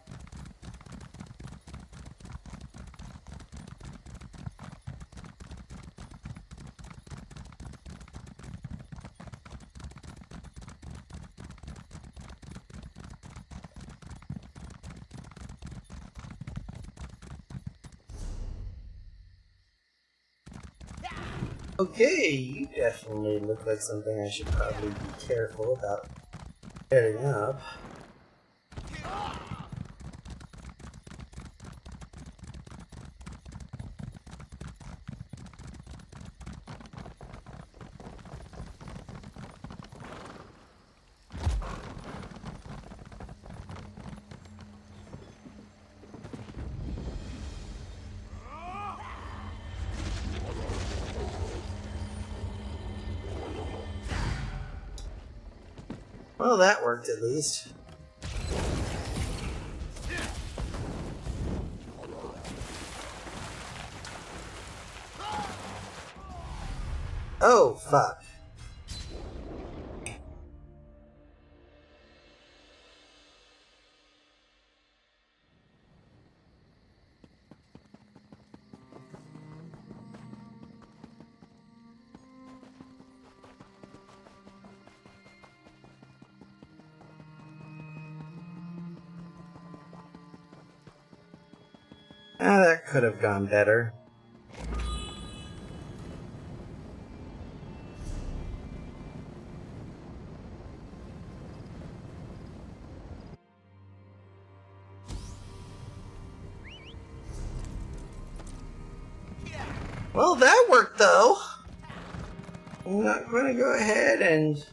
Okay, you definitely look like something I should probably be careful about setting up. Well, that worked at least. Oh, fuck. That could have gone better. Well, that worked, though. I'm not going to go ahead and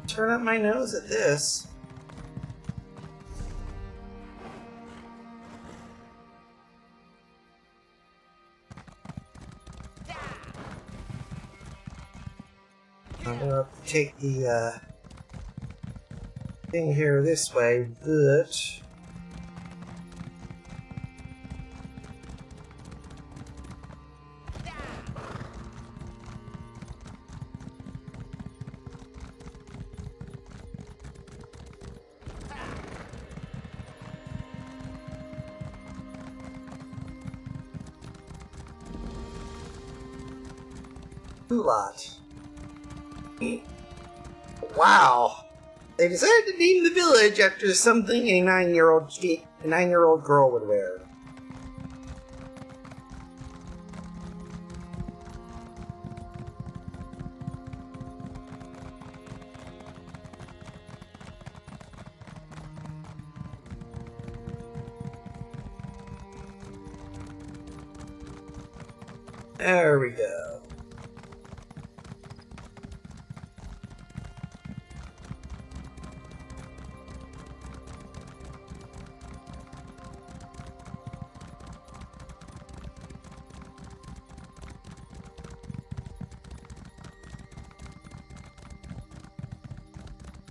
turn up my nose at this. I'm going to have to take the thing here this way, but... Lot. Wow. They decided to name the village after something a 9-year-old girl would wear. There we go.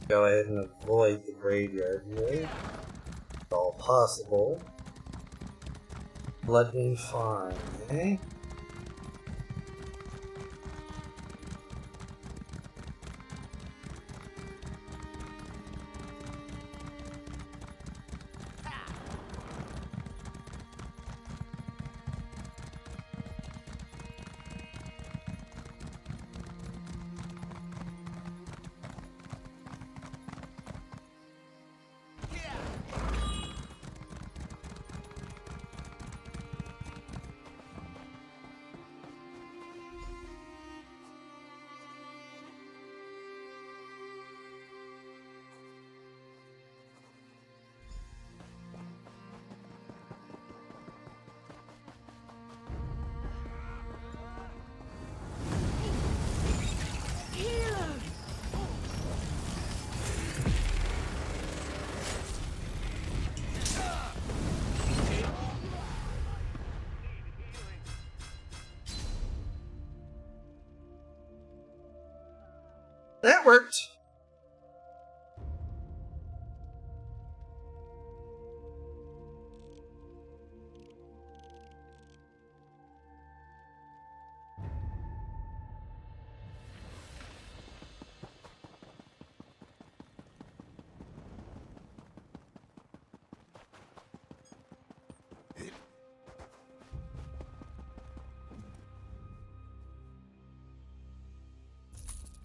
Go ahead and avoid the graveyard here. If all possible. Bloodvein Farm, eh? That worked.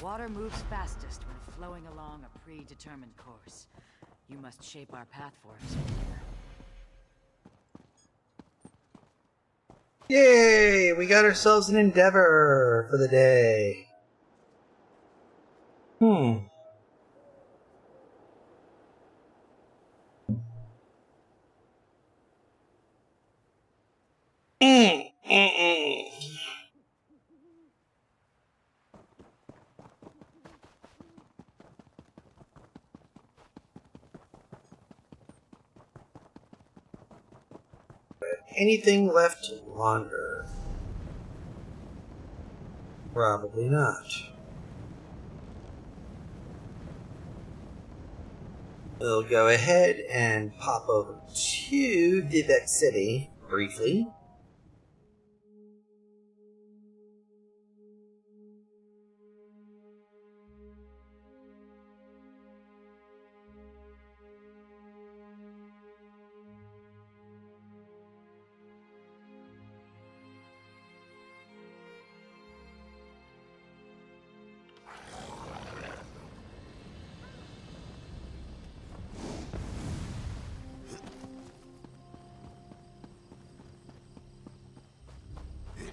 Water moves fastest when flowing along a predetermined course. You must shape our path for us. Yay! We got ourselves an endeavor for the day. Anything left to wander? Probably not. We'll go ahead and pop over to Vivek City briefly.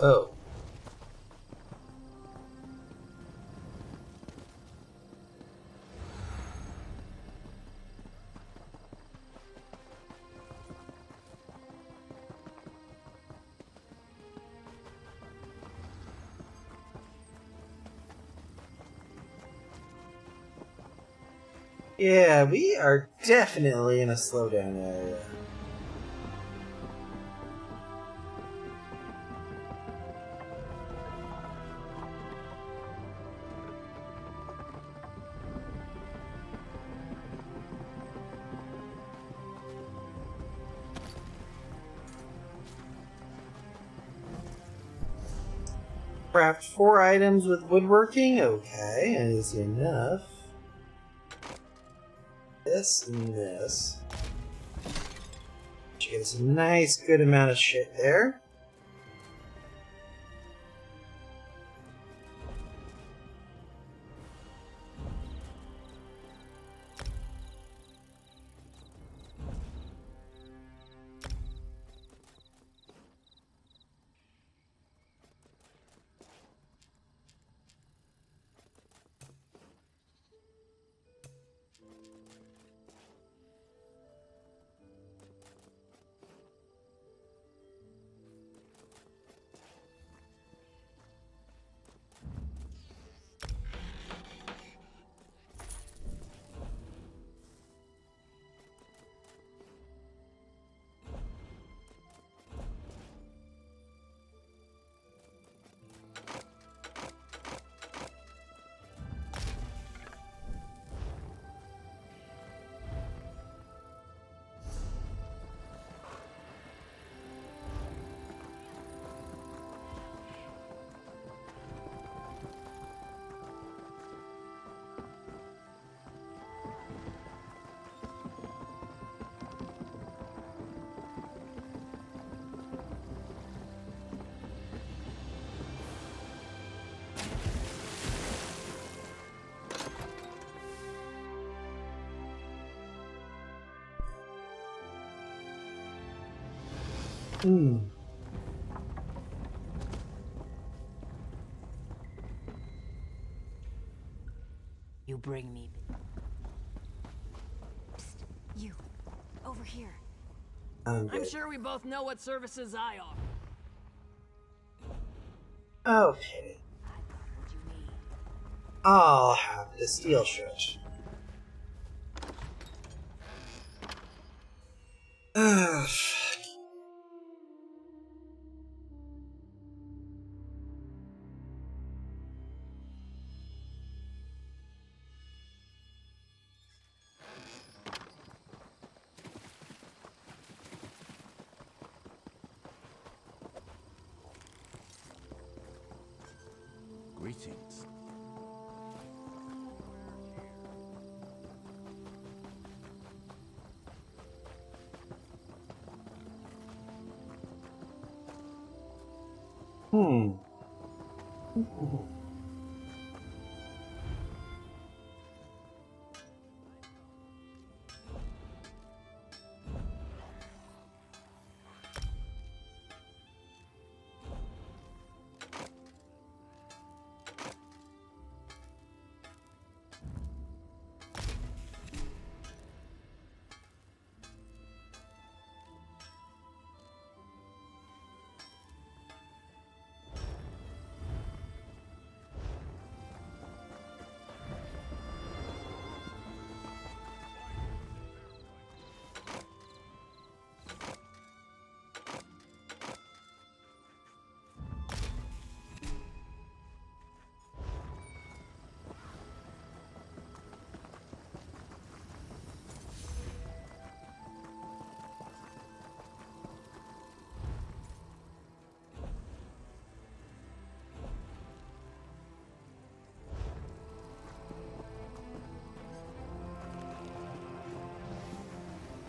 Oh. Yeah, we are definitely in a slowdown area. Craft 4 items with woodworking. Okay, and is enough. This and this. Should get us a nice good amount of shit there. You bring me. Psst, you. Over here. I'm sure we both know what services I offer. Okay. I'll have the steel shirt. Ugh. Greetings.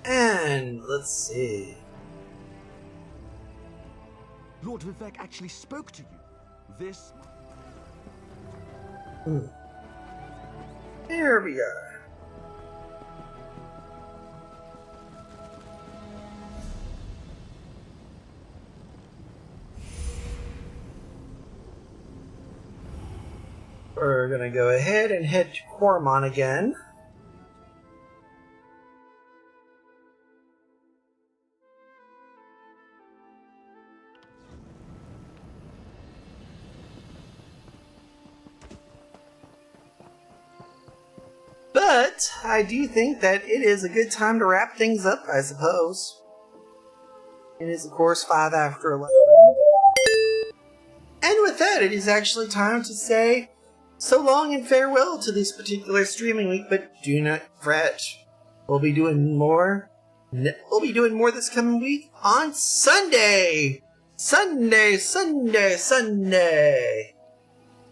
And let's see. Lord Vivek actually spoke to you. This... There we are. We're gonna go ahead and head to Cormon again. But I do think that it is a good time to wrap things up, I suppose. It is, of course, 5 after 11. And with that, it is actually time to say so long and farewell to this particular streaming week, but do not fret. We'll be doing more. We'll be doing more this coming week on Sunday! Sunday!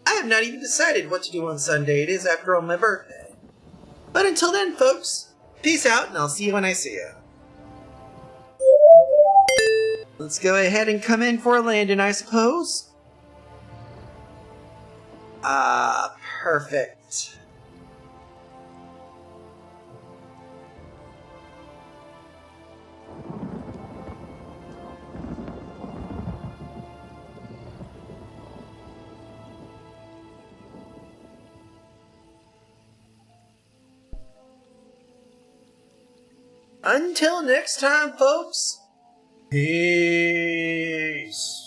I have not even decided what to do on Sunday. It is, after all, my birthday. But until then, folks, peace out, and I'll see you when I see you. Let's go ahead and come in for a landing, I suppose. Perfect. Until next time, folks, peace.